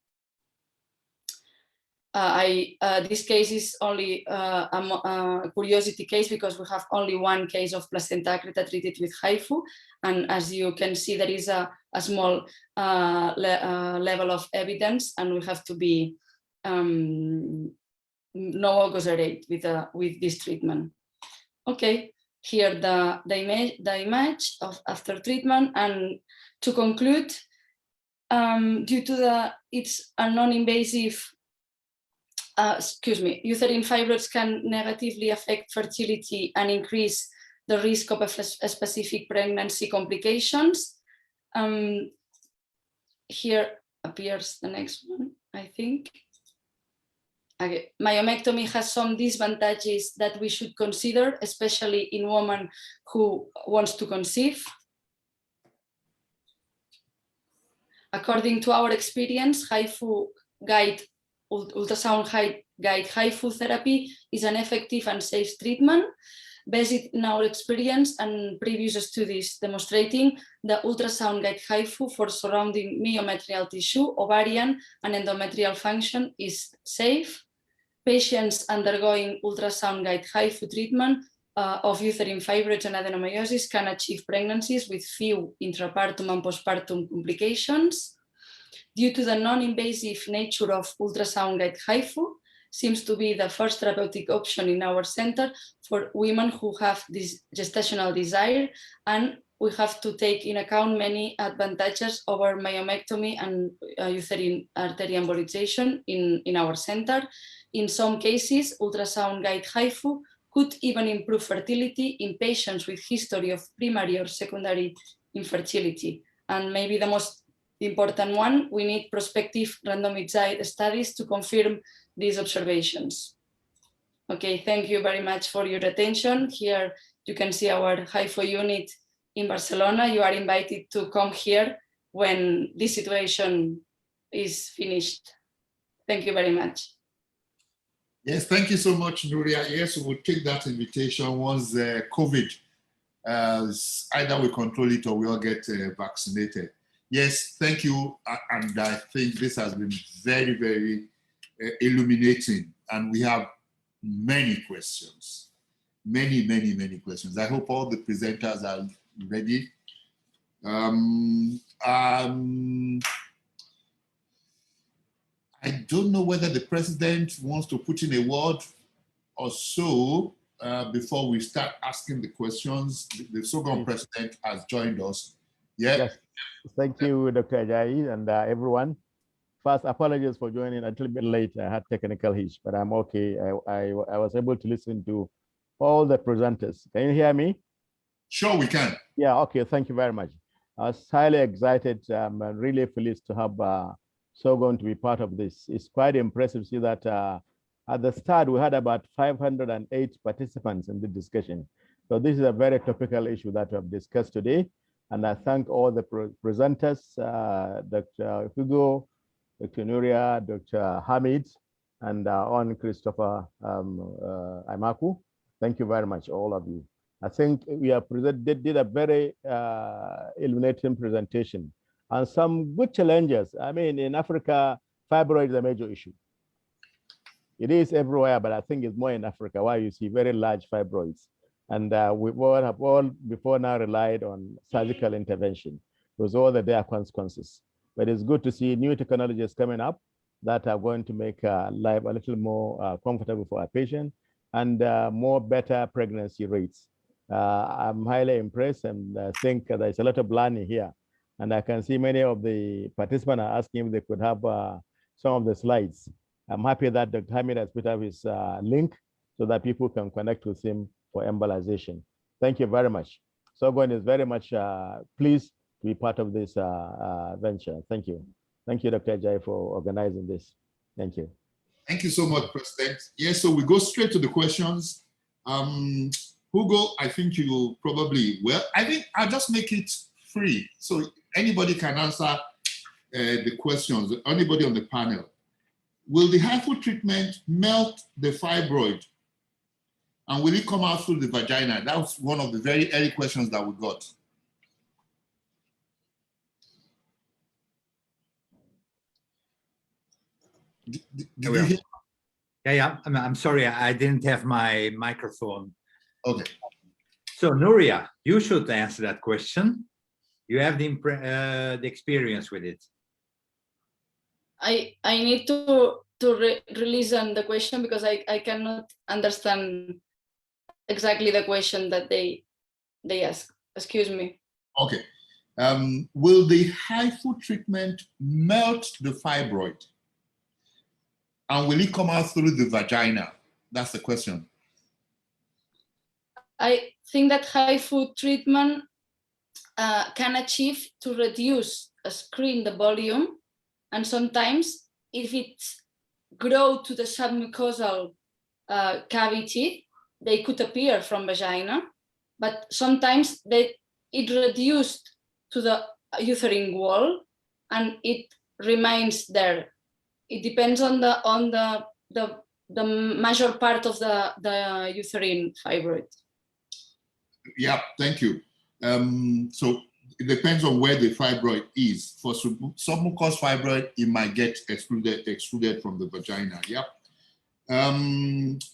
This case is only a curiosity case because we have only 1 case of placenta accreta treated with HIFU, and as you can see, there is a small level of evidence, and we have to be no exaggerate with this treatment. Okay, here the image of after treatment, and to conclude, due to it's a non-invasive. Uterine fibroids can negatively affect fertility and increase the risk of a specific pregnancy complications. Here appears the next one, I think. Okay. Myomectomy has some disadvantages that we should consider, especially in women who wants to conceive. According to our experience, HIFU guide ultrasound guide HIFU therapy is an effective and safe treatment based in our experience and previous studies demonstrating the ultrasound guide HIFU for surrounding myometrial tissue, ovarian, and endometrial function is safe. Patients undergoing ultrasound guide HIFU treatment of uterine fibroids and adenomyosis can achieve pregnancies with few intrapartum and postpartum complications. due to the non-invasive nature of ultrasound-guided HIFU, seems to be the first therapeutic option in our center for women who have this gestational desire, and we have to take in account many advantages over myomectomy and uterine artery embolization in our center. In some cases, ultrasound-guided HIFU could even improve fertility in patients with history of primary or secondary infertility. And maybe the most important one, we need prospective randomized studies to confirm these observations. Okay, thank you very much for your attention. Here you can see our HIFU unit in Barcelona. You are invited to come here when this situation is finished. Thank you very much. Yes, thank you so much, Nuria. Yes, we will take that invitation once COVID, either we control it or we all get vaccinated. Yes, thank you. And I think this has been very, very illuminating. And we have many questions, many questions. I hope all the presenters are ready. I don't know whether the president wants to put in a word or so before we start asking the questions. The SOGON president has joined us. Yeah. Yes. Thank you, Dr. Ajayi, and everyone. First, apologies for joining a little bit late. I had technical hitch, but I'm okay. I was able to listen to all the presenters. Can you hear me? Sure, we can. Yeah, okay, thank you very much. I was highly excited. I'm really pleased to have SOGON to be part of this. It's quite impressive to see that at the start, we had about 508 participants in the discussion. So this is a very topical issue that we have discussed today. And I thank all the presenters, Dr. Hugo, Dr. Nuria, Dr. Hamid, and on Christopher Aimaku. Thank you very much, all of you. I think we have did a very illuminating presentation and some good challenges. I mean, in Africa, fibroid is a major issue. It is everywhere, but I think it's more in Africa where you see very large fibroids. And we all have before now relied on surgical intervention with all the dire consequences. But it's good to see new technologies coming up that are going to make life a little more comfortable for our patient and more better pregnancy rates. I'm highly impressed and I think there's a lot of learning here. And I can see many of the participants are asking if they could have some of the slides. I'm happy that Dr. Hamid has put up his link so that people can connect with him for embolization. Thank you very much. SOGON is very much pleased to be part of this venture. Thank you. Thank you, Dr. Ajayi, for organizing this. Thank you. Thank you so much, President. Yes, so we go straight to the questions. Hugo, I think you will probably, I think I'll just make it free. So anybody can answer the questions, anybody on the panel. Will the HIFU treatment melt the fibroid? And will it come out through the vagina? That was one of the very early questions that we got. Did you hear? Yeah. I'm sorry, I didn't have my microphone. Okay. So Nuria, you should answer that question. You have the experience with it. I need to release on the question because I cannot understand exactly the question that they ask. Excuse me. Okay. Will the HIFU treatment melt the fibroid? And will it come out through the vagina? That's the question. I think that HIFU treatment can achieve to reduce, screen the volume, and sometimes if it grows to the submucosal cavity, they could appear from vagina, but sometimes it reduced to the uterine wall and it remains there. It depends on the major part of the uterine fibroid. Yeah, thank you. So it depends on where the fibroid is. For submucous fibroid, it might get excluded from the vagina. Yeah.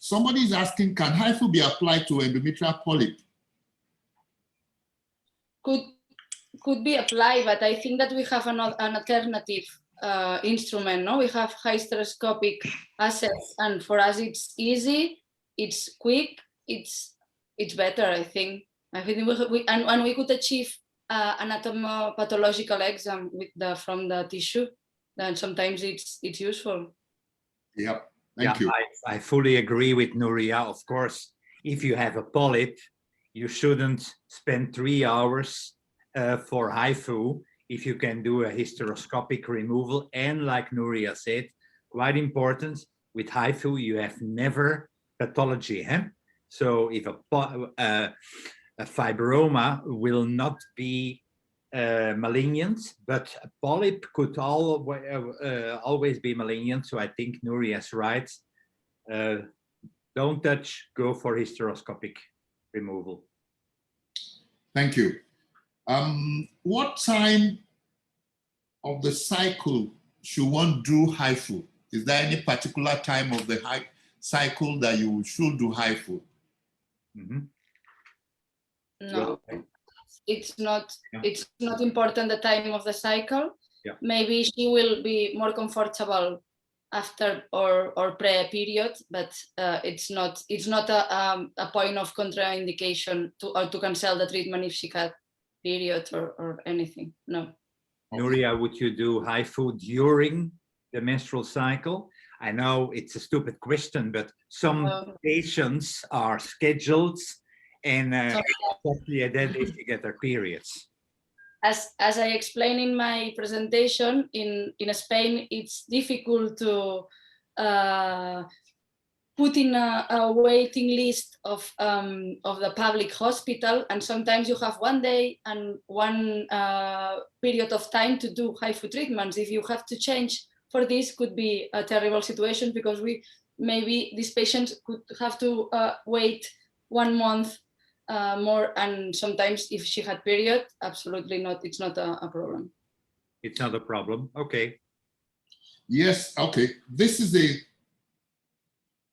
Somebody is asking, can HIFU be applied to endometrial polyp? Could be applied, but I think that we have an alternative instrument. No, we have hysteroscopic assets, and for us it's easy, it's quick, it's better. I think we could achieve anatomopathological exam with from the tissue. Then sometimes it's useful. Yep. Thank you. I fully agree with Nuria. Of course, if you have a polyp, you shouldn't spend 3 hours for HIFU if you can do a hysteroscopic removal. And like Nuria said, quite important, with HIFU, you have never pathology. So if a fibroma will not be malignant, but a polyp could always be malignant. So I think Nuria's right. Don't touch, go for hysteroscopic removal. Thank you. What time of the cycle should one do HIFU? Is there any particular time of the cycle that you should do HIFU? No, it's not. It's not important the time of the cycle. Maybe she will be more comfortable after or pre-period, but it's not a point of contraindication to cancel the treatment if she had period or anything. No. Nuria, would you do HIFU during the menstrual cycle? I know it's a stupid question, but some patients are scheduled and especially if you get their periods. As I explained in my presentation, in Spain, it's difficult to put in a waiting list of the public hospital, and sometimes you have 1 day and one period of time to do HIFU treatments. If you have to change for this, could be a terrible situation, because maybe these patients could have to wait 1 month more, and sometimes if she had period, absolutely not. It's not a problem. It's not a problem. Okay. Yes. Okay. This is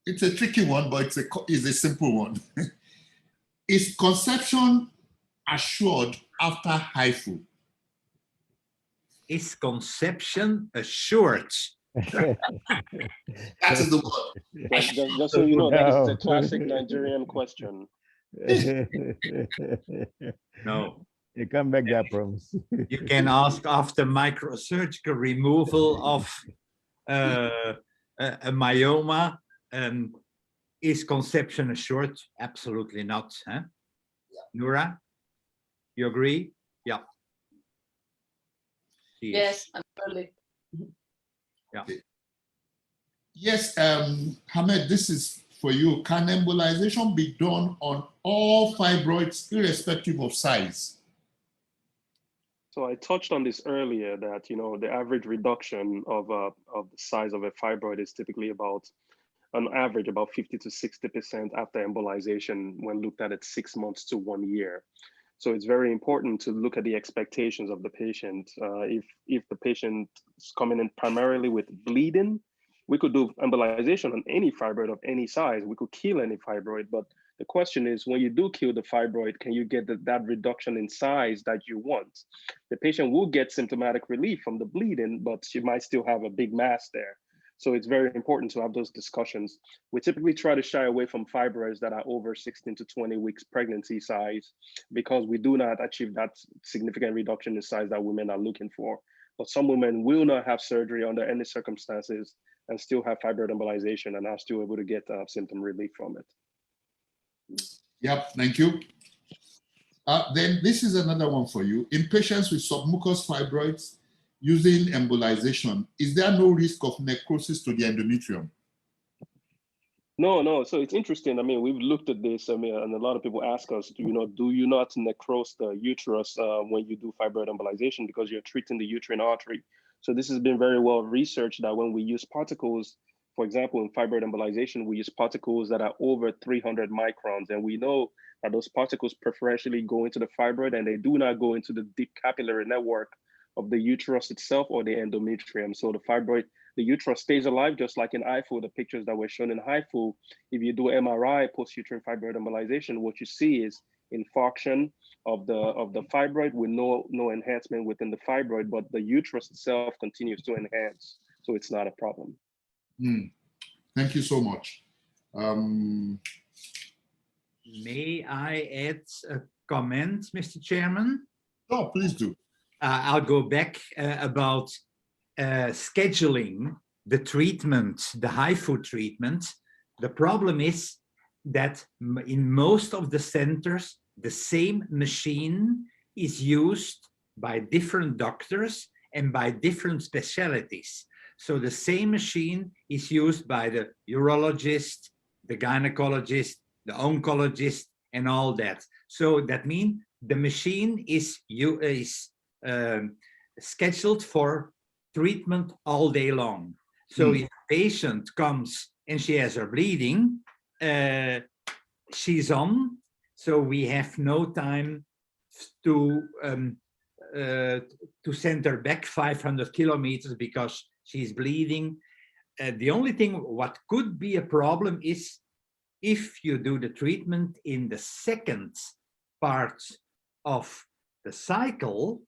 it's a tricky one, but it's a simple one. Is conception assured after HIFU? Is conception assured? That is the word. Just so you know, that is a classic Nigerian question. No. You can't make that promise. You can ask after microsurgical removal of a myoma. Is conception assured? Absolutely not. Huh? Nura, you agree? Yeah. Yes, absolutely. Yeah. Yes, Hamed, this is for you. Can embolization be done on all fibroids, irrespective of size? So I touched on this earlier, that the average reduction of the size of a fibroid is typically about, on average, about 50 to 60% after embolization when looked at 6 months to 1 year. So it's very important to look at the expectations of the patient. If the patient is coming in primarily with bleeding, we could do embolization on any fibroid of any size. We could kill any fibroid, but the question is, when you do kill the fibroid, can you get that reduction in size that you want? The patient will get symptomatic relief from the bleeding, but she might still have a big mass there. So it's very important to have those discussions. We typically try to shy away from fibroids that are over 16 to 20 weeks pregnancy size, because we do not achieve that significant reduction in size that women are looking for. But some women will not have surgery under any circumstances and still have fibroid embolization and are still able to get symptom relief from it. Yep, thank you. Then this is another one for you. In patients with submucous fibroids using embolization, is there no risk of necrosis to the endometrium? No. So it's interesting. I mean, we've looked at this. I mean, and a lot of people ask us, do you not necrose the uterus when you do fibroid embolization, because you're treating the uterine artery? So this has been very well researched, that when we use particles, for example, in fibroid embolization, we use particles that are over 300 microns. And we know that those particles preferentially go into the fibroid, and they do not go into the deep capillary network of the uterus itself or the endometrium. So the uterus stays alive, just like in HIFU, the pictures that were shown in HIFU. If you do MRI, post-uterine fibroid embolization, what you see is infarction of the fibroid with no enhancement within the fibroid, but the uterus itself continues to enhance, so it's not a problem. Thank you so much. May I add a comment, Mr. Chairman? Oh, please do. I'll go back about scheduling the treatment, the HIFU treatment. The problem is that in most of the centers, the same machine is used by different doctors and by different specialties. So the same machine is used by the urologist, the gynecologist, the oncologist, and all that. So that means the machine is scheduled for treatment all day long. So if a patient comes and she has her bleeding, she's on. So we have no time to send her back 500 kilometers because she's bleeding. The only thing what could be a problem is if you do the treatment in the second part of the cycle,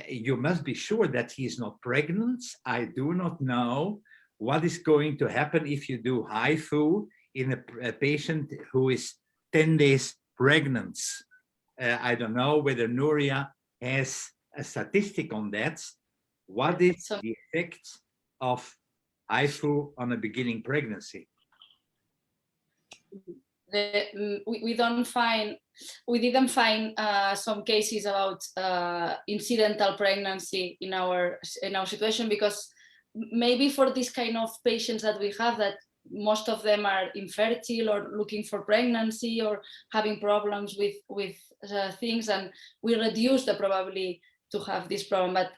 you must be sure that he is not pregnant. I do not know what is going to happen if you do HIFU in a patient who is 10 days pregnant. I don't know whether Nuria has a statistic on that. What is the effect of HIFU on a beginning pregnancy? We didn't find some cases about incidental pregnancy in our situation, because maybe for this kind of patients that we have, that most of them are infertile or looking for pregnancy or having problems with things, and we reduce the probability to have this problem. But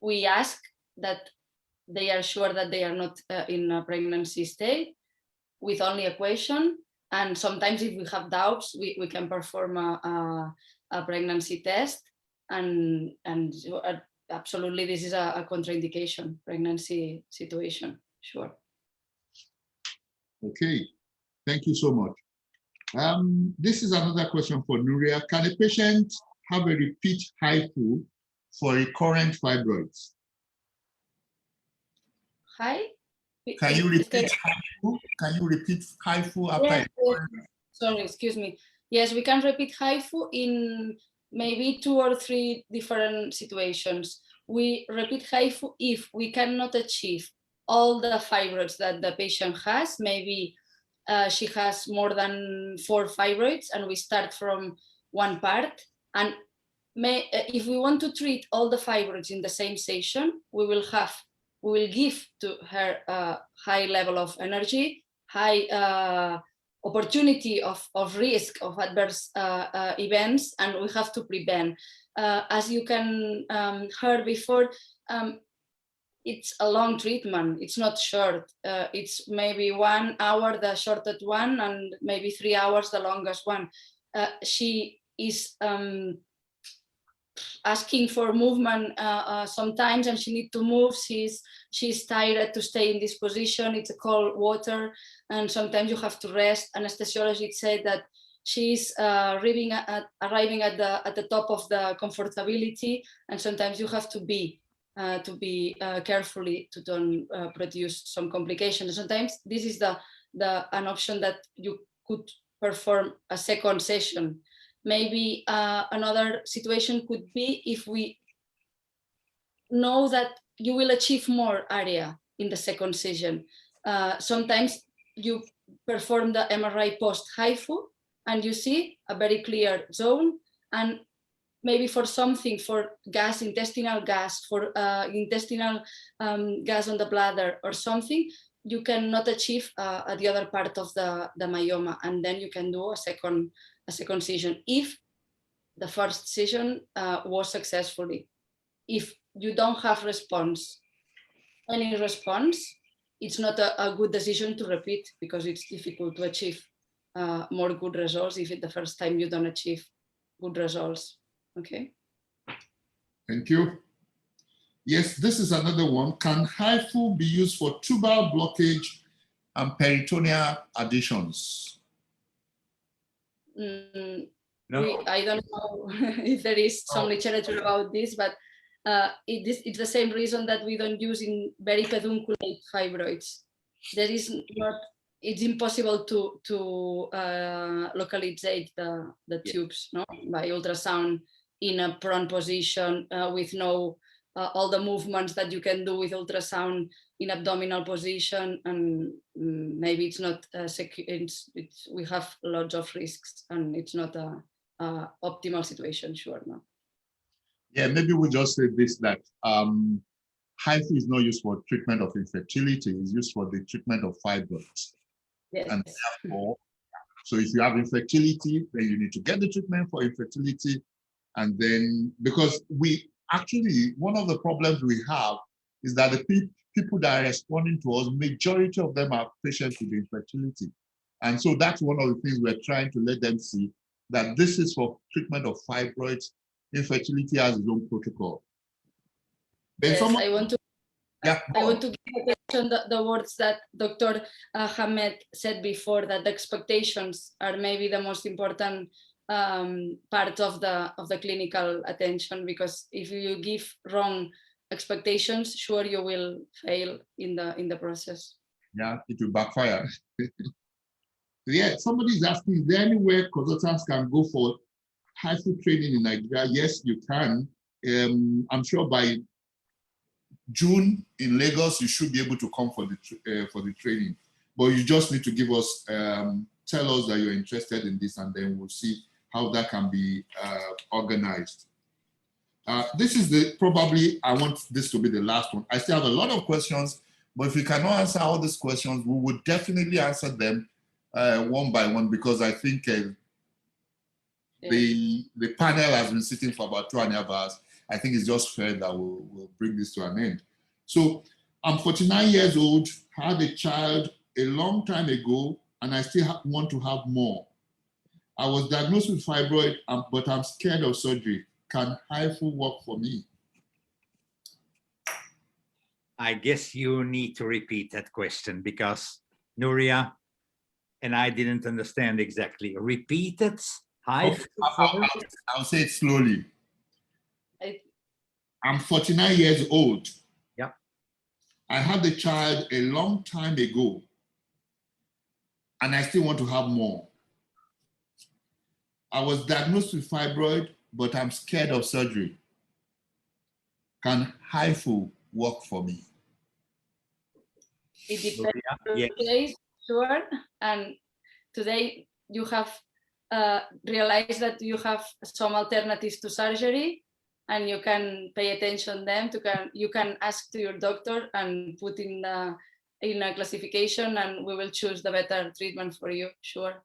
we ask that they are sure that they are not in a pregnancy state with only a question. And sometimes if we have doubts, we can perform a pregnancy test, and absolutely this is a contraindication pregnancy situation, sure. Okay, thank you so much. This is another question for Nuria. Can a patient have a repeat HIFU for recurrent fibroids? Hi? Can you repeat HIFU? Can you repeat HIFU after? Yes, sorry, excuse me. Yes, we can repeat HIFU in maybe 2 or 3 different situations. We repeat HIFU if we cannot achieve all the fibroids that the patient has. Maybe she has more than 4 fibroids and we start from one part. And if we want to treat all the fibroids in the same session, we will give to her a high level of energy, high opportunity of risk of adverse events, and we have to prevent. As you can heard before, it's a long treatment. It's not short. It's maybe 1 hour, the shortest one, and maybe 3 hours, the longest one. She is asking for movement sometimes, and she needs to move. She's tired to stay in this position. It's a cold water, and sometimes you have to rest. Anesthesiologist said that she's arriving at the top of the comfortability, and sometimes you have to be carefully to don't produce some complications. Sometimes this is an option that you could perform a second session. Maybe another situation could be if we know that you will achieve more area in the second session. Sometimes you perform the MRI post-HIFU and you see a very clear zone, and maybe for something, for gas, intestinal gas, for intestinal gas on the bladder or something, you cannot achieve the other part of the myoma, and then you can do a second session if the first session was successfully. If you don't have any response, it's not a good decision to repeat, because it's difficult to achieve more good results if the first time you don't achieve good results. Okay. Thank you. Yes, this is another one. Can HIFU be used for tubal blockage and peritoneal adhesions? No. I don't know if there is some literature about this, but it's the same reason that we don't use in very pedunculate fibroids. There is not, it's impossible to localize the tubes, no, by ultrasound in a prone position with no all the movements that you can do with ultrasound in abdominal position, and maybe it's not we have lots of risks, and it's not a optimal situation, sure, no. Yeah, maybe we just say this, that HIFU is not used for treatment of infertility, it's used for the treatment of fibroids. Yes. And therefore, so if you have infertility, then you need to get the treatment for infertility. And then, because we actually, one of the problems we have is that the people that are responding to us, majority of them are patients with infertility. And so that's one of the things we're trying to let them see, that this is for treatment of fibroids. Infertility has its own protocol. Yes, I want to give attention the words that Dr. Hamed said before, that the expectations are maybe the most important part of the clinical attention, because if you give wrong expectations, sure you will fail in the process. Yeah, it will backfire. Yeah, somebody is asking, is there anywhere consultants can go for HIFU training in Nigeria? Yes, you can. I'm sure by June in Lagos, you should be able to come for the training. But you just need to give us, tell us that you're interested in this, and then we'll see how that can be organized. This is probably, I want this to be the last one. I still have a lot of questions, but if we cannot answer all these questions, we would definitely answer them one by one, because I think the panel has been sitting for about 2.5 hours. I think it's just fair that we'll bring this to an end. So I'm 49 years old, had a child a long time ago, and I still want to have more. I was diagnosed with fibroid, but I'm scared of surgery. Can HIFU work for me? I guess you need to repeat that question, because Nuria and I didn't understand exactly. Repeat it. HIFU. I'll say it slowly. I'm 49 years old. Yeah. I had the child a long time ago, and I still want to have more. I was diagnosed with fibroid, but I'm scared of surgery. Can HIFU work for me? It depends. Yes. Sure. And today you have realized that you have some alternatives to surgery, and you can pay attention to them. You can ask to your doctor and put in a classification, and we will choose the better treatment for you. Sure.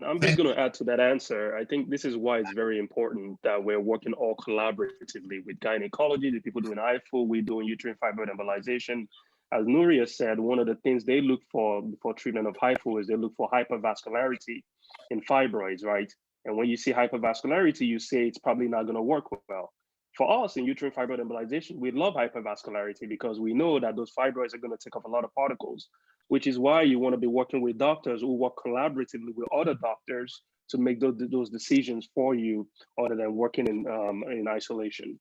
I'm just going to add to that answer. I think this is why it's very important that we're working all collaboratively with gynecology, the people doing HIFU, we're doing uterine fibroid embolization. As Nuria said, one of the things they look for treatment of HIFU is they look for hypervascularity in fibroids, right? And when you see hypervascularity, you say it's probably not going to work well. For us in uterine fibroid embolization, we love hypervascularity because we know that those fibroids are going to take up a lot of particles, which is why you want to be working with doctors who work collaboratively with other doctors to make those decisions for you, other than working in isolation.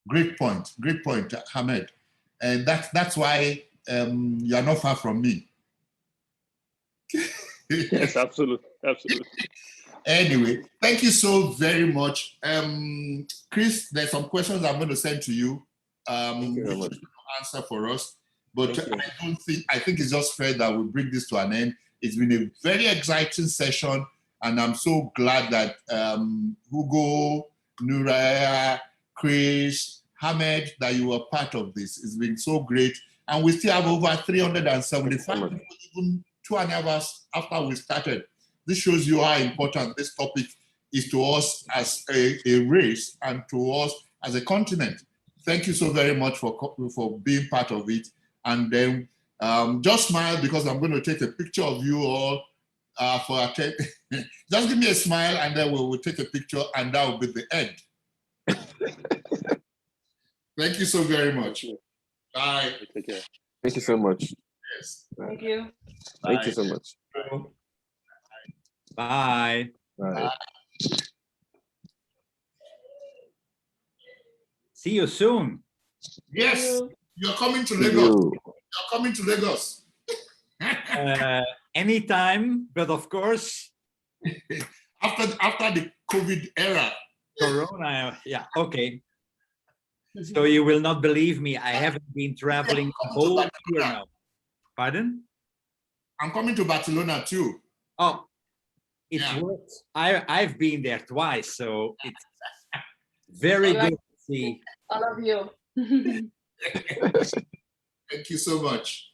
Great point, Hamed. And that's why you're not far from me. Yes, absolutely. Anyway, thank you so very much. Chris, there's some questions I'm going to send to you. Thank you very much. Answer for us. But I think it's just fair that we bring this to an end. It's been a very exciting session, and I'm so glad that Hugo, Nuria, Chris, Hamed, that you were part of this. It's been so great. And we still have over 375 people, even 2.5 hours after we started. This shows you how important this topic is to us as a race and to us as a continent. Thank you so very much for being part of it. And then just smile, because I'm going to take a picture of you all just give me a smile, and then we will take a picture, and that will be the end. Thank you so very much. Bye. Take care. Thank you so much. Yes. Thank you. Thank you so much. Bye. Bye. Bye. See you soon. Yes, you're coming to See Lagos. you. You're coming to Lagos. Anytime, but of course, After the COVID era. Corona, yeah, okay. So you will not believe me, I haven't been traveling the whole year now. Pardon? I'm coming to Barcelona too. Oh, it's Yeah. worth, I've been there twice, so it's very good to see. All of you. Thank you so much.